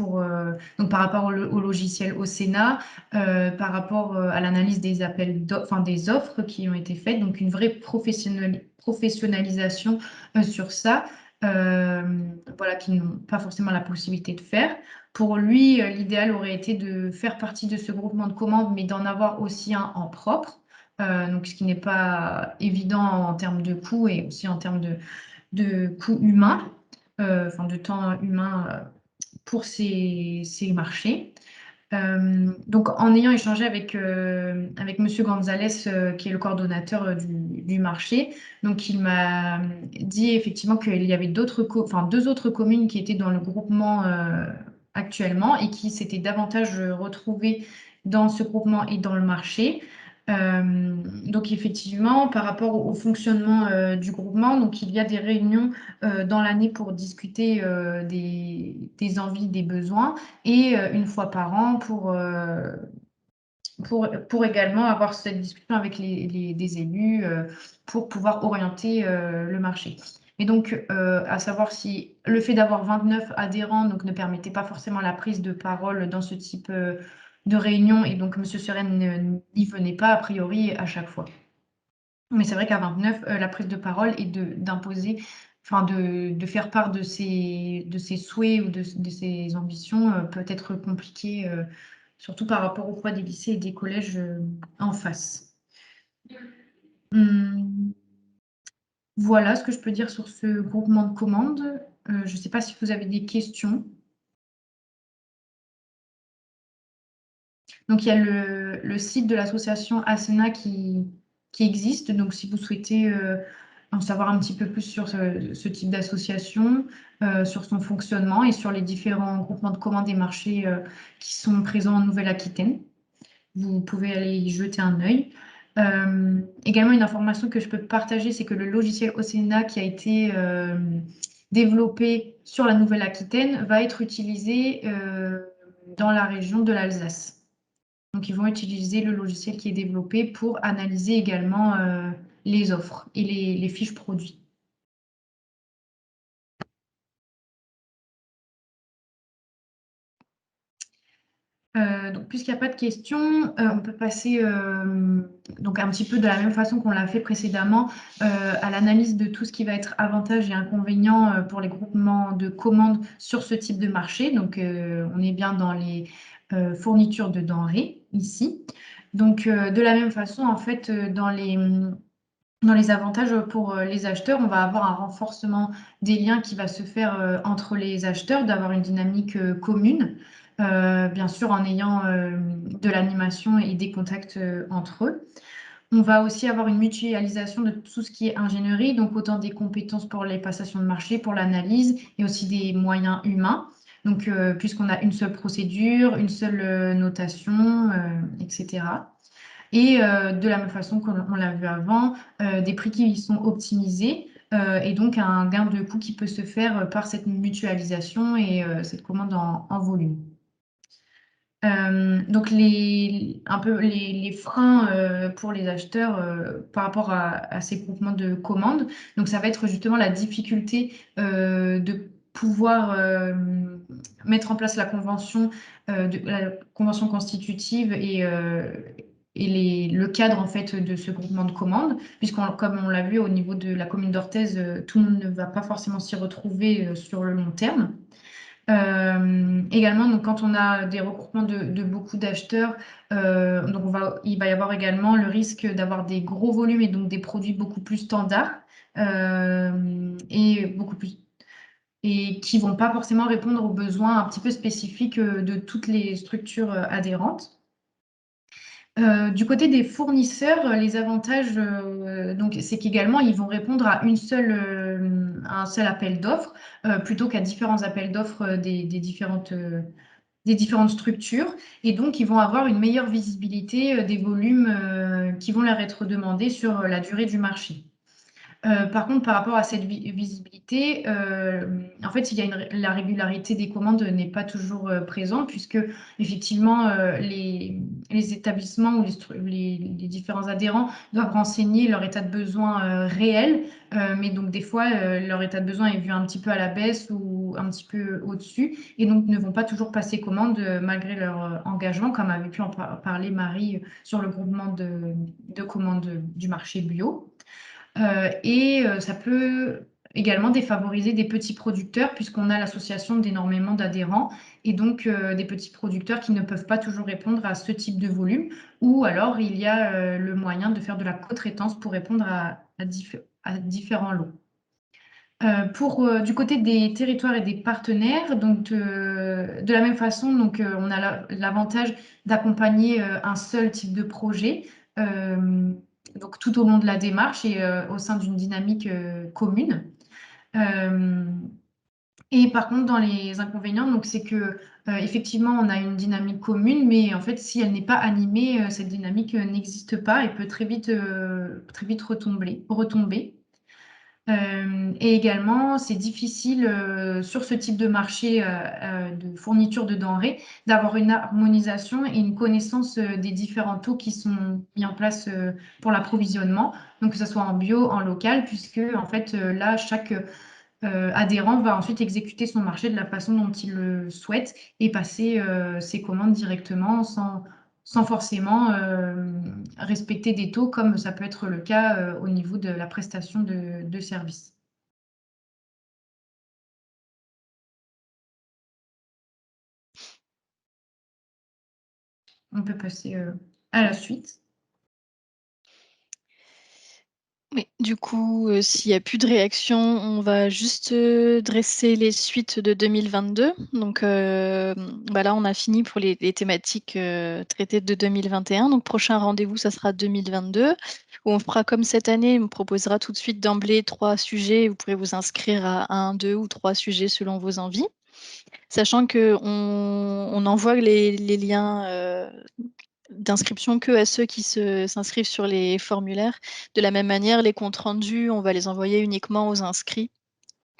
donc par rapport au logiciel Osena, par rapport à l'analyse des appels des offres qui ont été faites, donc une vraie professionnalisation sur ça. Qui n'ont pas forcément la possibilité de faire. Pour lui, l'idéal aurait été de faire partie de ce groupement de commandes, mais d'en avoir aussi un en propre, donc ce qui n'est pas évident en termes de coûts et aussi en termes de coûts humains, de temps humain pour ces marchés. Donc, en ayant échangé avec Monsieur Gonzalez, qui est le coordonnateur du marché, donc il m'a dit effectivement qu'il y avait deux autres communes qui étaient dans le groupement actuellement et qui s'étaient davantage retrouvées dans ce groupement et dans le marché. Donc effectivement, par rapport au fonctionnement du groupement, donc il y a des réunions dans l'année pour discuter des envies, des besoins et une fois par an pour également avoir cette discussion avec des élus pour pouvoir orienter le marché. Et donc, à savoir si le fait d'avoir 29 adhérents donc, ne permettait pas forcément la prise de parole dans ce type de réunion, et donc M. Seren n'y venait pas a priori à chaque fois. Mais c'est vrai qu'à 29, la prise de parole et d'imposer, de faire part de ses souhaits ou de ses ambitions peut être compliqué, surtout par rapport au poids des lycées et des collèges en face. Voilà ce que je peux dire sur ce groupement de commandes. Je ne sais pas si vous avez des questions. Donc, il y a le site de l'association Asena qui existe. Donc, si vous souhaitez en savoir un petit peu plus sur ce type d'association, sur son fonctionnement et sur les différents groupements de commandes et marchés qui sont présents en Nouvelle-Aquitaine, vous pouvez aller y jeter un œil. Également, une information que je peux partager, c'est que le logiciel Osena qui a été développé sur la Nouvelle-Aquitaine va être utilisé dans la région de l'Alsace. Donc, ils vont utiliser le logiciel qui est développé pour analyser également les offres et les fiches produits. Donc, puisqu'il n'y a pas de questions, on peut passer donc un petit peu de la même façon qu'on l'a fait précédemment à l'analyse de tout ce qui va être avantages et inconvénients pour les groupements de commandes sur ce type de marché. Donc, on est bien dans les fournitures de denrées ici. Donc, de la même façon, en fait, dans les avantages pour les acheteurs, on va avoir un renforcement des liens qui va se faire entre les acheteurs, d'avoir une dynamique commune, bien sûr en ayant de l'animation et des contacts entre eux. On va aussi avoir une mutualisation de tout ce qui est ingénierie, donc autant des compétences pour les passations de marché, pour l'analyse et aussi des moyens humains. Donc, puisqu'on a une seule procédure, une seule notation, etc. Et de la même façon qu'on l'a vu avant, des prix qui sont optimisés et donc un gain de coût qui peut se faire par cette mutualisation et cette commande en volume. Donc un peu les freins pour les acheteurs par rapport à ces groupements de commandes. Donc ça va être justement la difficulté de pouvoir mettre en place la convention constitutive et le cadre en fait de ce groupement de commandes, comme on l'a vu au niveau de la commune d'Orthez, tout le monde ne va pas forcément s'y retrouver sur le long terme. Également, donc, quand on a des regroupements de beaucoup d'acheteurs, donc il va y avoir également le risque d'avoir des gros volumes et donc des produits beaucoup plus standards et qui vont pas forcément répondre aux besoins un petit peu spécifiques de toutes les structures adhérentes. Du côté des fournisseurs, les avantages, donc, c'est qu'également, ils vont répondre à un seul appel d'offres, plutôt qu'à différents appels d'offres des différentes structures. Et donc, ils vont avoir une meilleure visibilité des volumes qui vont leur être demandés sur la durée du marché. Par contre, par rapport à cette visibilité, en fait, la régularité des commandes n'est pas toujours présente, puisque effectivement, les établissements ou les différents adhérents doivent renseigner leur état de besoin réel, mais donc des fois, leur état de besoin est vu un petit peu à la baisse ou un petit peu au-dessus, et donc ne vont pas toujours passer commande malgré leur engagement, comme avait pu en parler Marie sur le groupement de commandes du marché bio. Et ça peut également défavoriser des petits producteurs puisqu'on a l'association d'énormément d'adhérents et donc des petits producteurs qui ne peuvent pas toujours répondre à ce type de volume ou alors il y a le moyen de faire de la co-traitance pour répondre à différents lots. Du côté des territoires et des partenaires, donc de la même façon, donc, on a l'avantage d'accompagner un seul type de projet, donc tout au long de la démarche et au sein d'une dynamique commune. Et par contre, dans les inconvénients, donc c'est que effectivement, on a une dynamique commune, mais en fait, si elle n'est pas animée, cette dynamique n'existe pas et peut très vite retomber. Et également, c'est difficile sur ce type de marché de fourniture de denrées d'avoir une harmonisation et une connaissance des différents taux qui sont mis en place pour l'approvisionnement, donc que ce soit en bio, en local, puisque en fait là, chaque adhérent va ensuite exécuter son marché de la façon dont il le souhaite et passer ses commandes directement sans forcément respecter des taux comme ça peut être le cas au niveau de la prestation de services. On peut passer à la suite. Oui, du coup, s'il n'y a plus de réaction, on va juste dresser les suites de 2022. Donc là, on a fini pour les thématiques traitées de 2021. Donc prochain rendez-vous, ça sera 2022, où on fera comme cette année, on proposera tout de suite d'emblée 3 sujets. Vous pourrez vous inscrire à 1, 2 ou 3 sujets selon vos envies. Sachant qu'on envoie les liens d'inscription que à ceux qui s'inscrivent sur les formulaires. De la même manière, les comptes rendus, on va les envoyer uniquement aux inscrits,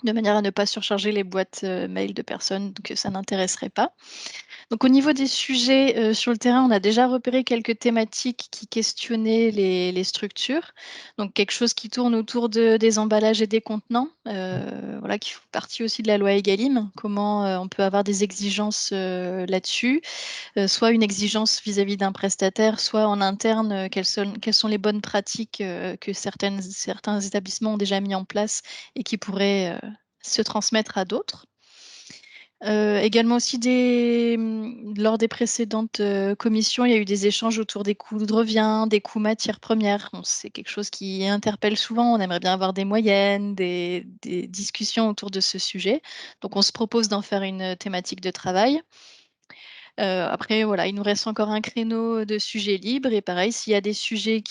de manière à ne pas surcharger les boîtes mail de personnes que ça n'intéresserait pas. Donc au niveau des sujets sur le terrain, on a déjà repéré quelques thématiques qui questionnaient les structures. Donc quelque chose qui tourne autour des emballages et des contenants, voilà, qui font partie aussi de la loi Egalim. Comment on peut avoir des exigences là-dessus, soit une exigence vis-à-vis d'un prestataire, soit en interne, quelles sont les bonnes pratiques que certains établissements ont déjà mis en place et qui pourraient se transmettre à d'autres. Également aussi lors des précédentes commissions, il y a eu des échanges autour des coûts de revient, des coûts matières premières. Bon, c'est quelque chose qui interpelle souvent. On aimerait bien avoir des moyennes, des discussions autour de ce sujet. Donc, on se propose d'en faire une thématique de travail. Après, voilà, il nous reste encore un créneau de sujets libres. Et pareil, s'il y a des sujets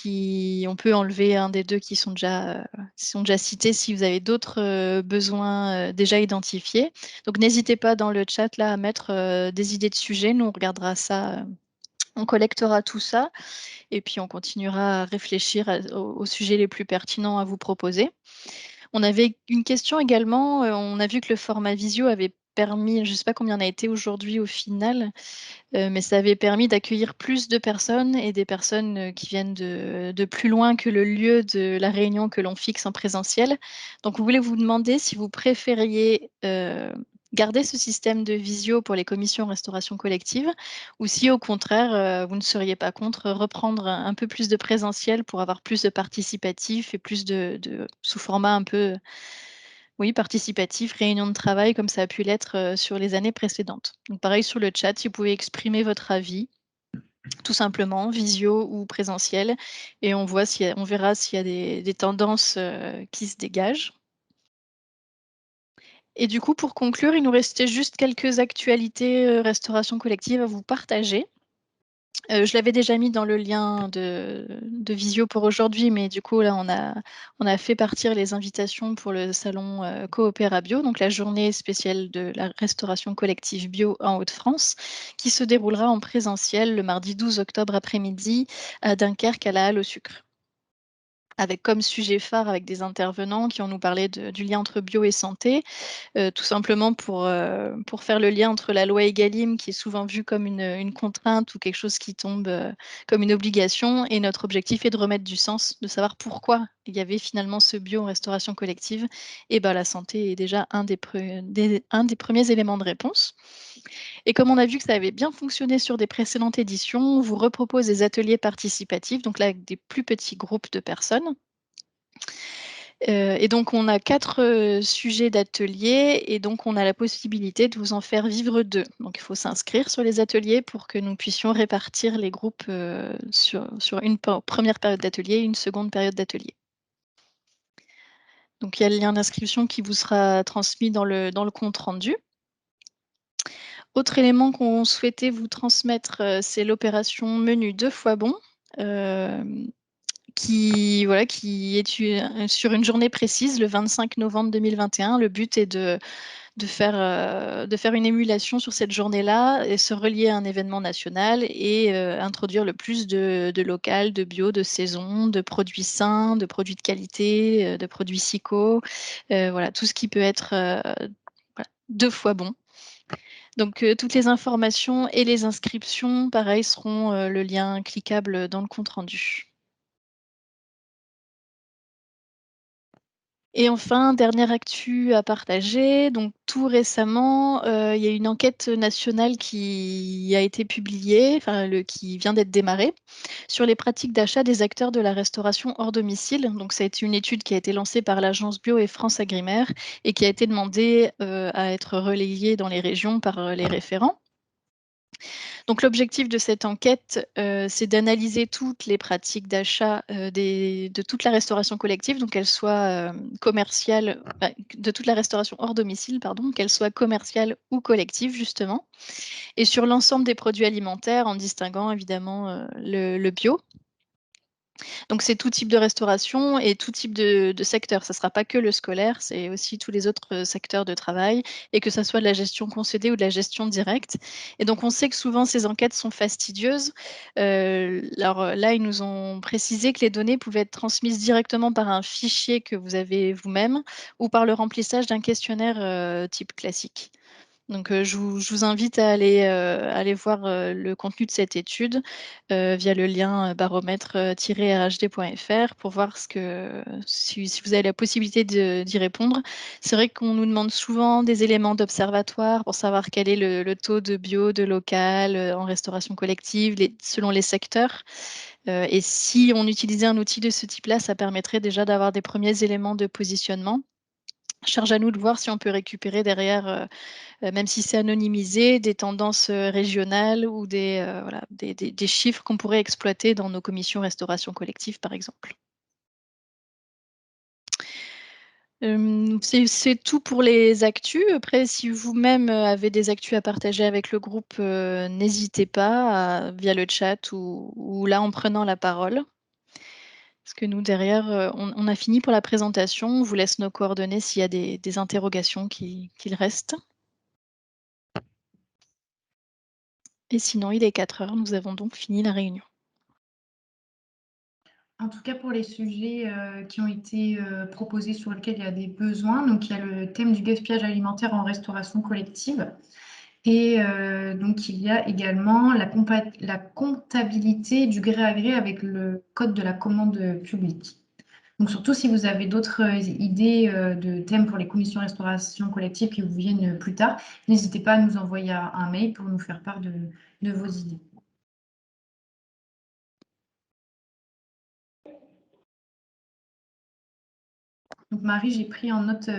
on peut enlever un des deux qui sont déjà cités si vous avez d'autres besoins déjà identifiés. Donc, n'hésitez pas dans le chat là à mettre des idées de sujets. Nous, on regardera ça, on collectera tout ça et puis on continuera à réfléchir aux sujets les plus pertinents à vous proposer. On avait une question également. On a vu que le format visio avait permis, je ne sais pas combien on a été aujourd'hui au final, mais ça avait permis d'accueillir plus de personnes et des personnes qui viennent de plus loin que le lieu de la réunion que l'on fixe en présentiel. Donc, on voulait vous demander si vous préfériez garder ce système de visio pour les commissions restauration collective ou si au contraire, vous ne seriez pas contre reprendre un peu plus de présentiel pour avoir plus de participatif et plus sous format un peu oui, participatif, réunion de travail, comme ça a pu l'être sur les années précédentes. Donc pareil sur le chat, si vous pouvez exprimer votre avis, tout simplement, visio ou présentiel, et on verra s'il y a des tendances qui se dégagent. Et du coup, pour conclure, il nous restait juste quelques actualités restauration collective à vous partager. Je l'avais déjà mis dans le lien de visio pour aujourd'hui, mais du coup, là, on a fait partir les invitations pour le salon Coopéra Bio, donc la journée spéciale de la restauration collective bio en Hauts-de-France, qui se déroulera en présentiel le mardi 12 octobre après-midi à Dunkerque, à la Halle au Sucre, avec comme sujet phare, avec des intervenants qui vont nous parler du lien entre bio et santé, tout simplement pour faire le lien entre la loi Egalim, qui est souvent vue comme une contrainte ou quelque chose qui tombe comme une obligation, et notre objectif est de remettre du sens, de savoir pourquoi il y avait finalement ce bio en restauration collective. Et ben, la santé est déjà un des premiers éléments de réponse. Et comme on a vu que ça avait bien fonctionné sur des précédentes éditions, on vous repropose des ateliers participatifs, donc là avec des plus petits groupes de personnes. Et donc, on a 4 sujets d'ateliers et donc on a la possibilité de vous en faire vivre 2. Donc, il faut s'inscrire sur les ateliers pour que nous puissions répartir les groupes sur une première période d'atelier et une seconde période d'atelier. Donc, il y a le lien d'inscription qui vous sera transmis dans le compte rendu. Autre élément qu'on souhaitait vous transmettre, c'est l'opération menu 2 fois bon. Qui est sur une journée précise, le 25 novembre 2021. Le but est de faire une émulation sur cette journée-là et se relier à un événement national et introduire le plus de local, de bio, de saison, de produits sains, de produits de qualité, de produits psycho, voilà, tout ce qui peut être 2 fois bon. Donc, toutes les informations et les inscriptions, pareil, seront le lien cliquable dans le compte rendu. Et enfin, dernière actu à partager, donc tout récemment, il y a une enquête nationale qui a été publiée, qui vient d'être démarrée, sur les pratiques d'achat des acteurs de la restauration hors domicile. Donc ça a été une étude qui a été lancée par l'agence Bio et France Agrimaire et qui a été demandée à être relayée dans les régions par les référents. Donc l'objectif de cette enquête, c'est d'analyser toutes les pratiques d'achat de toute la restauration collective, donc qu'elle soit commerciale, de toute la restauration hors domicile, pardon, qu'elle soit commerciale ou collective justement, et sur l'ensemble des produits alimentaires en distinguant évidemment le bio. Donc c'est tout type de restauration et tout type de secteur. Ça ne sera pas que le scolaire, c'est aussi tous les autres secteurs de travail, et que ça soit de la gestion concédée ou de la gestion directe. Et donc on sait que souvent ces enquêtes sont fastidieuses. Alors là, ils nous ont précisé que les données pouvaient être transmises directement par un fichier que vous avez vous-même ou par le remplissage d'un questionnaire type classique. Donc, je vous invite à aller voir le contenu de cette étude via le lien baromètre-rhd.fr pour voir si vous avez la possibilité d'y répondre. C'est vrai qu'on nous demande souvent des éléments d'observatoire pour savoir quel est le taux de bio, de local en restauration collective, selon les secteurs. Et si on utilisait un outil de ce type-là, ça permettrait déjà d'avoir des premiers éléments de positionnement. Charge à nous de voir si on peut récupérer derrière, même si c'est anonymisé, des tendances régionales ou des chiffres qu'on pourrait exploiter dans nos commissions restauration collective, par exemple. C'est tout pour les actus. Après, si vous-même avez des actus à partager avec le groupe, n'hésitez pas via le chat ou là en prenant la parole. Parce que nous, derrière, on a fini pour la présentation. On vous laisse nos coordonnées s'il y a des interrogations qu'il reste. Et sinon, il est 4 heures. Nous avons donc fini la réunion. En tout cas, pour les sujets qui ont été proposés sur lesquels il y a des besoins, donc il y a le thème du gaspillage alimentaire en restauration collective. Et donc, il y a également la comptabilité du gré à gré avec le code de la commande publique. Donc, surtout si vous avez d'autres idées de thèmes pour les commissions restauration collective qui vous viennent plus tard, n'hésitez pas à nous envoyer un mail pour nous faire part de vos idées. Donc Marie, j'ai pris en note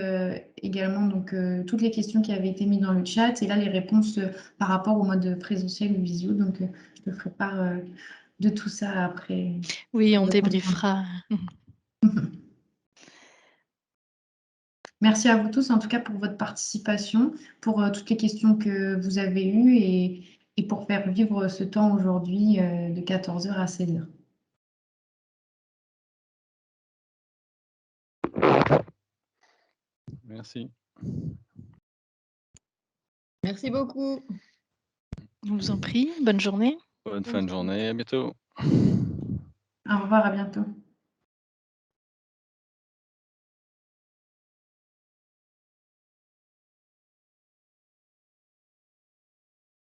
également donc, toutes les questions qui avaient été mises dans le chat et là les réponses par rapport au mode présentiel ou visio. Donc je te ferai part de tout ça après. Oui, on débriefera. Merci à vous tous en tout cas pour votre participation, pour toutes les questions que vous avez eues et pour faire vivre ce temps aujourd'hui de 14h à 16h. Merci. Merci beaucoup. Je vous en prie. Bonne journée. Bonne fin de journée. À bientôt. Au revoir, à bientôt.